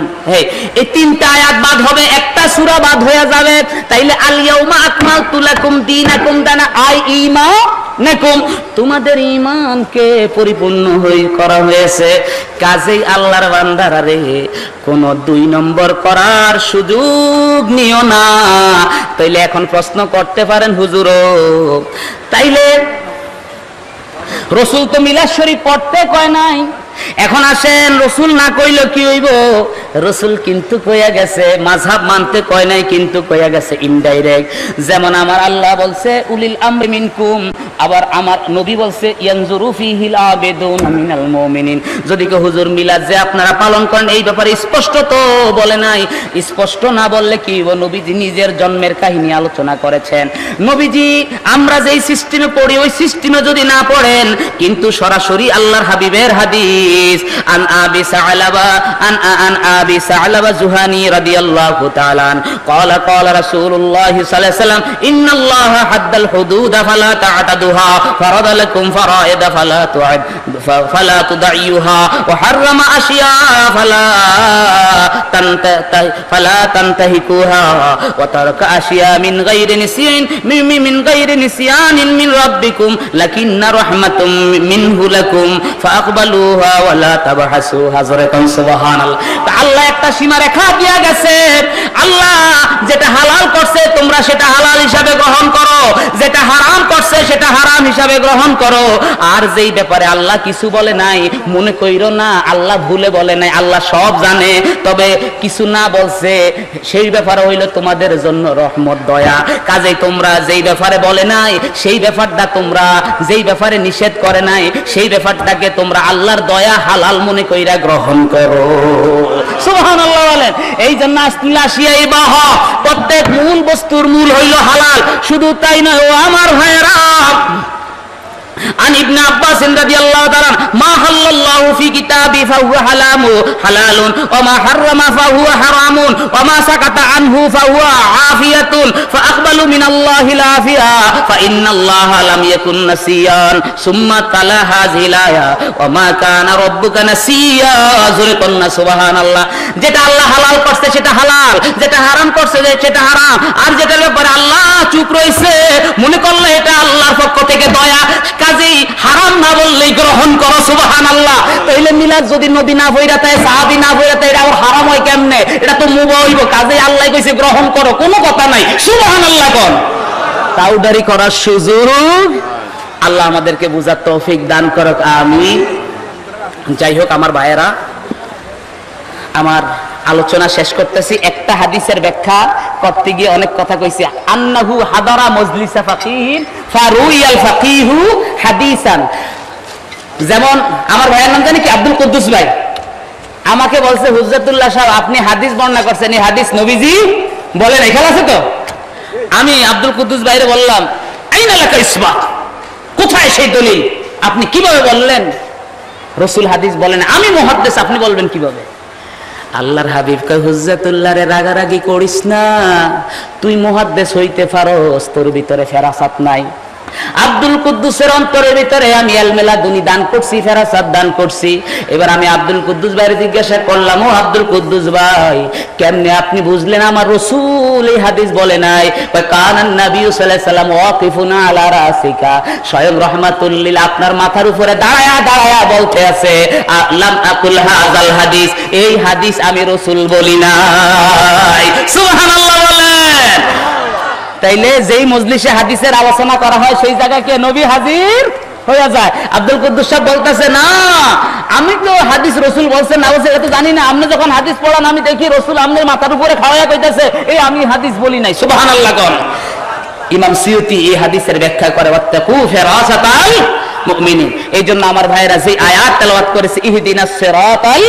এই তিনটা আয়াত বাদ হবে, একটা সূরা বাদ হয়ে যাবে। তাইলে আল ইয়াউমা আকমালতু লাকুম দীনাকুম, দানা আই ঈমানাকুম, তোমাদের ঈমানকে পরিপূর্ণ করা হয়েছে। কাজেই আল্লাহর বান্দারা রে, কোন 2 নম্বর করার সুযোগ নিও না। তাইলে এখন প্রশ্ন করতে পারেন হুজুর, তাইলে রসুল তো মিলাদ শরীফ পড়তে কয় নাই, এখন আসেন রসুল না কইলো কি হইব? রসুল কিন্তু কইয়া গেছে, মাযহাব মানতে কয় নাই কিন্তু কইয়া গেছে ইনডাইরেক্ট। যেমন আমার আল্লাহ বলছে উলিল আমরি মিনকুম, আবার আমার নবী বলছে ইয়ানজুরু ফিহিল আবিদুন মিনাল মুমিনিন। যদি কে হুজুর মিলাদ যে আপনারা পালন করেন এই ব্যাপারে স্পষ্ট তো বলে নাই, স্পষ্ট না বললে কি হইব? নবীজি নিজের জন্মের কাহিনী আলোচনা করেছেন। নবীজি আমরা যেই সিস্টেমে পড়ি ওই সিস্টেমে যদি না পড়েন, কিন্তু সরাসরি আল্লাহর হাবিবের হাদিস আন আবি সা'লাবা আন আবি সা'লাবা জুহানি রাদিয়াল্লাহু তাআলা قال قال رسول الله صلى الله عليه وسلم ان الله حد الحدود فلا تعتدوها فرض لكم فرائض فلا تضيعوها وحرم اشياء فلا تنتهكوها وترك اشياء من غير نسيان من ربكم لكن رحمة منه لكم فاقبلوها ولا تبحثوا حضركم سبحان الله। আল্লাহ একটা সীমা রেখা দিয়া গেছে, আল্লাহ যেটা হালাল করছে তোমরা সেটা হালাল হিসাবে গ্রহণ করো, যেটা হারাম করছে সেটা হারাম হিসাবে গ্রহণ করো। আর যেই ব্যাপারে আল্লাহ কিছু বলে নাই মনে কইরো না আল্লাহ ভুলে বলে নাই, আল্লাহ সব জানে। তবে কিছু না বলছে সেই ব্যাপারে হইল তোমাদের জন্য রহমত দয়া। কাজেই তোমরা যেই ব্যাপারে বলে নাই সেই ব্যাপারটা, তোমরা যেই ব্যাপারে নিষেধ করে নাই সেই ব্যাপারটাকে তোমরা আল্লাহর দয়া হালাল মনে কইরা গ্রহণ করো। সুবহানাল্লাহ বলেন। এই জন্য আসিয়া ইবাহ, প্রত্যেক মূল বস্তুর মূল হইল হালাল। শুধু তাই নয় ও আমার ভাইয়েরা, عن ابن عباس رضي الله تعالى ما حل الله في كتابه فهو حلال وما حرم فهو حرام وما سكت عنه فهو عافية فأقبل من الله العافية فإن الله لم يكن نسيا ثم تلا هذه الآية وما كان ربك نسيا قلنا سبحان الله যেটা আল্লাহ হালাল করছে সেটা হালাল, যেটা হারাম করছে সেটা হারাম, আর যেটার ব্যাপারে আল্লাহ চুপ রয়েছে মনে করলে এটা আল্লাহর পক্ষ থেকে দয়া, কাজেই হারাম না বললেই গ্রহণ করো সুবহানাল্লাহ। তাইলে মিলাদ যদি নবী না বইরা তাই সাহাবী না বইরা তাই এটা হারাম হয় কেমনে? এটা তো মুবাহ হইব, কাজেই আল্লাহ কইছে গ্রহণ করো, কোনো কথা নাই সুবহানাল্লাহ কোন। তাওদারি করার সুযোগ আল্লাহ আমাদেরকে বুঝার তৌফিক দান করুক, আমিন। যাই হোক আমার ভাইয়েরা, আমার আলোচনা শেষ করতেছি। একটা হাদিসের ব্যাখ্যা করতে গিয়ে অনেক কথা কইছি। আন্নাহু হাদারা মজলিসা ফাকিহিন ফারুইয়াল ফাকিহু হাদিসান। যেমন আমার ভাইয়ের নাম জানি কি, আব্দুল কুদ্দুস ভাই, আমাকে বলছে হুজ্জাতুল্লাহ সাহেব আপনি হাদিস বর্ণনা করছেন, এই হাদিস নবীজি বলেন, এখানে আছে তো? আমি আব্দুল কুদ্দুস ভাইরে বললাম আইনা লাকা ইসবাত, কোথায় সেই দলিল? আপনি কিভাবে বললেন রাসূল হাদিস বলেন? আমি মুহাদ্দিস, আপনি বলবেন কিভাবে? আল্লাহর হাবিব কয় হুজ্জাতুল্লাহ রে রাগারাগি করিস না, তুই মুহাদ্দিস হইতে পারোস, তোর ভিতরে ফেরাসাত নাই। আব্দুল কুদ্দুসের অন্তরের ভিতরে আমি আলমেলাদুনি দান করছি, ফেরাসাত দান করছি। এবার আমি আব্দুল কুদ্দুস ভাইয়ের জিজ্ঞাসা করলাম, ও আব্দুল কুদ্দুস ভাই কেমনে আপনি বুঝলেন আমার রাসূল এই হাদিস বলে নাই? কয় কানান নবী সাল্লাল্লাহু আলাইহি ওয়াসাল্লাম ওয়াকিফুনা আলা রাসিকা, স্বয়ং রাহমাতুল লিল আপনার মাথার উপরে দাঁড়ায়া দাঁড়ায়া বলতে আছে লাম আকুল হাযাল হাদিস, এই হাদিস আমি রাসূল বলি নাই। সুবহানাল্লাহ বলেন। তাইলে যেই মজলিসে হাদিসের আলোচনা করা হয় সেই জায়গায় কে নবী হাজির হয়ে যায়। আব্দুল কুদ্দুস সাহেব বলতেছে না আমি তো হাদিস রাসূল বলছেন না বলছে এটা তো জানি না, আপনি যখন হাদিস পড়ান আমি দেখি রাসূল আপনার মাথার উপরে খাওয়ায়া কইতাছে, এই আমি হাদিস বলি নাই। সুবহানাল্লাহ কোন। ইমাম সিয়ুতি এই হাদিসের ব্যাখ্যা করে ওয়াত্তাকু ফিরাসাতাল মুমিনিন। এইজন্য আমার ভাইরা যে আয়াত তেলাওয়াত করেছে ইহদিনাস সিরাতাল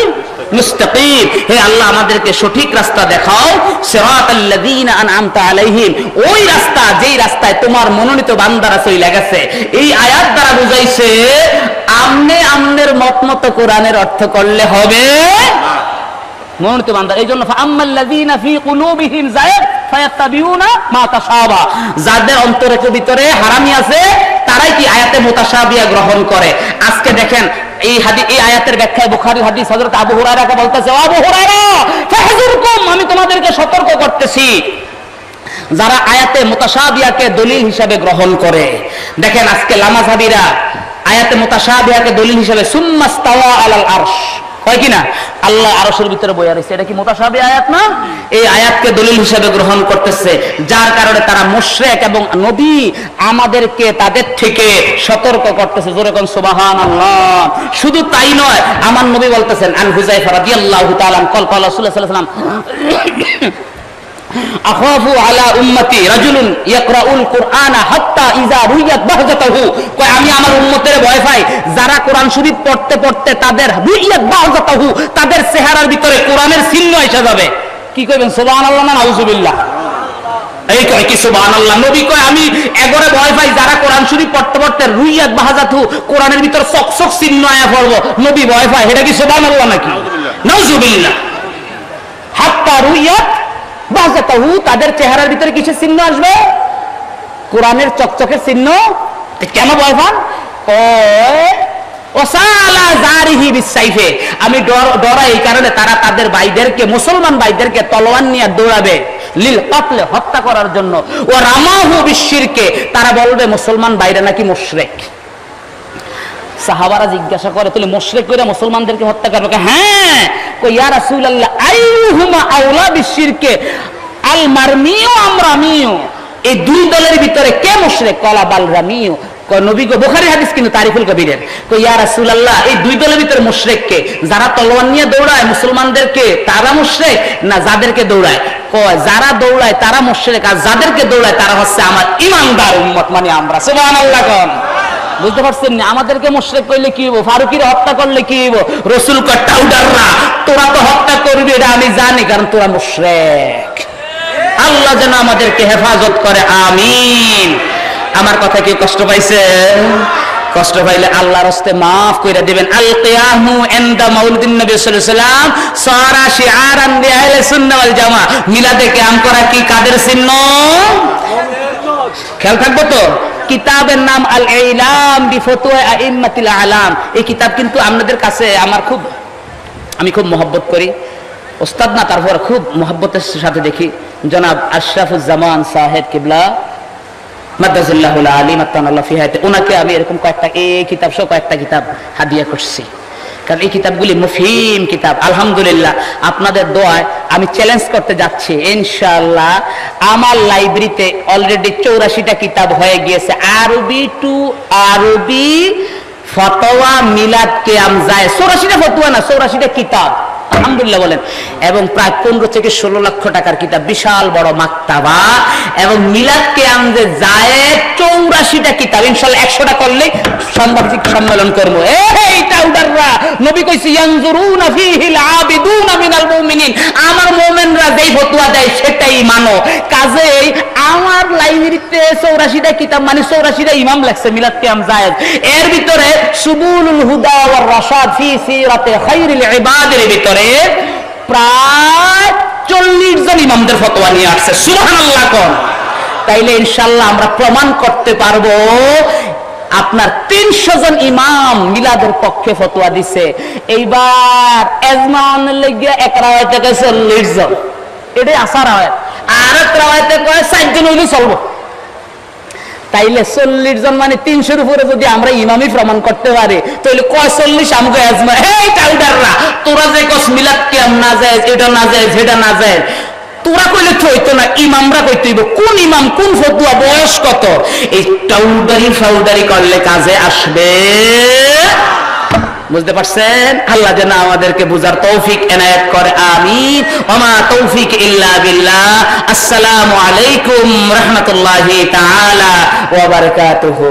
মুস্তাকিম, হে আল্লাহ আমাদেরকে সঠিক রাস্তা দেখাও, সিরাতাল্লাযীনা আনআমতা আলাইহিম, ওই রাস্তা যেই রাস্তায় তোমার মনোনীত বান্দারা চলে গেছে। এই আয়াত দ্বারা বুঝাইছে আমনে আমনের মত কোরআনের অর্থ করলে হবে মনোনীত বান্দা। এইজন্য ফাআম্মাল্লাযীনা ফী কুলুবিহিম যায়গ ফায়াত্তাবিউনা মা তাশাবা, যাদের অন্তরের ভিতরে হারামি আছে তারাই কি আয়াতে মুতাশাবিহা গ্রহণ করে। আজকে দেখেন এই হাদিস, এই আয়াতের ব্যাখ্যায় বুখারীর হাদিস হযরত আবু হুরায়রা বলতেছে, আবু হুরায়রা ফাহযুরকুম, আমি তোমাদেরকে সতর্ক করতেছি যারা আয়াতে মুতাশাবিহাকে দলিল হিসাবে গ্রহণ করে। দেখেন আজকে লামাযহাবীরা আয়াতে মুতাশাবিহাকে দলিল হিসাবে সুম্মাস্তাওয়া আলাল আরশ হয় কিনা, আল্লাহ আরশের ভিতরে বইয়া রয়েছে, এটা কি মুতাশাবিহ আয়াত না? এই আয়াতকে দলিল হিসেবে গ্রহণ করতেছে, যার কারণে তারা মুশরিক এবং নবী আমাদেরকে তাদের থেকে সতর্ক করতেছে। জোরে কোন সুবহানাল্লাহ। শুধু তাই নয়, আমার নবী বলতেছেন আন হুযায়ফা রাদিয়াল্লাহু তাআলা ক্বাল ক্বাল রাসূলুল্লাহ সাল্লাল্লাহু আলাইহি ওয়াসাল্লাম আখাফু আলা উম্মতি রাজুলুন ইয়াকরাউল কুরআনা হাত্তা ইযা রুইয়াত বাহজাতাহু, কয় আমি আমার উম্মতের ভয় পাই যারা কোরআন শরীফ পড়তে পড়তে তাদের রুইয়াত বাহজাতাহু, তাদের চেহারার ভিতরে কোরআনের চিহ্ন এসে যাবে। কি কইবেন সুবহানাল্লাহ না নাউজুবিল্লাহ? এই কয় কি সুবহানাল্লাহ? নবী কয় আমি এগরে ভয় পাই যারা কোরআন শরীফ পড়তে পড়তে রুইয়াত বাহজাতাহু, কোরআনের ভিতর চকচক চিহ্ন আয়া পড়ব, নবী ভয় পায়। এটা কি সুবহানাল্লাহ নাকি? নাউজুবিল্লাহ। হাত্তা রুইয়াত বাহজাতাহু, তাদের চেহারার ভিতরে কিসের চিহ্ন আসবে? কোরআনের চকচকের চিহ্ন। কেন ভয় পান? ওসালা জারিহি বিসাইফে, আমি ডরাই এই কারণে তারা তাদের ভাইদেরকে, মুসলমান ভাইদেরকে তলোয়ার নিয়ে দৌড়াবে লিল কতলে, হত্যা করার জন্য। ও রামাহু বিশিরকে, তারা বলবে মুসলমান ভাইরা নাকি মুশরিক। সাহাবারা জিজ্ঞাসা করে তাহলে মুশরিক কইরা মুসলমানদেরকে হত্যা করবে? হ্যাঁ। কই ইয়া রাসূলুল্লাহ আইয়ুহুমা আওলা বিশিরকে আল মারমিউ আম রামিউ, এই দুই দলের ভিতরে কে মুশরিক? কলা বাল রামিউ। কই নবী গো, বুখারী হাদিস কিন্তু তারিফুল কবিরের। কই ইয়া রাসূলুল্লাহ এই দুই দলের ভিতরে মুশরিক কে? যারা তলোয়ার নিয়ে দৌড়ায় মুসলমানদেরকে তারা মুশরিক, না যাদেরকে দৌড়ায়? কয় যারা দৌড়ায় তারা মুশরিক, আর যাদেরকে দৌড়ায় তারা হচ্ছে আমার ঈমানদার উম্মত, মানে আমরা। সুবহানাল্লাহ কোন। বুঝতে পারছেন না? আমাদেরকে মুশরিক কইলে কি হইব? ফারুকীর হত্যা করলে কি হইব? রাসূল কয় টাউডাররা তোরা তো হত্যা করবি, এটা আমি জানি, কারণ তোরা মুশরিক। আল্লাহ যেন আমাদেরকে হেফাজত করে, আমিন। আমার কথা কি কষ্ট পাইছে? কষ্ট পাইলে আল্লাহর হস্তে মাফ কইরা দিবেন। আল কিয়ামু ইনদা মাউলিদিন নবী সাল্লাল্লাহু আলাইহি ওয়াসাল্লাম সারা শিআরান লি আহলে সুন্নাহ ওয়াল জামাআহ। মিলাদে কিয়াম করা কি কাদের চিহ্ন? খেয়াল থাকবো তো। কিতাবের নাম আল ইলাম বিফতওয়া আইম্মাতিল আলাম। এই কিতাব কিন্তু আপনাদের কাছে আমি খুব মহব্বত করি, ওস্তাদ না তারপর খুব মহব্বতের সাথে দেখি জনাব আশরাফুজ্জামান সাহেব কিবলা মাদ্দাজিল্লাহুল আলী মাত্তানাল্লাহ ফি হায়াতি, ওনাকে আমি এরকম কয়েকটা এই কিতাব সহ কয়েকটা কিতাব হাদিয়া করছি, কারণ এই কিতাবগুলি মুফহিম কিতাব। আলহামদুলিল্লাহ আপনাদের দোয়ায় আমি চ্যালেঞ্জ করতে যাচ্ছি, ইনশাআল্লাহ আমার লাইব্রেরিতে অলরেডি 84টা কিতাব হয়ে গিয়েছে, আরবি টু আরবি ফতোয়া মিলাদ কিয়াম যায়। 84টা ফতোয়া না, 84টা কিতাব, আলহামদুলিল্লাহ বলেন। এবং প্রায় 15 থেকে 16 লক্ষ টাকার কিতাব, বিশাল বড় মাকতাবা। এবং মিলাদ কিয়াম যে যায় 84টা কিতাব, ইনশাআল্লাহ 100টা করলেই সাংবাদিক সম্মেলন করব। এই টাউডাররা, নবী কইছে ইয়ানজুরুনা ফীহিল আবিদুনা মিনাল মুমিনিন, আমার মুমিনরা যেই ফতোয়া দেয় সেটাই মানো। কাজেই আমার লাইব্রেরিতে 84টা কিতাব মানে 84টা ইমাম লেখছে মিলাদ কিয়াম জায়েজ। এর ভিতরে সুবুলুল হুদা ওয়ার রাশাদ ফি সিরাতে খায়রিল ইবাদের ভিতরে প্রায় 40 জন ইমামদের ফতোয়া নিয়ে আসছে। সুবহানাল্লাহ কোন। তাইলে ইনশাআল্লাহ আমরা প্রমাণ করতে পারবো আপনার 300 জন ইমাম মিলাদের পক্ষে ফতোয়া দিছে। এইবার এজমানের লাগিয়া এক রাওয়ায়াতে কয় 40 জন, এটাই আসার হয়। আর এক রাওয়ায়াতে কয় 4 জন হইলে চলবো। তাইলে 40 জন মানে 300-এর উপরে যদি আমরা ইমামই প্রমাণ করতে পারি, তাহলে কয় 40 আমগো এজমা। এই টাউডাররা, তোরা যে কস মিলাদ কিয়াম না যায়, এটা না যায়, যেটা না যায়, তোরা কইলে তো হইতো না, ইমামরা কইতে হইব। কোন ইমাম, কোন ফতোয়া, বয়স কত? এই টাউডারি ফাউডারি করলে কাজে আসবে? বুঝতে পারছেন? আল্লাহ যেন আমাদেরকে বুঝার তৌফিক এনায়েত করে, আমিন। ওয়া মা তৌফিক ইল্লা বিল্লাহ। আসসালামু আলাইকুম রাহমাতুল্লাহি তাআলা ওয়া বারাকাতুহু।